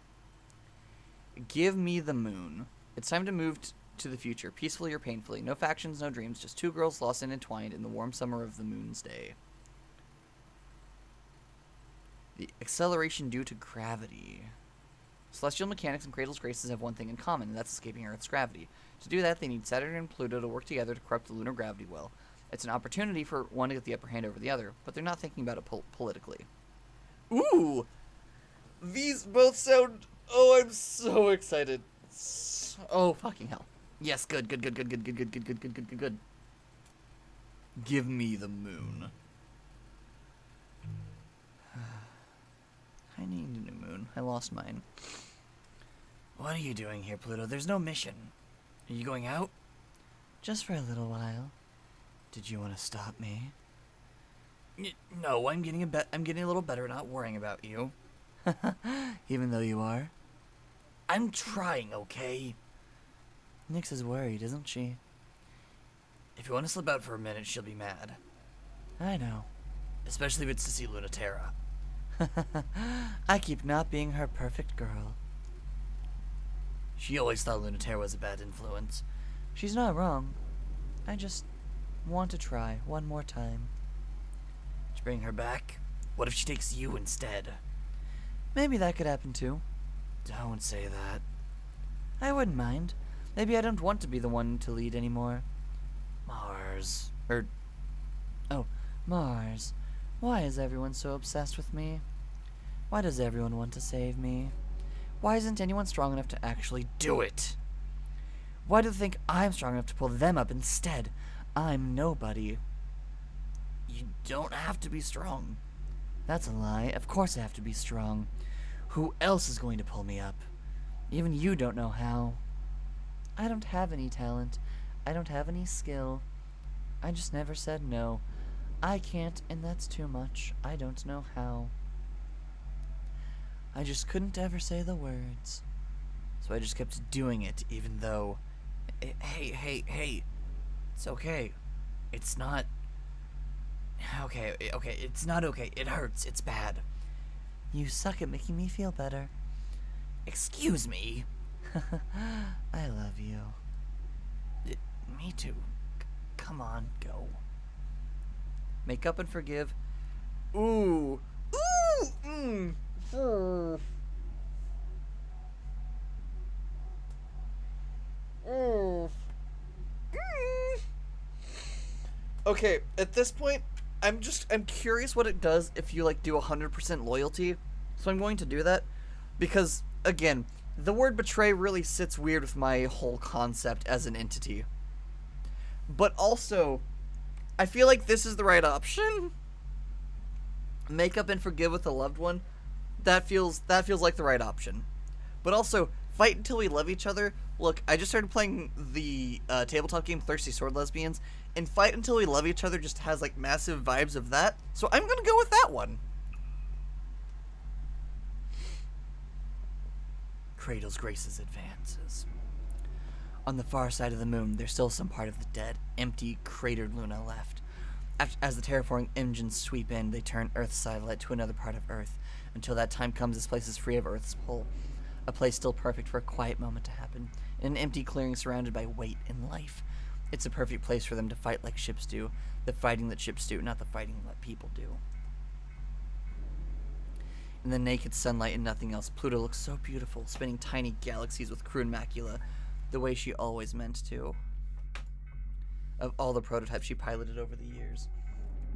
Speaker 2: Give me the moon. It's time to move to the future, peacefully or painfully. No factions, no dreams, just two girls lost and entwined in the warm summer of the moon's day. The acceleration due to gravity. Celestial mechanics and Cradle's graces have one thing in common, and that's escaping Earth's gravity. To do that, they need Saturn and Pluto to work together to corrupt the lunar gravity well. It's an opportunity for one to get the upper hand over the other, but they're not thinking about it politically. Ooh! These both sound... Oh, I'm so excited. Oh, fucking hell. Yes, good.
Speaker 1: Give me the moon.
Speaker 2: I need a new moon. I lost mine. What are you doing here, Pluto? There's no mission. Are you going out? Just for a little while. Did you want to stop me? No, I'm getting a little better at not worrying about you. Even though you are? I'm trying, okay? Nyx is worried, isn't she? If you want to slip out for a minute, she'll be mad. I know. Especially if it's to see Lunaterra. I keep not being her perfect girl. She always thought Lunaterra was a bad influence. She's not wrong. I just want to try one more time. To bring her back? What if she takes you instead? Maybe that could happen too. Don't say that. I wouldn't mind. Maybe I don't want to be the one to lead anymore. Mars. Mars. Why is everyone so obsessed with me? Why does everyone want to save me? Why isn't anyone strong enough to actually do it? Why do they think I'm strong enough to pull them up instead? I'm nobody. You don't have to be strong. That's a lie. Of course I have to be strong. Who else is going to pull me up? Even you don't know how. I don't have any talent. I don't have any skill. I just never said no. I can't, and that's too much. I don't know how. I just couldn't ever say the words. So I just kept doing it, even though... Hey. It's okay. It's not... Okay, it's not okay. It hurts. It's bad. You suck at making me feel better. Excuse me. I love you. Me too. Come on, go. Make up and forgive. Ooh. Okay, at this point, I'm curious what it does if you, like, do 100% loyalty. So I'm going to do that. Because, again, the word betray really sits weird with my whole concept as an entity. But also, I feel like this is the right option. Make up and forgive with a loved one. That feels like the right option. But also, fight until we love each other. Look, I just started playing the tabletop game Thirsty Sword Lesbians, and fight until we love each other just has, like, massive vibes of that. So I'm gonna go with that one. Cradle's graces advances. On the far side of the moon, there's still some part of the dead, empty, cratered Luna left. As the terraforming engines sweep in, they turn Earth's satellite to another part of Earth. Until that time comes, this place is free of Earth's pull. A place still perfect for a quiet moment to happen. In an empty clearing surrounded by weight and life. It's a perfect place for them to fight like ships do. The fighting that ships do, not the fighting that people do. In the naked sunlight and nothing else, Pluto looks so beautiful, spinning tiny galaxies with crude macula, the way she always meant to. Of all the prototypes she piloted over the years.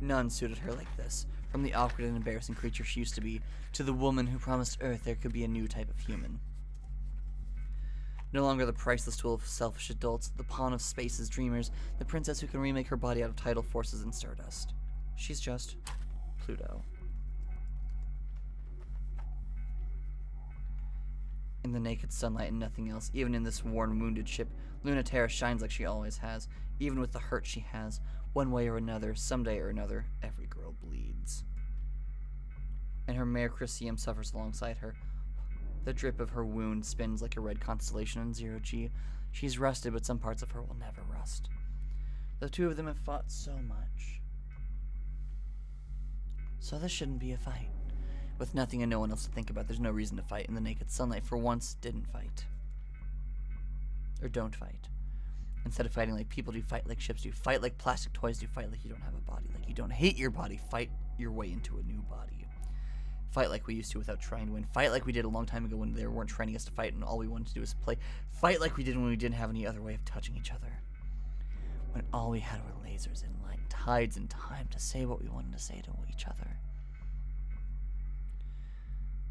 Speaker 2: None suited her like this, from the awkward and embarrassing creature she used to be, to the woman who promised Earth there could be a new type of human. No longer the priceless tool of selfish adults, the pawn of space's dreamers, the princess who can remake her body out of tidal forces and stardust. She's just Pluto. In the naked sunlight and nothing else, even in this worn, wounded ship, Lunaterra shines like she always has, even with the hurt she has. One way or another, someday or another, every girl bleeds. And her mare Chrysium suffers alongside her. The drip of her wound spins like a red constellation on 0G. She's rusted, but some parts of her will never rust. The two of them have fought so much. So this shouldn't be a fight. With nothing and no one else to think about, there's no reason to fight, and the naked sunlight, for once, didn't fight. Or don't fight. Instead of fighting like people do, fight like ships do. Fight like plastic toys do. Fight like you don't have a body. Like you don't hate your body. Fight your way into a new body. Fight like we used to without trying to win. Fight like we did a long time ago when they weren't training us to fight and all we wanted to do was play. Fight like we did when we didn't have any other way of touching each other. When all we had were lasers and light, tides and time to say what we wanted to say to each other.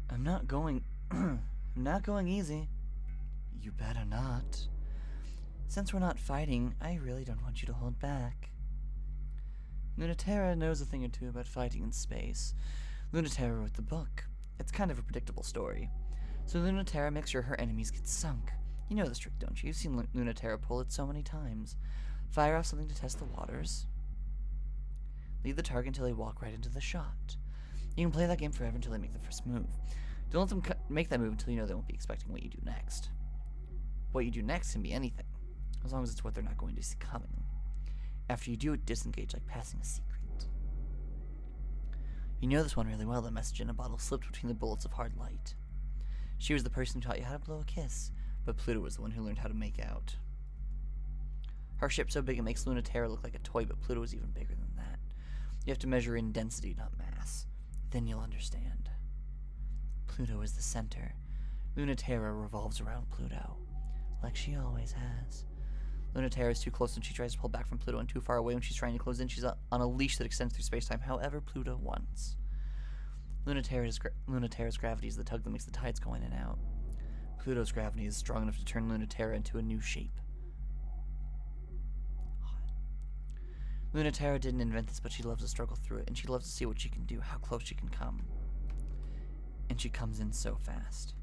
Speaker 2: I'm not going easy. You better not. Since we're not fighting, I really don't want you to hold back. Lunaterra knows a thing or two about fighting in space. Lunaterra wrote the book. It's kind of a predictable story. So Lunaterra makes sure her enemies get sunk. You know this trick, don't you? You've seen Lunaterra pull it so many times. Fire off something to test the waters. Lead the target until they walk right into the shot. You can play that game forever until they make the first move. Don't let them make that move until you know they won't be expecting what you do next. What you do next can be anything, as long as it's what they're not going to see coming. After you do it, disengage like passing a secret. You know this one really well. The message in a bottle slipped between the bullets of hard light. She was the person who taught you how to blow a kiss, but Pluto was the one who learned how to make out. Her ship's so big it makes Lunaterra look like a toy, but Pluto is even bigger than that. You have to measure in density, not mass. Then you'll understand. Pluto is the center. Lunaterra revolves around Pluto, like she always has. Lunaterra is too close when she tries to pull back from Pluto, and too far away when she's trying to close in. She's on a leash that extends through space-time however Pluto wants. Lunaterra's gravity is the tug that makes the tides go in and out. Pluto's gravity is strong enough to turn Lunaterra into a new shape. Lunaterra didn't invent this, but she loves to struggle through it, and she loves to see what she can do, how close she can come. And she comes in so fast.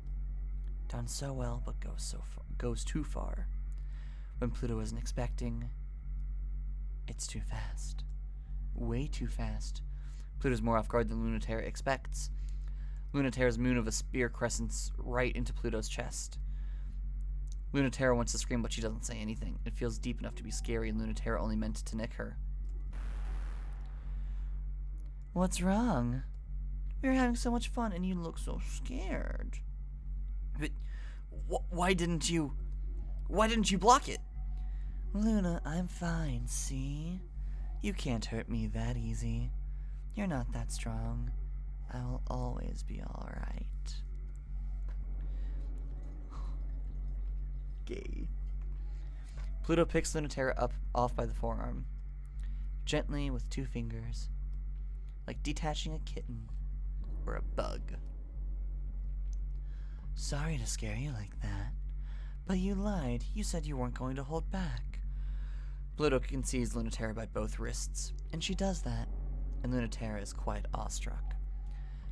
Speaker 2: Done so well, but goes too far. When Pluto isn't expecting, it's too fast. Way too fast. Pluto's more off guard than Lunaterra expects. Lunaterra's moon of a spear crescents right into Pluto's chest. Lunaterra wants to scream, but she doesn't say anything. It feels deep enough to be scary, and Lunaterra only meant to nick her. What's wrong? We were having so much fun, and you look so scared. But why didn't you block it? Luna, I'm fine, see? You can't hurt me that easy. You're not that strong. I will always be alright. Gay. Pluto picks Lunaterra up off by the forearm, gently with 2 fingers, like detaching a kitten or a bug. Sorry to scare you like that, but you lied. You said you weren't going to hold back. Pluto can seize Lunaterra by both wrists, and she does that, and Lunaterra is quite awestruck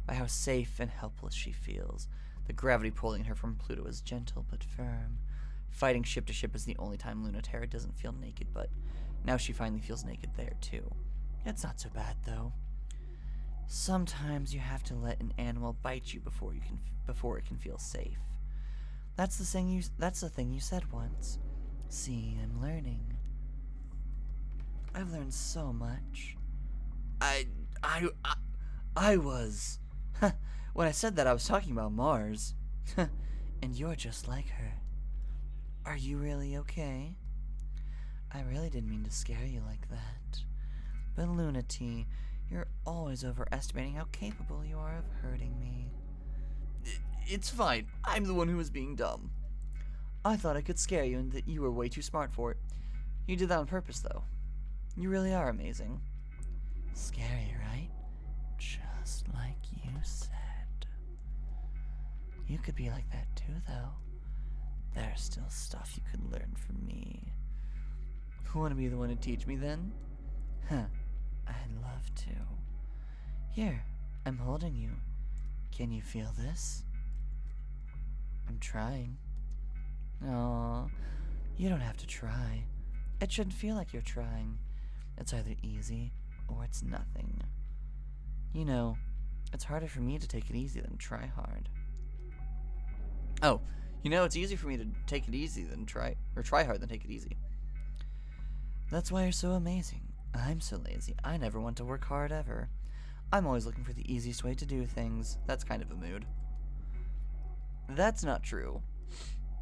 Speaker 2: by how safe and helpless she feels. The gravity pulling her from Pluto is gentle but firm. Fighting ship to ship is the only time Lunaterra doesn't feel naked, but now she finally feels naked there too. It's not so bad though. Sometimes you have to let an animal bite you before it can feel safe. That's the thing you said once. See, I'm learning. I've learned so much. I was. When I said that, I was talking about Mars. And you're just like her. Are you really okay? I really didn't mean to scare you like that. But Lunati, you're always overestimating how capable you are of hurting me. It's fine. I'm the one who was being dumb. I thought I could scare you and that you were way too smart for it. You did that on purpose, though. You really are amazing. Scary, right? Just like you said. You could be like that too, though. There's still stuff you could learn from me. Want to be the one to teach me then? Huh. I'd love to. Here, I'm holding you. Can you feel this? I'm trying. Aw, you don't have to try. It shouldn't feel like you're trying. It's either easy or it's nothing. You know, it's harder for me to take it easy than try hard. Oh, you know, it's easy for me to take it easy than try hard than take it easy. That's why you're so amazing. I'm so lazy. I never want to work hard ever. I'm always looking for the easiest way to do things. That's kind of a mood. That's not true.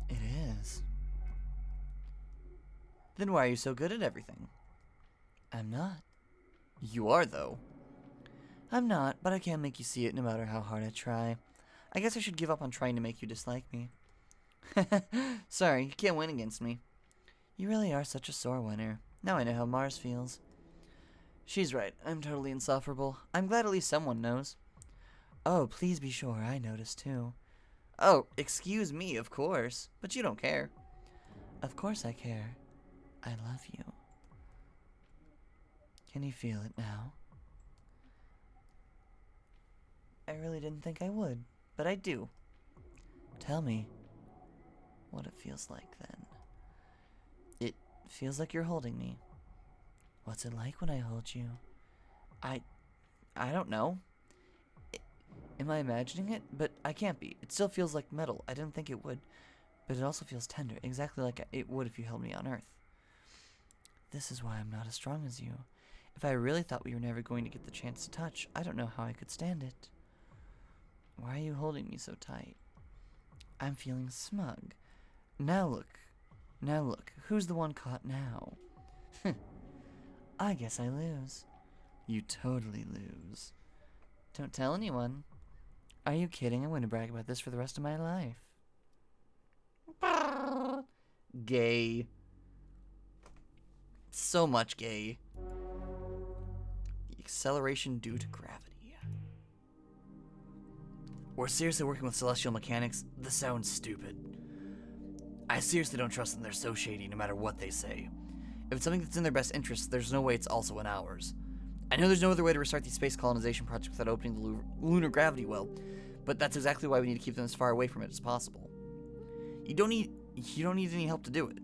Speaker 2: It is. Then why are you so good at everything? I'm not. You are, though. I'm not, but I can't make you see it no matter how hard I try. I guess I should give up on trying to make you dislike me. Sorry, you can't win against me. You really are such a sore winner. Now I know how Mars feels. She's right. I'm totally insufferable. I'm glad at least someone knows. Oh, please be sure I noticed too. Oh, excuse me, of course. But you don't care. Of course I care. I love you. Can you feel it now? I really didn't think I would, but I do. Tell me what it feels like then. It feels like you're holding me. What's it like when I hold you? I don't know. Am I imagining it? But I can't be. It still feels like metal. I didn't think it would. But it also feels tender, exactly like it would if you held me on Earth. This is why I'm not as strong as you. If I really thought we were never going to get the chance to touch, I don't know how I could stand it. Why are you holding me so tight? I'm feeling smug. Now look, who's the one caught now? I guess I lose. You totally lose. Don't tell anyone. Are you kidding? I'm going to brag about this for the rest of my life. Gay. So much gay. The acceleration due to gravity. We're seriously working with celestial mechanics? This sounds stupid. I seriously don't trust them. They're so shady no matter what they say. If it's something that's in their best interest, there's no way it's also in ours. I know there's no other way to restart these space colonization projects without opening the lunar gravity well, but that's exactly why we need to keep them as far away from it as possible. You don't need any help to do it.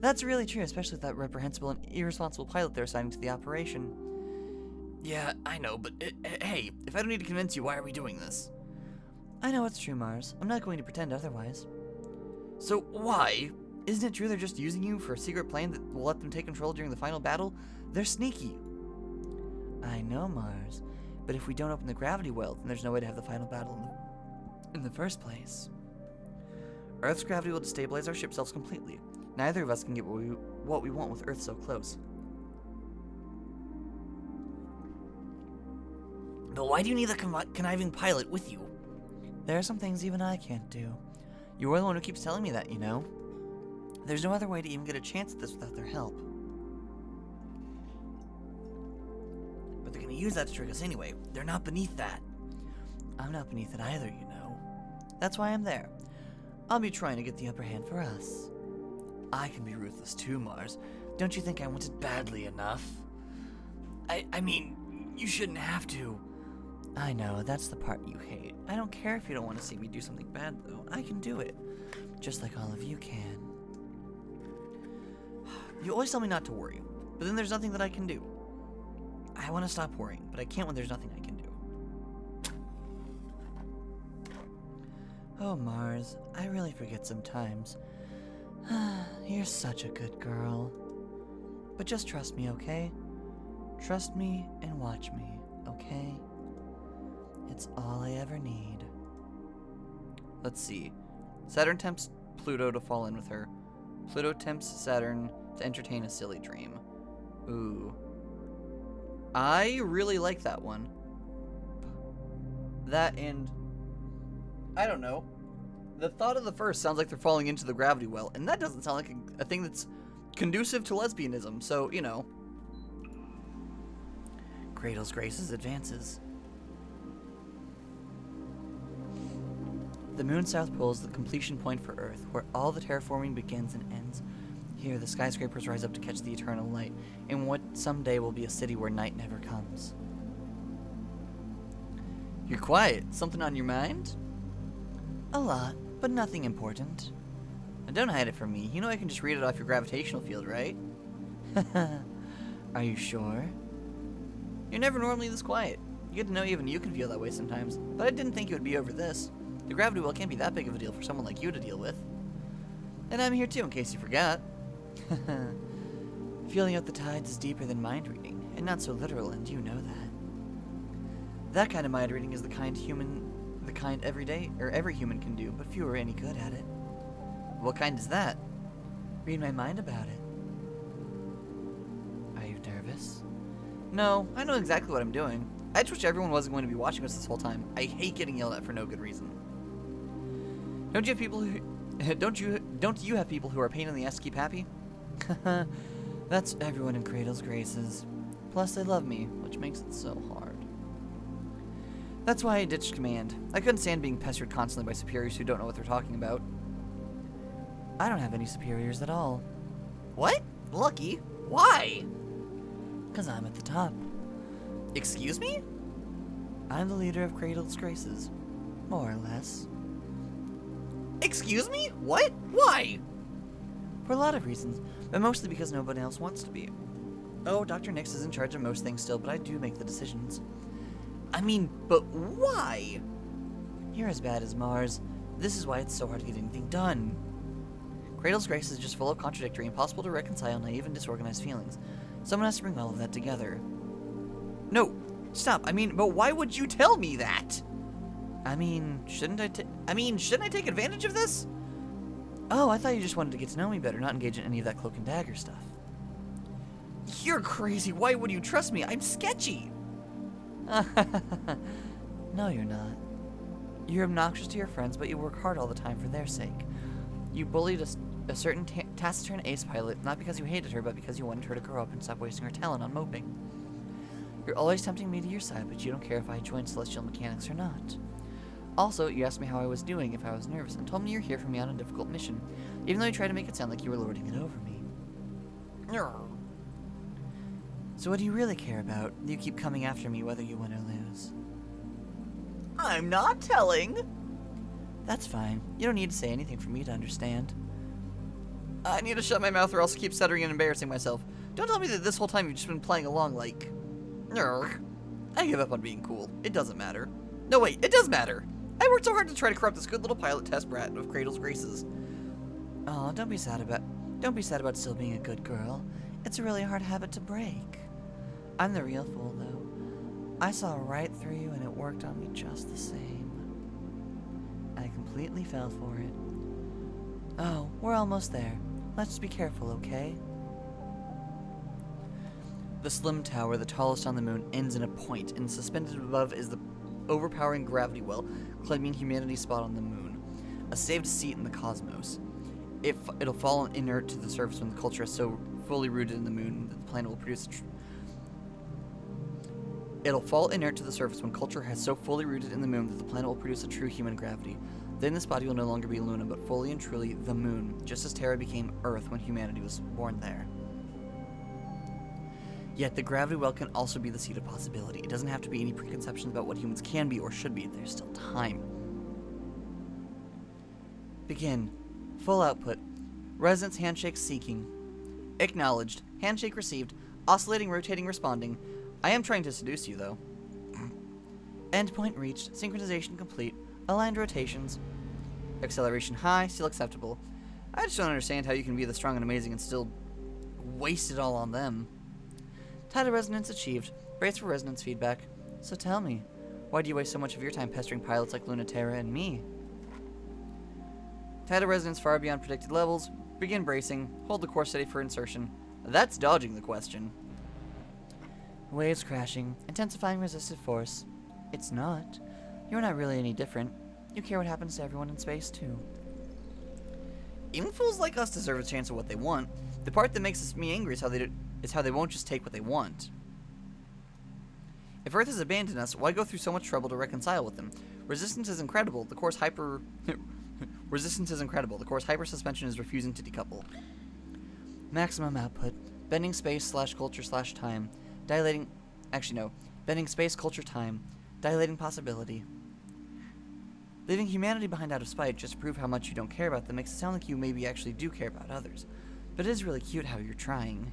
Speaker 2: That's really true, especially with that reprehensible and irresponsible pilot they're assigning to the operation. Yeah, I know, but hey, if I don't need to convince you, why are we doing this? I know it's true, Mars. I'm not going to pretend otherwise. So why? Isn't it true they're just using you for a secret plan that will let them take control during the final battle? They're sneaky. I know, Mars, but if we don't open the gravity well, then there's no way to have the final battle in the first place. Earth's gravity will destabilize our ship cells completely. Neither of us can get what we want with Earth so close. But why do you need the conniving pilot with you? There are some things even I can't do. You're the one who keeps telling me that, you know. There's no other way to even get a chance at this without their help. But they're gonna use that to trick us anyway. They're not beneath that. I'm not beneath it either, you know. That's why I'm there. I'll be trying to get the upper hand for us. I can be ruthless too, Mars. Don't you think I want it badly enough? I mean, you shouldn't have to. I know, that's the part you hate. I don't care if you don't want to see me do something bad, though. I can do it. Just like all of you can. You always tell me not to worry, but then there's nothing that I can do. I want to stop worrying, but I can't when there's nothing I can do. Oh, Mars, I really forget sometimes. You're such a good girl. But just trust me, okay? Trust me and watch me, okay? It's all I ever need. Let's see. Saturn tempts Pluto to fall in with her. Pluto tempts Saturn to entertain a silly dream. Ooh. I really like that one. That and... I don't know. The thought of the first sounds like they're falling into the gravity well, and that doesn't sound like a thing that's conducive to lesbianism, so, you know. Cradle's Grace's advances. The moon's south pole is the completion point for Earth, where all the terraforming begins and ends. Here, the skyscrapers rise up to catch the eternal light, in what someday will be a city where night never comes. You're quiet. Something on your mind? A lot, but nothing important. Now don't hide it from me. You know I can just read it off your gravitational field, right? Are you sure? You're never normally this quiet. You get to know even you can feel that way sometimes, but I didn't think it would be over this. The gravity well can't be that big of a deal for someone like you to deal with. And I'm here too, in case you forgot. Feeling out the tides is deeper than mind reading, and not so literal, and you know that. That kind of mind reading is the kind every human can do, but few are any good at it. What kind is that? Read my mind about it. Are you nervous? No, I know exactly what I'm doing. I just wish everyone wasn't going to be watching us this whole time. I hate getting yelled at for no good reason. Don't you have people who don't you have people who are a pain in the ass to keep happy? That's everyone in Cradle's Graces. Plus they love me, which makes it so hard. That's why I ditched command. I couldn't stand being pestered constantly by superiors who don't know what they're talking about. I don't have any superiors at all. What? Lucky? Why? 'Cause I'm at the top. Excuse me? I'm the leader of Cradle's Graces. More or less. Excuse me? What? Why? For a lot of reasons, but mostly because nobody else wants to be. Oh, Dr. Nix is in charge of most things still, but I do make the decisions. I mean, but why? You're as bad as Mars. This is why it's so hard to get anything done. Cradle's Grace is just full of contradictory, impossible to reconcile, naive, and disorganized feelings. Someone has to bring all of that together. No, stop. I mean, but why would you tell me that? Shouldn't I take advantage of this? Oh, I thought you just wanted to get to know me better, not engage in any of that cloak and dagger stuff. You're crazy. Why would you trust me? I'm sketchy. No, you're not. You're obnoxious to your friends, but you work hard all the time for their sake. You bullied a certain taciturn ace pilot, not because you hated her, but because you wanted her to grow up and stop wasting her talent on moping. You're always tempting me to your side, but you don't care if I join Celestial Mechanics or not. Also, you asked me how I was doing if I was nervous, and told me you're here for me on a difficult mission, even though you tried to make it sound like you were lording it over me. So what do you really care about? You keep coming after me whether you win or lose. I'm not telling. That's fine. You don't need to say anything for me to understand. I need to shut my mouth or else keep stuttering and embarrassing myself. Don't tell me that this whole time you've just been playing along like... I give up on being cool. It doesn't matter. No, wait, it does matter. I worked so hard to try to corrupt this good little pilot test brat of Cradle's Graces. Oh, don't be sad about still being a good girl. It's a really hard habit to break. I'm the real fool, though. I saw right through you and it worked on me just the same. I completely fell for it. Oh, we're almost there. Let's just be careful, okay? The slim tower, the tallest on the moon, ends in a point, and suspended above is the overpowering gravity well, claiming humanity's spot on the moon. A saved seat in the cosmos. It'll fall inert to the surface when the culture is so fully rooted in the moon that the planet will produce It'll fall inert to the surface when culture has so fully rooted in the moon that the planet will produce a true human gravity. Then this body will no longer be Luna, but fully and truly the moon, just as Terra became Earth when humanity was born there. Yet the gravity well can also be the seat of possibility. It doesn't have to be any preconceptions about what humans can be or should be. There's still time. Begin. Full output. Resonance handshake seeking. Acknowledged. Handshake received. Oscillating, rotating, responding. I am trying to seduce you, though. Endpoint reached. Synchronization complete. Aligned rotations. Acceleration high. Still acceptable. I just don't understand how you can be the strong and amazing and still waste it all on them. Tidal resonance achieved. Brace for resonance feedback. So tell me, why do you waste so much of your time pestering pilots like Luna, Terra, and me? Tidal resonance far beyond predicted levels. Begin bracing. Hold the course steady for insertion. That's dodging the question. Waves crashing. Intensifying resistive force. It's not. You're not really any different. You care what happens to everyone in space, too. Even fools like us deserve a chance at what they want. The part that makes me angry is how they won't just take what they want. If Earth has abandoned us, why go through so much trouble to reconcile with them? Resistance is incredible. The core's Resistance is incredible. The core's hyper suspension is refusing to decouple. Maximum output. Bending space / culture / time. Dilating... Actually, no. Bending space, culture, time. Dilating possibility. Leaving humanity behind out of spite just to prove how much you don't care about them makes it sound like you maybe actually do care about others. But it is really cute how you're trying.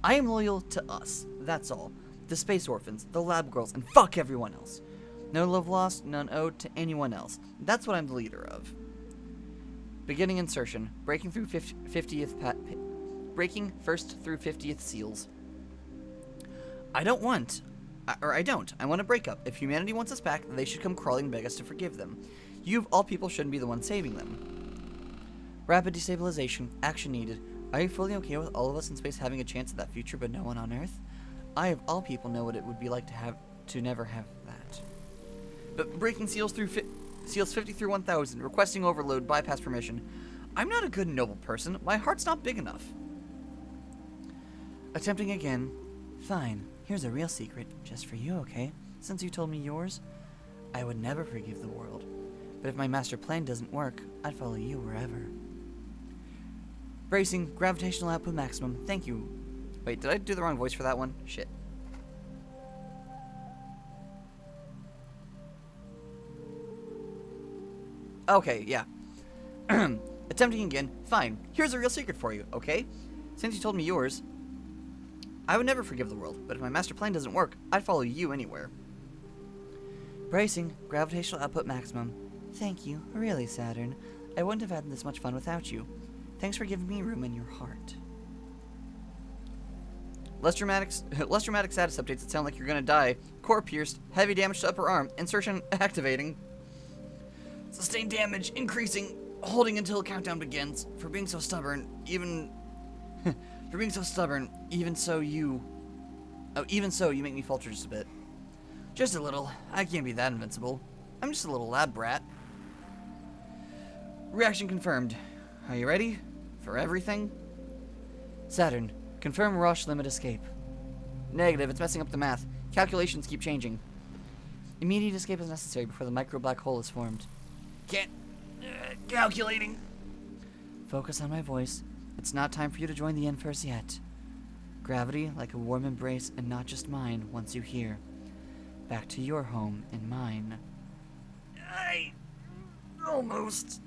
Speaker 2: I am loyal to us. That's all. The space orphans, the lab girls, and fuck everyone else. No love lost, none owed to anyone else. That's what I'm the leader of. Beginning insertion. Breaking through 50th breaking first through 50th seals. I want a breakup. If humanity wants us back, they should come crawling and beg us to forgive them. You of all people shouldn't be the one saving them. Rapid destabilization. Action needed. Are you fully okay with all of us in space having a chance at that future but no one on Earth? I of all people know what it would be like to never have that. But breaking seals 50 through 1000. Requesting overload. Bypass permission. I'm not a good and noble person. My heart's not big enough. Attempting again. Fine. Here's a real secret, just for you, okay? Since you told me yours, I would never forgive the world. But if my master plan doesn't work, I'd follow you wherever. Bracing, gravitational output maximum. Thank you. Wait, did I do the wrong voice for that one? Shit. Okay, yeah. Attempting again. Fine. Here's a real secret for you, okay? Since you told me yours, I would never forgive the world, but if my master plan doesn't work, I'd follow you anywhere. Bracing, gravitational output maximum. Thank you, really, Saturn. I wouldn't have had this much fun without you. Thanks for giving me room in your heart. Less dramatic status updates that sound like you're gonna die. Core pierced, heavy damage to upper arm, insertion activating. Sustained damage increasing, holding until countdown begins. For being so stubborn, even so you make me falter just a bit. Just a little. I can't be that invincible. I'm just a little lab brat. Reaction confirmed. Are you ready? For everything? Saturn, confirm rush limit escape. Negative, it's messing up the math. Calculations keep changing. Immediate escape is necessary before the micro black hole is formed. Can't. Calculating. Focus on my voice. It's not time for you to join the inverse yet. Gravity, like a warm embrace, and not just mine, wants you here. Back to your home and mine. Almost.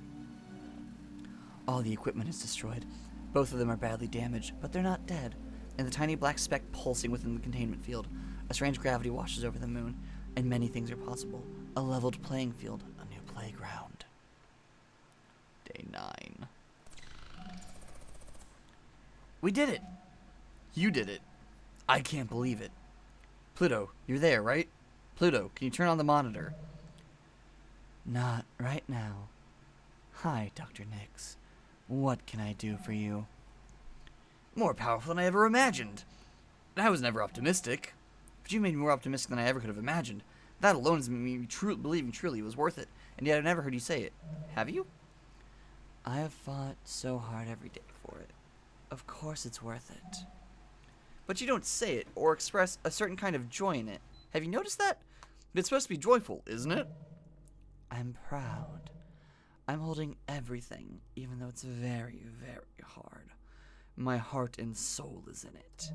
Speaker 2: All the equipment is destroyed. Both of them are badly damaged, but they're not dead. And the tiny black speck pulsing within the containment field. A strange gravity washes over the moon, and many things are possible. A leveled playing field, a new playground. Day 9. We did it! You did it. I can't believe it. Pluto, you're there, right? Pluto, can you turn on the monitor? Not right now. Hi, Dr. Nix. What can I do for you? More powerful than I ever imagined. I was never optimistic. But you made me more optimistic than I ever could have imagined. That alone is me believing truly it was worth it. And yet I've never heard you say it. Have you? I have fought so hard every day for it. Of course it's worth it. But you don't say it or express a certain kind of joy in it. Have you noticed that? It's supposed to be joyful, isn't it? I'm proud. I'm holding everything, even though it's very, very hard. My heart and soul is in it.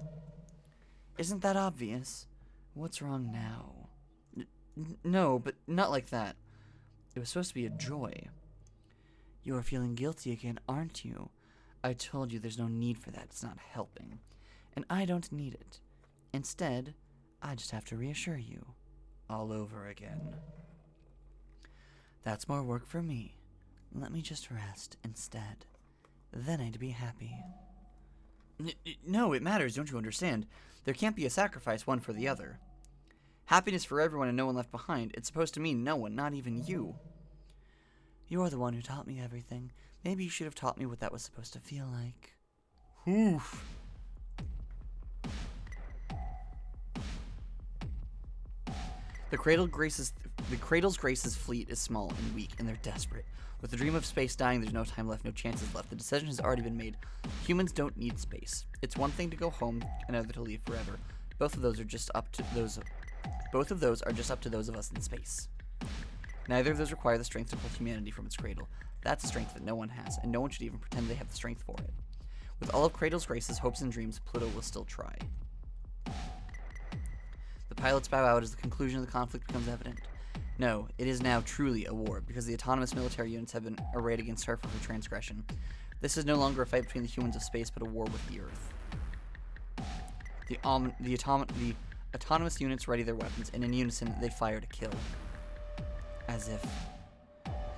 Speaker 2: Isn't that obvious? What's wrong now? No, but not like that. It was supposed to be a joy. You're feeling guilty again, aren't you? I told you there's no need for that. It's not helping. And I don't need it. Instead, I just have to reassure you. All over again. That's more work for me. Let me just rest instead. Then I'd be happy. No, it matters, don't you understand? There can't be a sacrifice one for the other. Happiness for everyone and no one left behind. It's supposed to mean no one, not even you. You're the one who taught me everything. Maybe you should have taught me what that was supposed to feel like. Oof. The Cradle's Grace's fleet is small and weak, and they're desperate. With the dream of space dying, there's no time left, no chances left. The decision has already been made. Humans don't need space. It's one thing to go home, another to leave forever. Both of those are just up to those Both of those are just up to those of us in space. Neither of those require the strength to pull humanity from its cradle. That's a strength that no one has, and no one should even pretend they have the strength for it. With all of Cradle's graces, hopes, and dreams, Pluto will still try. The pilots bow out as the conclusion of the conflict becomes evident. No, it is now truly a war, because the autonomous military units have been arrayed against her for her transgression. This is no longer a fight between the humans of space, but a war with the Earth. The autonomous units ready their weapons, and in unison, they fire to kill. As if.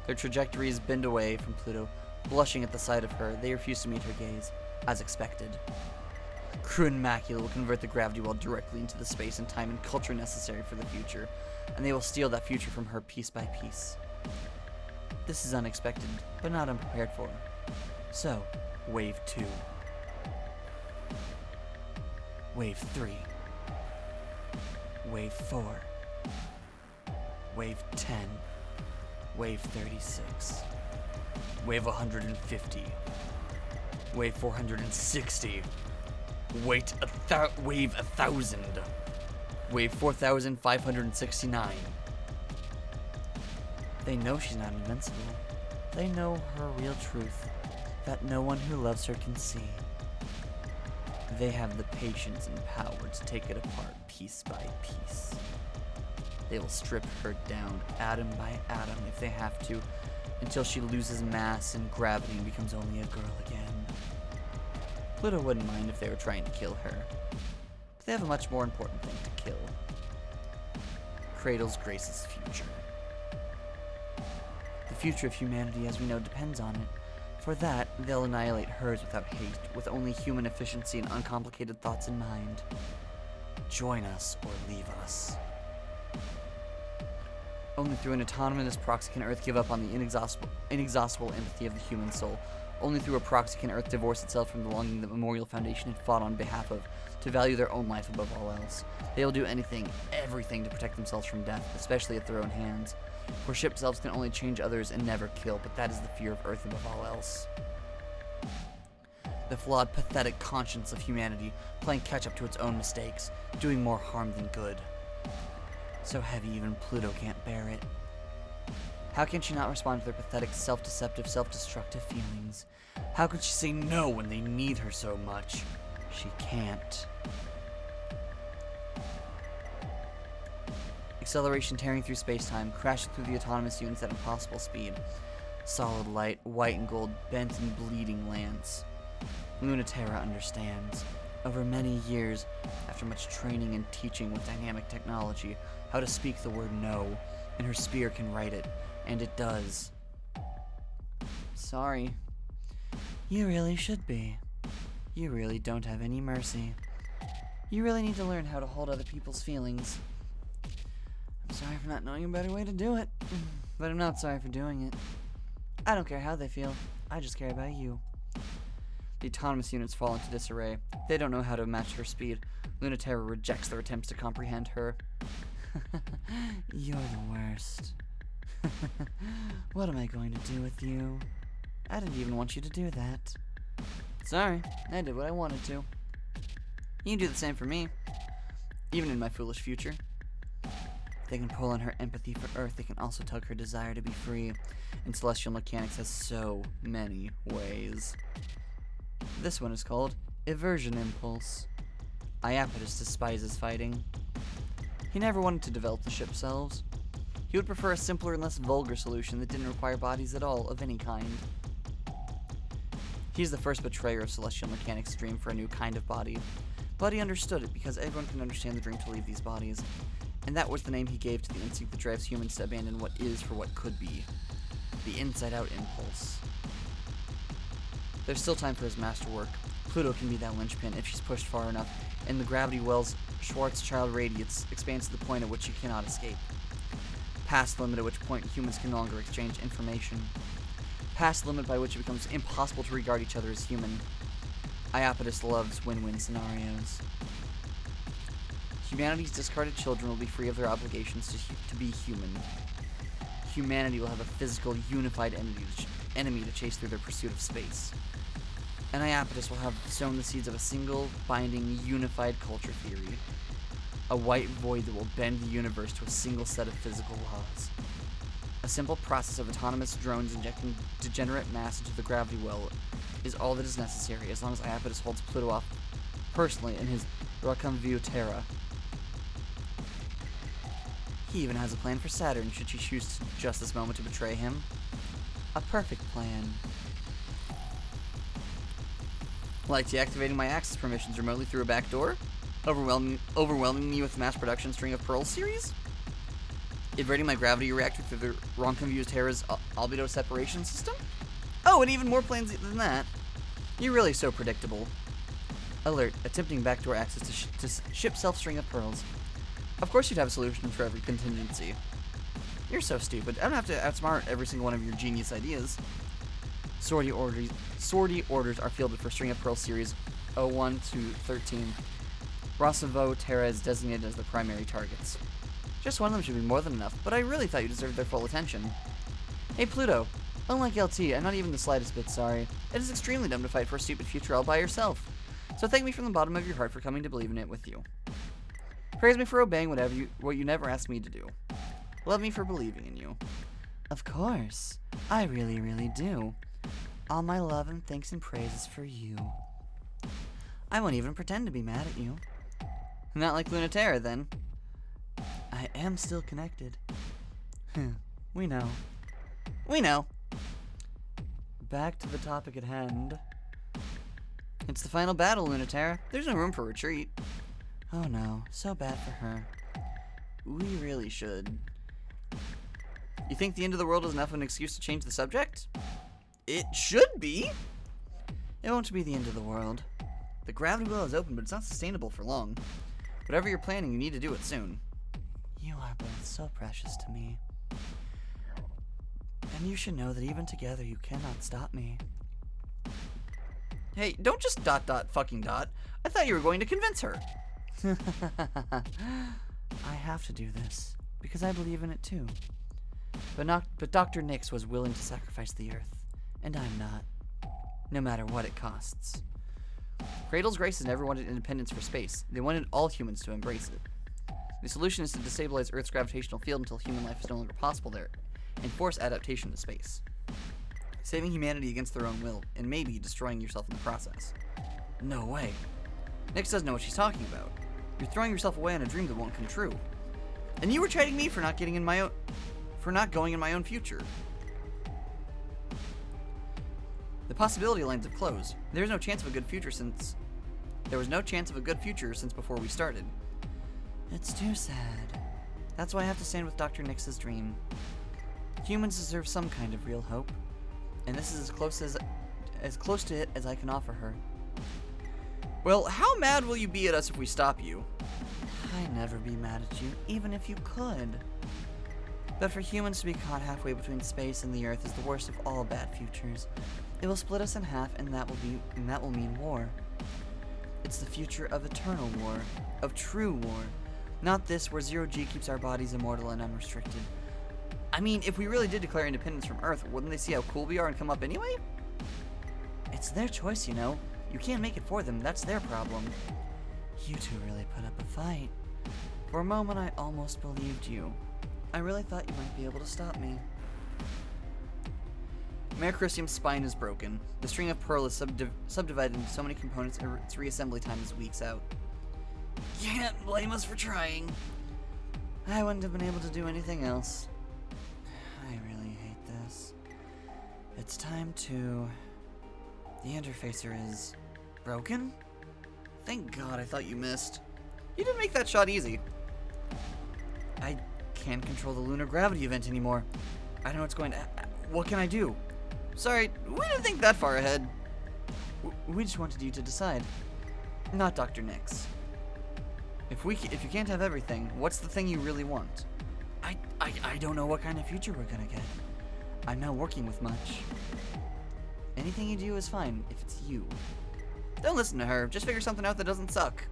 Speaker 2: Their trajectories bend away from Pluto. Blushing at the sight of her, they refuse to meet her gaze, as expected. Crude macula will convert the gravity well directly into the space and time and culture necessary for the future, and they will steal that future from her piece by piece. This is unexpected, but not unprepared for. So, Wave 2. Wave 3. Wave 4. Wave 10. Wave 36. Wave 150. Wave 460. Wave 1,000. Wave 4,569. They know she's not invincible. They know her real truth, that no one who loves her can see. They have the patience and power to take it apart piece by piece. They will strip her down atom by atom if they have to, until she loses mass and gravity and becomes only a girl again. Pluto wouldn't mind if they were trying to kill her, but they have a much more important thing to kill. Cradle's Grace's future. The future of humanity as we know depends on it. For that, they'll annihilate hers without hate, with only human efficiency and uncomplicated thoughts in mind. Join us or leave us. Only through an autonomous proxy can Earth give up on the inexhaustible empathy of the human soul. Only through a proxy can Earth divorce itself from the longing that Memorial Foundation had fought on behalf of, to value their own life above all else. They will do anything, everything to protect themselves from death, especially at their own hands. For ship selves can only change others and never kill, but that is the fear of Earth above all else. The flawed, pathetic conscience of humanity, playing catch-up to its own mistakes, doing more harm than good. So heavy even Pluto can't bear it. How can she not respond to their pathetic, self-deceptive, self-destructive feelings? How can she say no when they need her so much? She can't. Acceleration tearing through space-time, crashing through the autonomous units at impossible speed. Solid light, white and gold, bent and bleeding lance. Lunaterra understands. Over many years, after much training and teaching with dynamic technology, how to speak the word no, and her spear can write it, and it does. Sorry. You really should be. You really don't have any mercy. You really need to learn how to hold other people's feelings. I'm sorry for not knowing a better way to do it, but I'm not sorry for doing it. I don't care how they feel. I just care about you. The autonomous units fall into disarray. They don't know how to match her speed. Lunaterra rejects their attempts to comprehend her. You're the worst. What am I going to do with you? I didn't even want you to do that. Sorry, I did what I wanted to. You can do the same for me, even in my foolish future. They can pull on her empathy for Earth. They can also tug her desire to be free. And celestial mechanics has so many ways. This one is called Eversion Impulse. Iapetus despises fighting. He never wanted to develop the ship selves. He would prefer a simpler and less vulgar solution that didn't require bodies at all, of any kind. He's the first betrayer of celestial mechanics' dream for a new kind of body. But he understood it because everyone can understand the dream to leave these bodies. And that was the name he gave to the instinct that drives humans to abandon what is for what could be. The inside-out impulse. There's still time for his masterwork. Pluto can be that linchpin if she's pushed far enough, and the gravity well's Schwarzschild radius expands to the point at which she cannot escape. Past the limit at which point humans can no longer exchange information. Past the limit by which it becomes impossible to regard each other as human. Iapetus loves win-win scenarios. Humanity's discarded children will be free of their obligations to be human. Humanity will have a physical, unified enemy to chase through their pursuit of space. And Iapetus will have sown the seeds of a single, binding, unified culture theory. A white void that will bend the universe to a single set of physical laws. A simple process of autonomous drones injecting degenerate mass into the gravity well is all that is necessary, as long as Iapetus holds Pluto off personally in his Racconview Terra. He even has a plan for Saturn, should she choose just this moment to betray him. A perfect plan. Like deactivating my access permissions remotely through a back door? Overwhelming me with the mass production String of Pearls series? Inverting my gravity reactor through the Racconview Terra's albedo separation system? Oh, and even more plans than that. You're really so predictable. Alert, attempting backdoor access to ship self-String of Pearls. Of course you'd have a solution for every contingency. You're so stupid. I don't have to outsmart every single one of your genius ideas. Sortie orders are fielded for String of Pearls series 01 to 13. Racconview Terra is designated as the primary targets. Just one of them should be more than enough, but I really thought you deserved their full attention. Hey Pluto, unlike LT, I'm not even the slightest bit sorry. It is extremely dumb to fight for a stupid future all by yourself. So thank me from the bottom of your heart for coming to believe in it with you. Praise me for obeying what you never asked me to do. Love me for believing in you. Of course. I really, really do. All my love and thanks and praise is for you. I won't even pretend to be mad at you. Not like Lunaterra, then. I am still connected. We know. We know. Back to the topic at hand. It's the final battle, Lunaterra. There's no room for retreat. Oh no, so bad for her. We really should. You think the end of the world is enough of an excuse to change the subject? It should be. It won't be the end of the world. The gravity well is open, but it's not sustainable for long. Whatever you're planning, you need to do it soon. You are both so precious to me. And you should know that even together you cannot stop me. Hey, don't just ... I thought you were going to convince her. I have to do this, because I believe in it too. But Dr. Nyx was willing to sacrifice the Earth, and I'm not. No matter what it costs. Cradle's Graces never wanted independence for space. They wanted all humans to embrace it. The solution is to destabilize Earth's gravitational field until human life is no longer possible there, and force adaptation to space. Saving humanity against their own will, and maybe destroying yourself in the process. No way. Nyx doesn't know what she's talking about. You're throwing yourself away on a dream that won't come true. And you were chiding me for not going in my own future. The possibility lines have closed. There was no chance of a good future since before we started. It's too sad. That's why I have to stand with Dr. Nyx's dream. Humans deserve some kind of real hope, and this is as close to it as I can offer her. Well, how mad will you be at us if we stop you? I'd never be mad at you, even if you could. But for humans to be caught halfway between space and the Earth is the worst of all bad futures. It will split us in half, and that will mean war. It's the future of eternal war, of true war, not this where zero-G keeps our bodies immortal and unrestricted. I mean, if we really did declare independence from Earth, wouldn't they see how cool we are and come up anyway? It's their choice, you know. You can't make it for them, that's their problem. You two really put up a fight. For a moment, I almost believed you. I really thought you might be able to stop me. Mercurium's spine is broken. The String of Pearl is subdivided into so many components, its reassembly time is weeks out. Can't blame us for trying. I wouldn't have been able to do anything else. I really hate this. It's time to... The interfacer is... broken? Thank God, I thought you missed. You didn't make that shot easy. I can't control the lunar gravity event anymore. I don't know what's going to... What can I do? Sorry, we didn't think that far ahead. We just wanted you to decide. Not Dr. Nyx. If you can't have everything, what's the thing you really want? I don't know what kind of future we're gonna get. I'm not working with much. Anything you do is fine, if it's you. Don't listen to her, just figure something out that doesn't suck.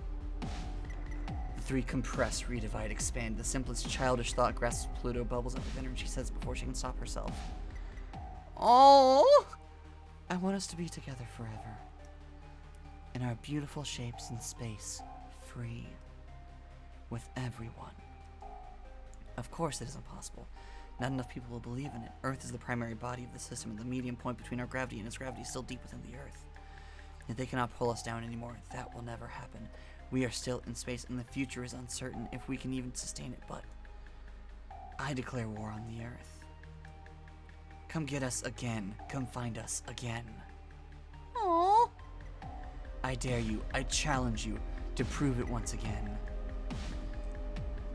Speaker 2: The three compress, redivide, expand. The simplest childish thought grasps Pluto, bubbles up with energy, says before she can stop herself. Oh! I want us to be together forever. In our beautiful shapes in space, free. with everyone. Of course it isn't possible. Not enough people will believe in it. Earth is the primary body of the system, and the medium point between our gravity and its gravity is still deep within the Earth. If they cannot pull us down anymore, that will never happen. We are still in space, and the future is uncertain if we can even sustain it, but I declare war on the Earth. Come get us again. Come find us again.
Speaker 1: Aww.
Speaker 2: I dare you, I challenge you to prove it once again.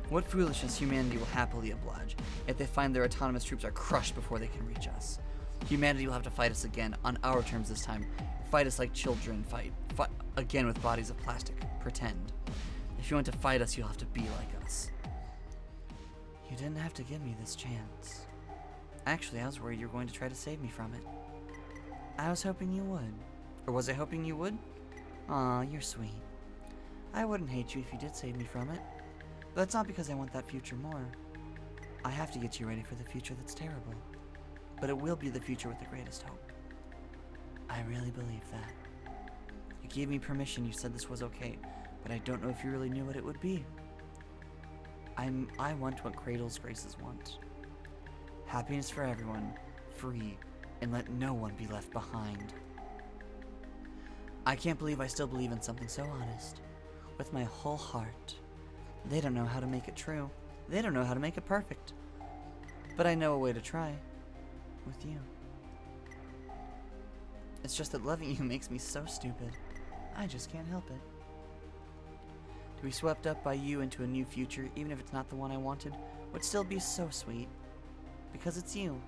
Speaker 2: What foolishness humanity will happily oblige if they find their autonomous troops are crushed before they can reach us. Humanity will have to fight us again, on our terms this time. Fight us like children fight again with bodies of plastic. Pretend. If you want to fight us, you'll have to be like us. You didn't have to give me this chance. Actually, I was worried you were going to try to save me from it. I was hoping you would. Or was I hoping you would? Aw, you're sweet. I wouldn't hate you if you did save me from it. But it's not because I want that future more. I have to get you ready for the future that's terrible. But it will be the future with the greatest hope. I really believe that. You gave me permission, you said this was okay, but I don't know if you really knew what it would be. I want what Cradle's Graces want. Happiness for everyone, free, and let no one be left behind. I can't believe I still believe in something so honest. With my whole heart. They don't know how to make it true. They don't know how to make it perfect. But I know a way to try. With you. It's just that loving you makes me so stupid. I just can't help it. To be swept up by you into a new future, even if it's not the one I wanted, would still be so sweet. Because it's you.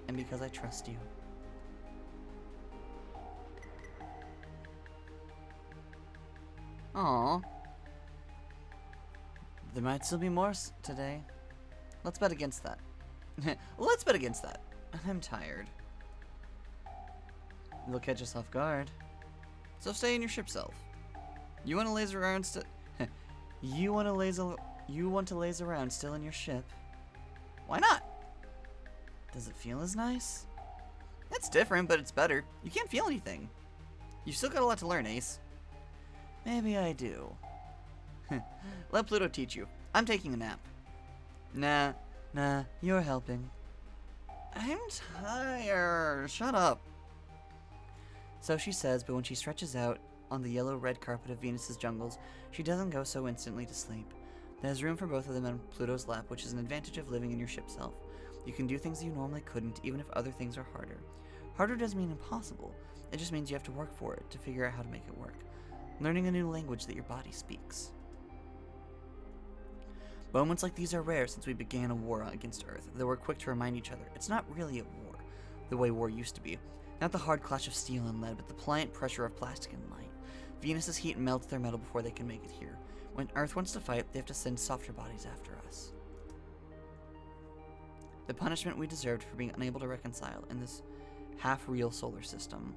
Speaker 2: And because I trust you.
Speaker 1: Aww.
Speaker 2: There might still be more today. Let's bet against that. Let's bet against that. I'm tired. You'll catch us off guard. So stay in your ship self. You want to laze around You want to laze around still in your ship? Why not? Does it feel as nice?
Speaker 1: It's different, but it's better. You can't feel anything. You've still got a lot to learn, Ace.
Speaker 2: Maybe I do.
Speaker 1: Let Pluto teach you. I'm taking a nap.
Speaker 2: Nah, you're helping.
Speaker 1: I'm tired. Shut up.
Speaker 2: So she says, but when she stretches out on the yellow-red carpet of Venus's jungles, she doesn't go so instantly to sleep. There's room for both of them on Pluto's lap, which is an advantage of living in your ship self. You can do things you normally couldn't, even if other things are harder. Harder doesn't mean impossible. It just means you have to work for it to figure out how to make it work. Learning a new language that your body speaks. Moments like these are rare since we began a war against Earth, though we're quick to remind each other it's not really a war, the way war used to be. Not the hard clash of steel and lead, but the pliant pressure of plastic and light. Venus's heat melts their metal before they can make it here. When Earth wants to fight, they have to send softer bodies after us. The punishment we deserved for being unable to reconcile in this half-real solar system.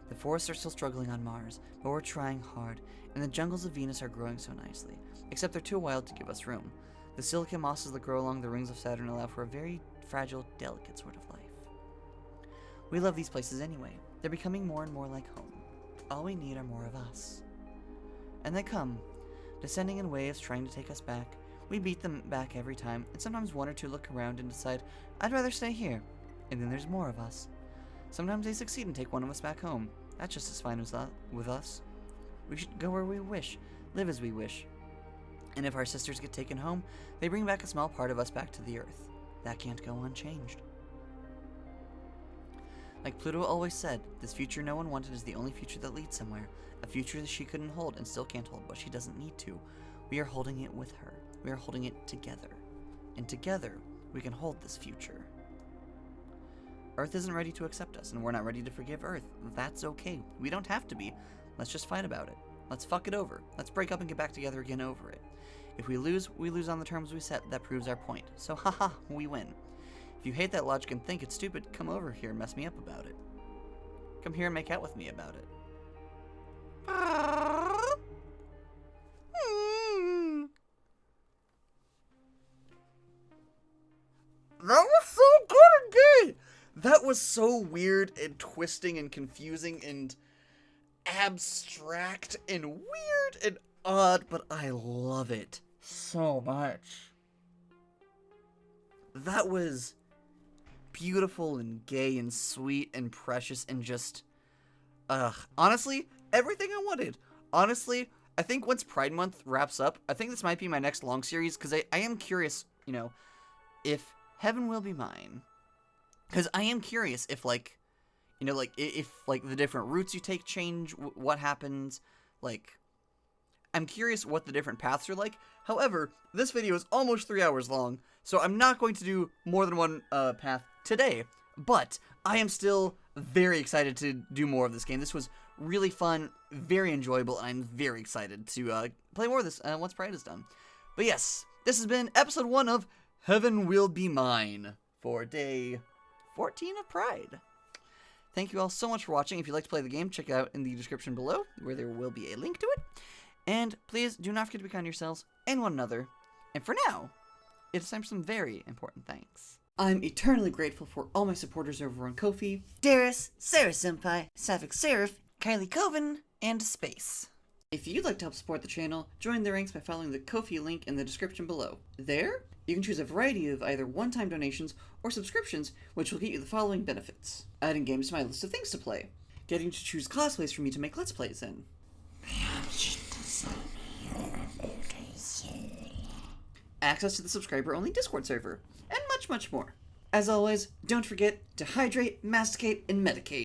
Speaker 2: The forests are still struggling on Mars, but we're trying hard, and the jungles of Venus are growing so nicely, except they're too wild to give us room. The silicon mosses that grow along the rings of Saturn allow for a very fragile, delicate sort of life. We love these places anyway. They're becoming more and more like home. All we need are more of us. And they come, descending in waves trying to take us back. We beat them back every time, and sometimes one or two look around and decide, I'd rather stay here. And then there's more of us. Sometimes they succeed and take one of us back home. That's just as fine as with us. We should go where we wish, live as we wish. And if our sisters get taken home, they bring back a small part of us back to the Earth. That can't go unchanged. Like Pluto always said, this future no one wanted is the only future that leads somewhere. A future that she couldn't hold and still can't hold, but she doesn't need to. We are holding it with her. We are holding it together. And together, we can hold this future. Earth isn't ready to accept us, and we're not ready to forgive Earth. That's okay. We don't have to be. Let's just fight about it. Let's fuck it over. Let's break up and get back together again over it. If we lose on the terms we set. That proves our point. So haha, we win. If you hate that logic and think it's stupid, come over here and mess me up about it. Come here and make out with me about it.
Speaker 1: That was so good and gay! That was so weird and twisting and confusing and abstract and weird and odd, but I love it so much. That was beautiful and gay and sweet and precious and just, honestly, everything I wanted. Honestly, I think once Pride Month wraps up, I think this might be my next long series, because I am curious, you know, if Heaven Will Be Mine. Because I am curious if, like, you know, like, if, like, the different routes you take change, what happens, like, I'm curious what the different paths are like. However, this video is almost 3 hours long, so I'm not going to do more than one path today, but I am still very excited to do more of this game. This was really fun, very enjoyable, and I'm very excited to play more of this once Pride is done. But yes, this has been episode 1 of Heaven Will Be Mine for day 14 of Pride. Thank you all so much for watching. If you'd like to play the game, check it out in the description below, where there will be a link to it. And please do not forget to be kind to yourselves and one another. And for now, it's time for some very important thanks. I'm eternally grateful for all my supporters over on Ko-fi:
Speaker 2: Darius, Sarah Senpai, Sapphic Seraph, Kylie Coven, and Space.
Speaker 1: If you'd like to help support the channel, join the ranks by following the Ko-fi link in the description below. There, you can choose a variety of either one-time donations or subscriptions, which will get you the following benefits: adding games to my list of things to play, getting to choose cosplays for me to make Let's Plays in, access to the subscriber-only Discord server, and much, much more. As always, don't forget to hydrate, masticate, and medicate.